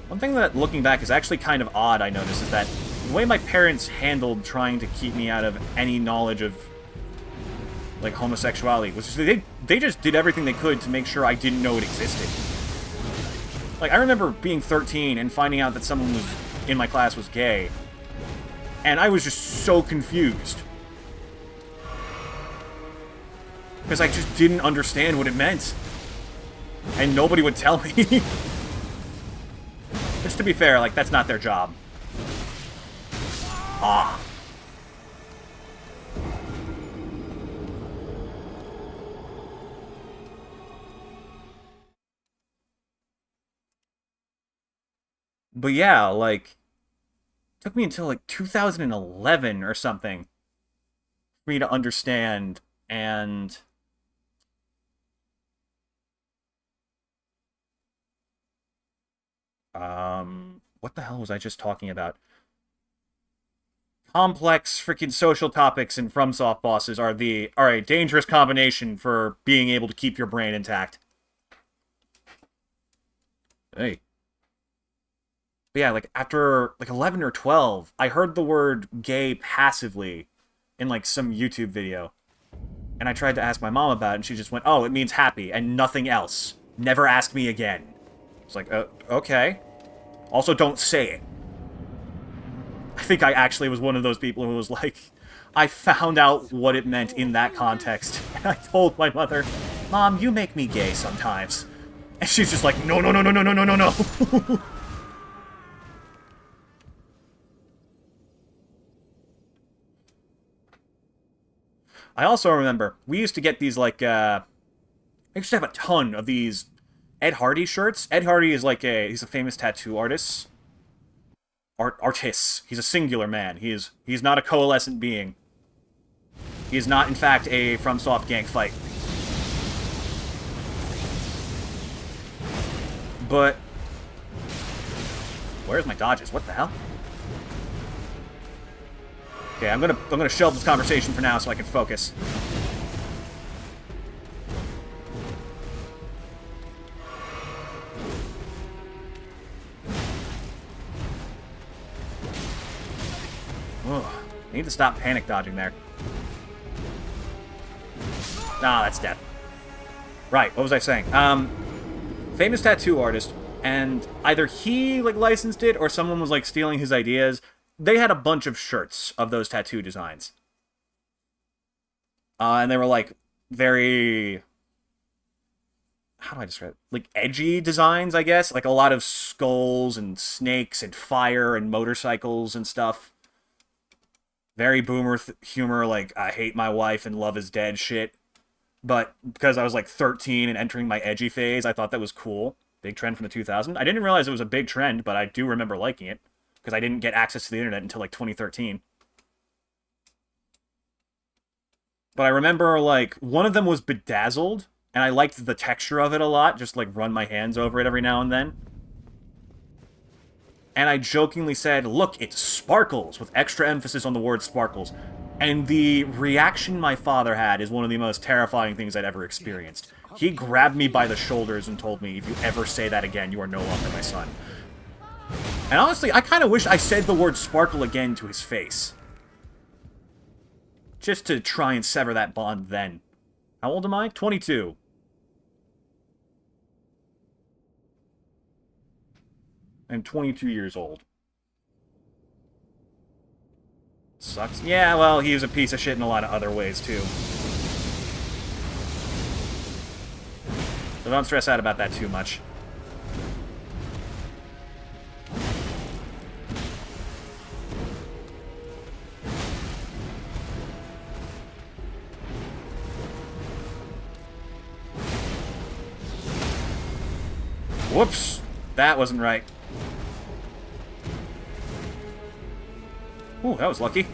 One thing that, looking back, is actually kind of odd, I noticed, is that the way my parents handled trying to keep me out of any knowledge of, like, homosexuality was just, they just did everything they could to make sure I didn't know it existed. Like, I remember being 13 and finding out that someone was in my class was gay, and I was just so confused. Because I just didn't understand what it meant. And nobody would tell me. Just to be fair, like, that's not their job. Ah. But yeah, like, it took me until, like, 2011 or something for me to understand, and... what the hell was I just talking about? Complex freaking social topics and FromSoft bosses are a dangerous combination for being able to keep your brain intact. Hey. But yeah, like, after, like, 11 or 12, I heard the word gay passively in, like, some YouTube video. And I tried to ask my mom about it, and she just went, oh, it means happy, and nothing else. Never ask me again. It's like, okay. Also, don't say it. I think I actually was one of those people who was like, I found out what it meant in that context. And I told my mother, Mom, you make me gay sometimes. And she's just like, no, no, no, no, no, no, no, no, no. I also remember, we used to get these, like, I used to have a ton of these Ed Hardy shirts. Ed Hardy is like he's a famous tattoo artist. Artist. He's a singular man. He's not a coalescent being. He is not, in fact, a FromSoft gank fight. But where's my dodges? What the hell? Okay, I'm gonna shelve this conversation for now so I can focus. Ugh. I need to stop panic dodging there. Ah, that's death. Right, what was I saying? Famous tattoo artist, and either he, like, licensed it, or someone was, like, stealing his ideas. They had a bunch of shirts of those tattoo designs. And they were, like, very... how do I describe it? Like, edgy designs, I guess? Like, a lot of skulls and snakes and fire and motorcycles and stuff. Very boomer humor, like, I hate my wife and love is dead shit. But because I was, like, 13 and entering my edgy phase, I thought that was cool. Big trend from the 2000s. I didn't realize it was a big trend, but I do remember liking it. Because I didn't get access to the internet until, like, 2013. But I remember, like, one of them was bedazzled, and I liked the texture of it a lot, just, like, run my hands over it every now and then. And I jokingly said, look, it sparkles, with extra emphasis on the word sparkles. And the reaction my father had is one of the most terrifying things I'd ever experienced. He grabbed me by the shoulders and told me, if you ever say that again, you are no longer my son. And honestly, I kind of wish I said the word sparkle again to his face. Just to try and sever that bond then. How old am I? 22. I'm 22 years old. Sucks. Yeah, well, he was a piece of shit in a lot of other ways, too. So don't stress out about that too much. Whoops! That wasn't right. Ooh, that was lucky.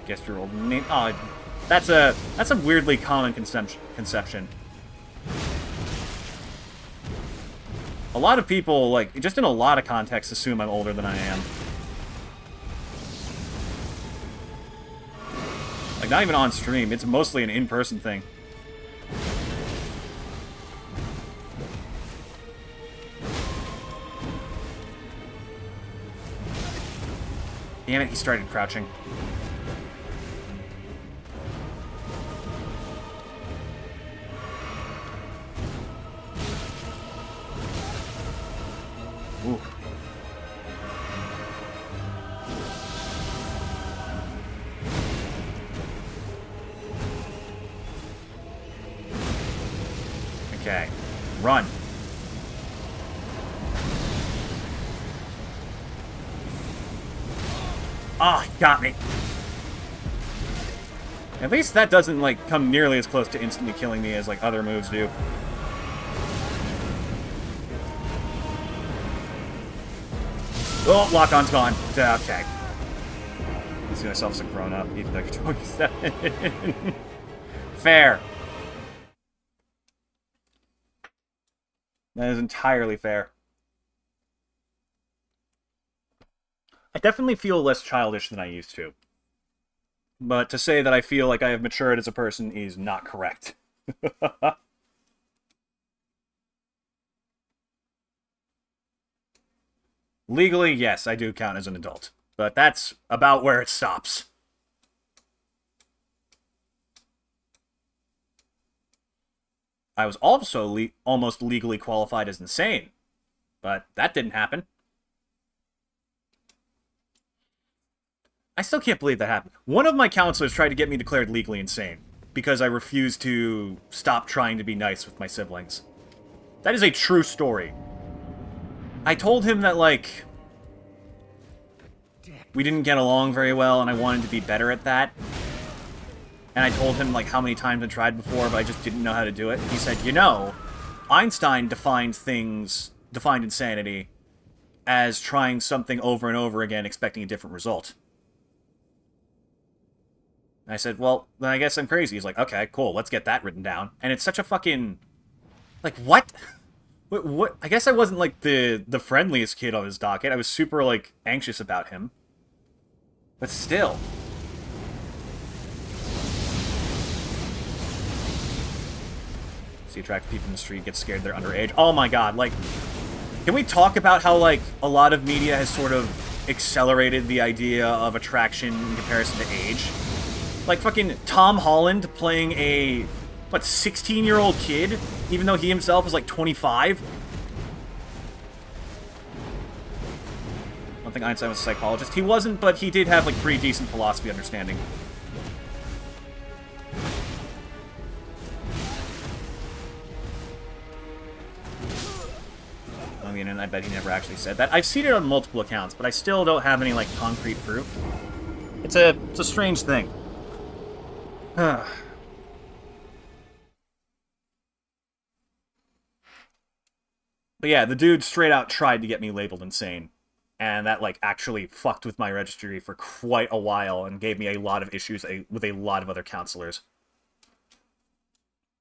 Guess your old name. Oh, that's a weirdly common conception. A lot of people, like, just in a lot of contexts, assume I'm older than I am. Like, not even on stream. It's mostly an in-person thing. Damn it, he started crouching. Ooh. Okay. Run. Ah, he got me. At least that doesn't, like, come nearly as close to instantly killing me as, like, other moves do. Oh, lock-on's gone. Okay. I see myself as a grown-up, even though you're 27. Fair. That is entirely fair. I definitely feel less childish than I used to. But to say that I feel like I have matured as a person is not correct. Legally, yes, I do count as an adult. But that's about where it stops. I was also almost legally qualified as insane. But that didn't happen. I still can't believe that happened. One of my counselors tried to get me declared legally insane because I refused to stop trying to be nice with my siblings. That is a true story. I told him that, like, we didn't get along very well and I wanted to be better at that. And I told him, like, how many times I tried before, but I just didn't know how to do it. He said, you know, Einstein defined insanity as trying something over and over again, expecting a different result. And I said, well, then I guess I'm crazy. He's like, okay, cool, let's get that written down. And it's such a fucking... Like, what? What? I guess I wasn't, like, the friendliest kid on his docket. I was super, like, anxious about him. But still. See attractive people in the street, get scared they're underage. Oh my god, like... Can we talk about how, like, a lot of media has sort of accelerated the idea of attraction in comparison to age? Like, fucking Tom Holland playing a, what, 16-year-old kid? Even though he himself is, like, 25? I don't think Einstein was a psychologist. He wasn't, but he did have, like, pretty decent philosophy understanding. I mean, and I bet he never actually said that. I've seen it on multiple accounts, but I still don't have any, like, concrete proof. It's a strange thing. But yeah, the dude straight out tried to get me labeled insane. And that, like, actually fucked with my registry for quite a while and gave me a lot of issues with a lot of other counselors.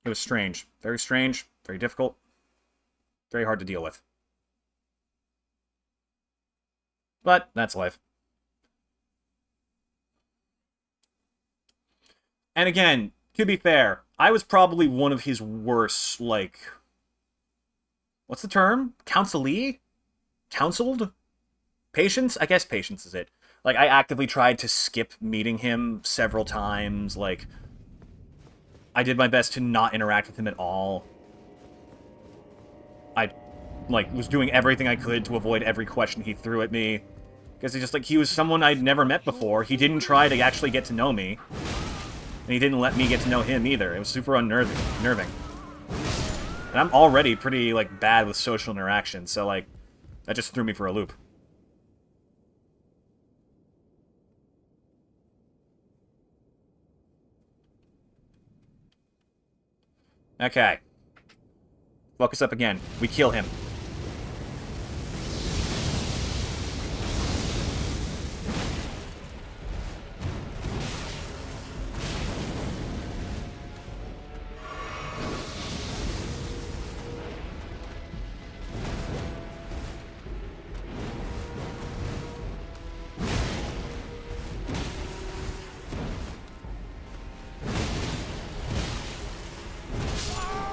It was strange. Very strange. Very difficult. Very hard to deal with. But that's life. And again, to be fair, I was probably one of his worst, like... What's the term? Counselee? Counseled? Patience? I guess patience is it. Like, I actively tried to skip meeting him several times, like... I did my best to not interact with him at all. I, like, was doing everything I could to avoid every question he threw at me. Because he was someone I'd never met before. He didn't try to actually get to know me. And he didn't let me get to know him either. It was super unnerving. And I'm already pretty, like, bad with social interaction, so, like, that just threw me for a loop. Okay. Focus up again. We kill him.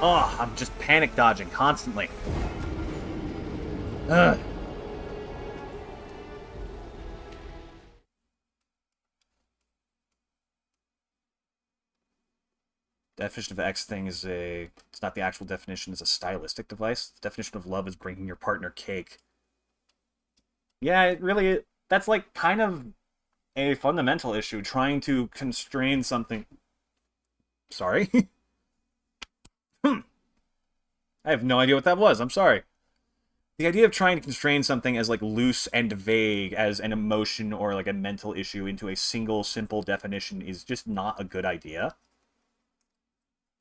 Oh, I'm just panic dodging constantly. Ugh. Definition of X thing is it's not the actual definition, it's a stylistic device. The definition of love is bringing your partner cake. Yeah, it really, that's like kind of a fundamental issue, trying to constrain something. Sorry? I have no idea what that was, I'm sorry. The idea of trying to constrain something as like loose and vague as an emotion or like a mental issue into a single simple definition is just not a good idea.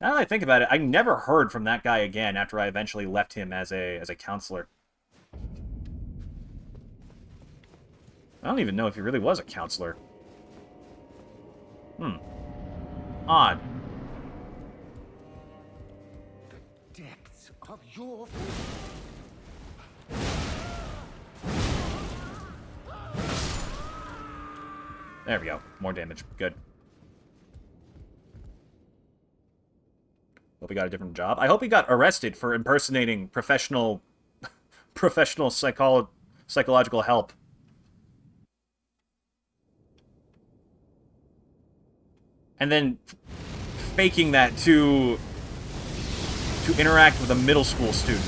Now that I think about it, I never heard from that guy again after I eventually left him as a counselor. I don't even know if he really was a counselor. Odd. The depths of your... There we go. More damage. Good. Hope he got a different job. I hope he got arrested for impersonating professional psychological help. And then faking that to interact with a middle school student.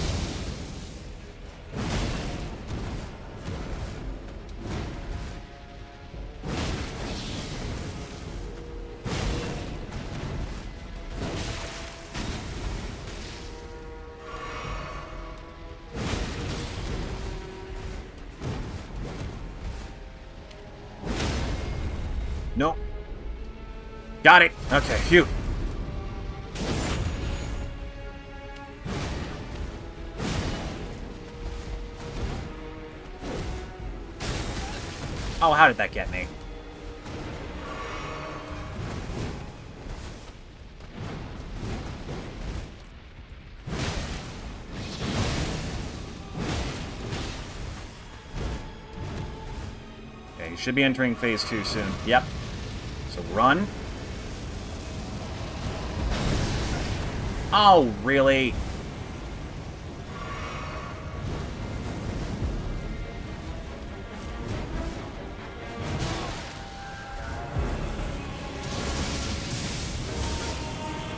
Nope. Got it. Okay, phew. Oh, how did that get me? Okay, you should be entering phase 2 soon. Yep. So run. Oh, really?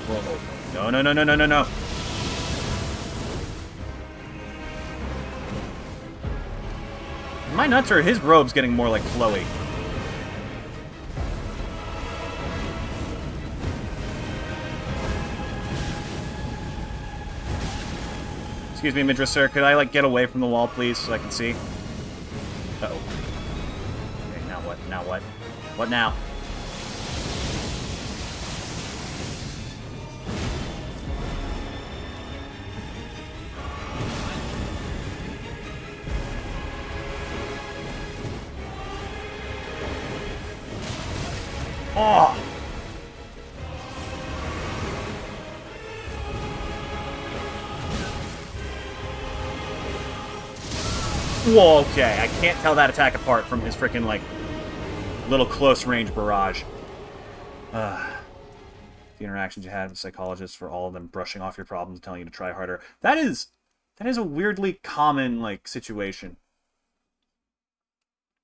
Whoa. No. My nuts or his robe's getting more like flowy. Excuse me, Midra, sir. Could I, like, get away from the wall, please, so I can see? Uh-oh. Okay, now what? Now what? What now? Oh! Whoa, okay. I can't tell that attack apart from his freaking, like, little close-range barrage. The interactions you had with psychologists for all of them brushing off your problems and telling you to try harder. That is a weirdly common, like, situation.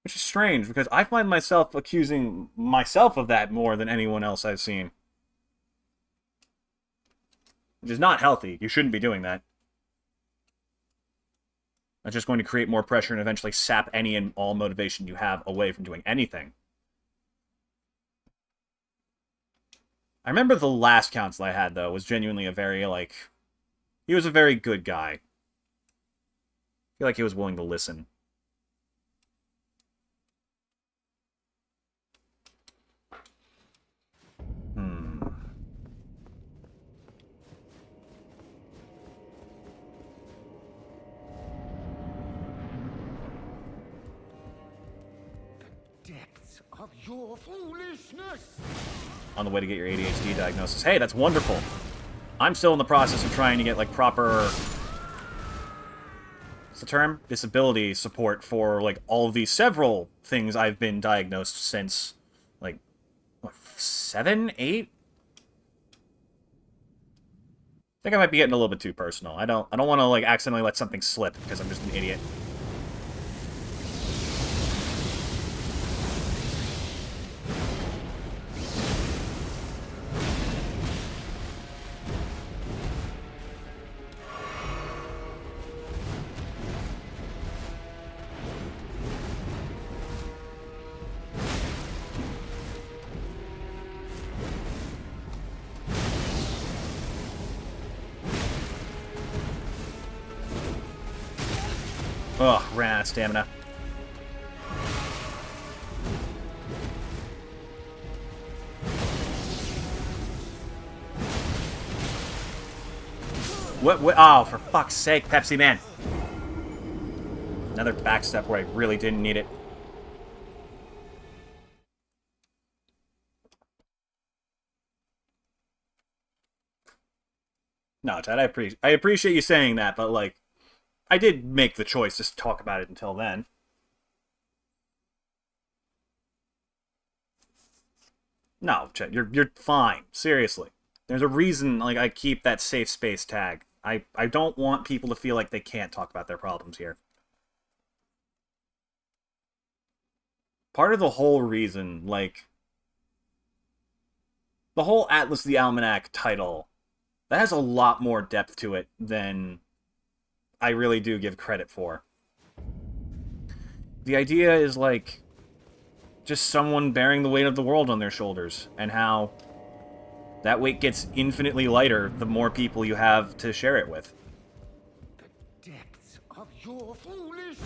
Which is strange, because I find myself accusing myself of that more than anyone else I've seen. Which is not healthy. You shouldn't be doing that. That's just going to create more pressure and eventually sap any and all motivation you have away from doing anything. I remember the last counsel I had, though, was genuinely a very, like... He was a very good guy. I feel like he was willing to listen. Of your foolishness. On the way to get your ADHD diagnosis. Hey, that's wonderful. I'm still in the process of trying to get, like, proper... What's the term? Disability support for, like, all of these several things I've been diagnosed since, like, what, 7, 8? think I might be getting a little bit too personal. I don't want to, like, accidentally let something slip because I'm just an idiot. Ugh, ran out of stamina. What? Oh, for fuck's sake, Pepsi Man. Another backstep where I really didn't need it. No, Ted, I appreciate you saying that, but, like, I did make the choice to talk about it until then. No, Chet, you're fine. Seriously. There's a reason, like, I keep that safe space tag. I don't want people to feel like they can't talk about their problems here. Part of the whole reason, like, the whole Atlas the Almanac title, that has a lot more depth to it than I really do give credit for. The idea is, like, just someone bearing the weight of the world on their shoulders, and how that weight gets infinitely lighter the more people you have to share it with. The depths of your foolish...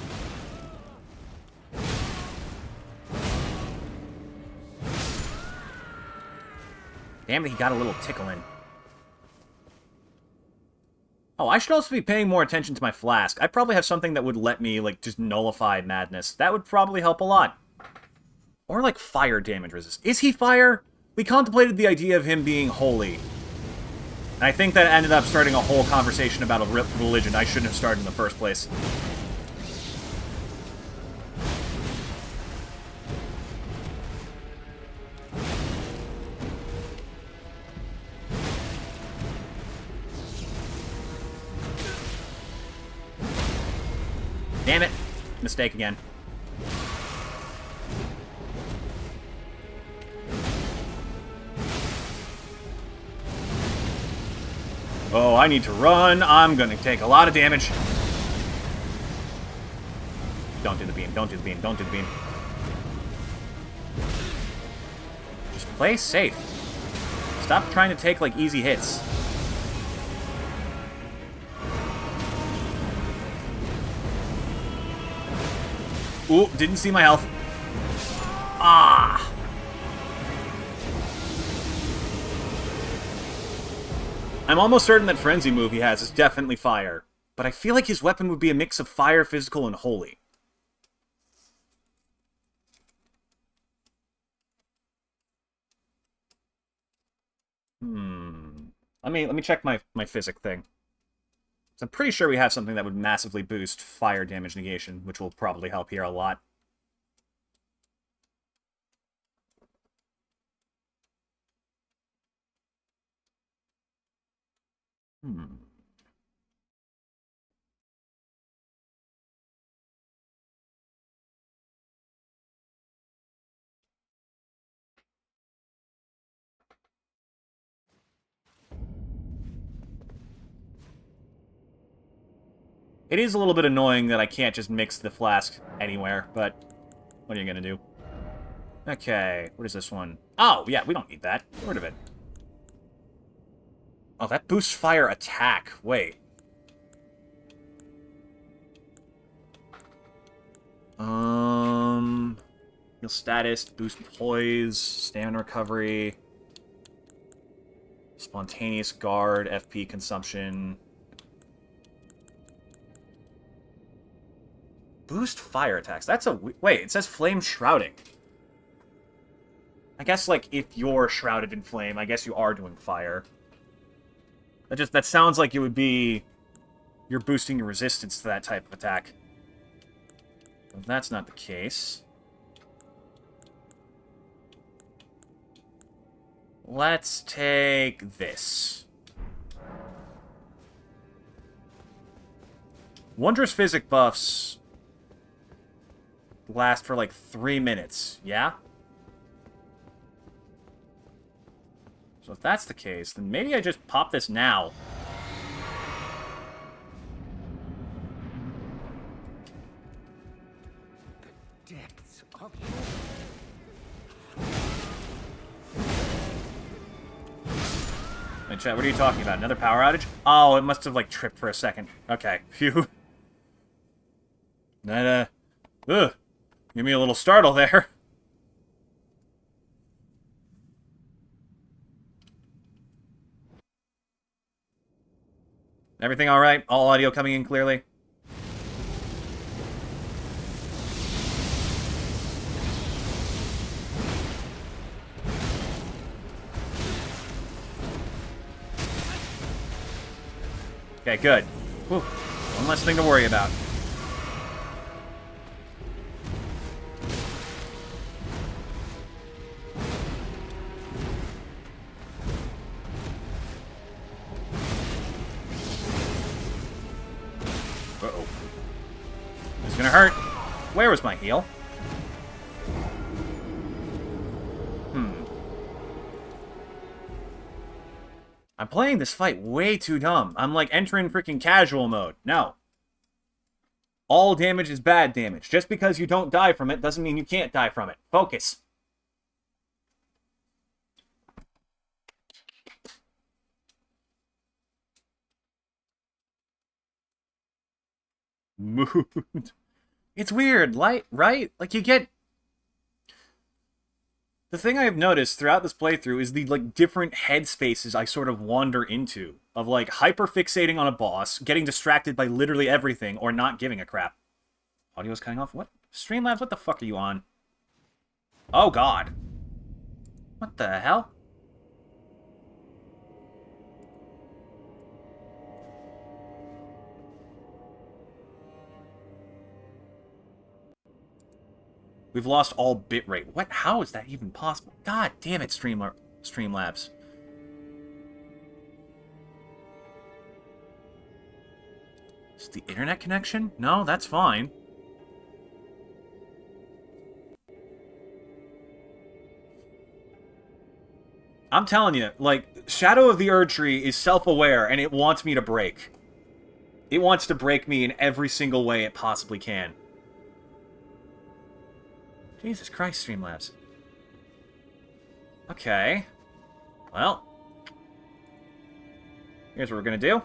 Damn it, he got a little tickle in. Oh, I should also be paying more attention to my flask. I probably have something that would let me, like, just nullify madness. That would probably help a lot. Or, like, fire damage resist. Is he fire? We contemplated the idea of him being holy. And I think that ended up starting a whole conversation about a religion I shouldn't have started in the first place. Damn it. Mistake again. Oh, I need to run. I'm gonna take a lot of damage. Don't do the beam. Don't do the beam. Don't do the beam. Just play safe. Stop trying to take, like, easy hits. Ooh, didn't see my health. Ah! I'm almost certain that Frenzy move he has is definitely fire, but I feel like his weapon would be a mix of fire, physical, and holy. Let me check my physic thing. So I'm pretty sure we have something that would massively boost fire damage negation, which will probably help here a lot. It is a little bit annoying that I can't just mix the flask anywhere, but what are you gonna do? Okay, what is this one? Oh, yeah, we don't need that. Get rid of it. Oh, that boosts fire attack. Wait. Heal status, boost poise, stamina recovery, spontaneous guard, FP consumption. Boost fire attacks. That's a... Wait, it says flame shrouding. I guess, like, if you're shrouded in flame, I guess you are doing fire. That sounds like it would be... You're boosting your resistance to that type of attack. If that's not the case... Let's take this. Wondrous Physic buffs last for like 3 minutes, yeah? So if that's the case, then maybe I just pop this now. The depths of Hey, chat, what are you talking about? Another power outage? Oh, it must have, like, tripped for a second. Okay, phew. That, ugh. Give me a little startle there. Everything alright? All audio coming in clearly? Okay, good. Whew. One less thing to worry about. Uh-oh. This is gonna hurt. Where was my heal? I'm playing this fight way too dumb. I'm like entering freaking casual mode. No. All damage is bad damage. Just because you don't die from it doesn't mean you can't die from it. Focus. Mood. It's weird, right? Like, you get... The thing I have noticed throughout this playthrough is the, like, different headspaces I sort of wander into. Of, like, hyper-fixating on a boss, getting distracted by literally everything, or not giving a crap. Audio's cutting off? What? Streamlabs, what the fuck are you on? Oh, God. What the hell? We've lost all bitrate. What? How is that even possible? God damn it, Streamlabs. Is it the internet connection? No, that's fine. I'm telling you, like, Shadow of the Erdtree is self-aware, and it wants me to break. It wants to break me in every single way it possibly can. Jesus Christ, Streamlabs. Okay. Well. Here's what we're gonna do.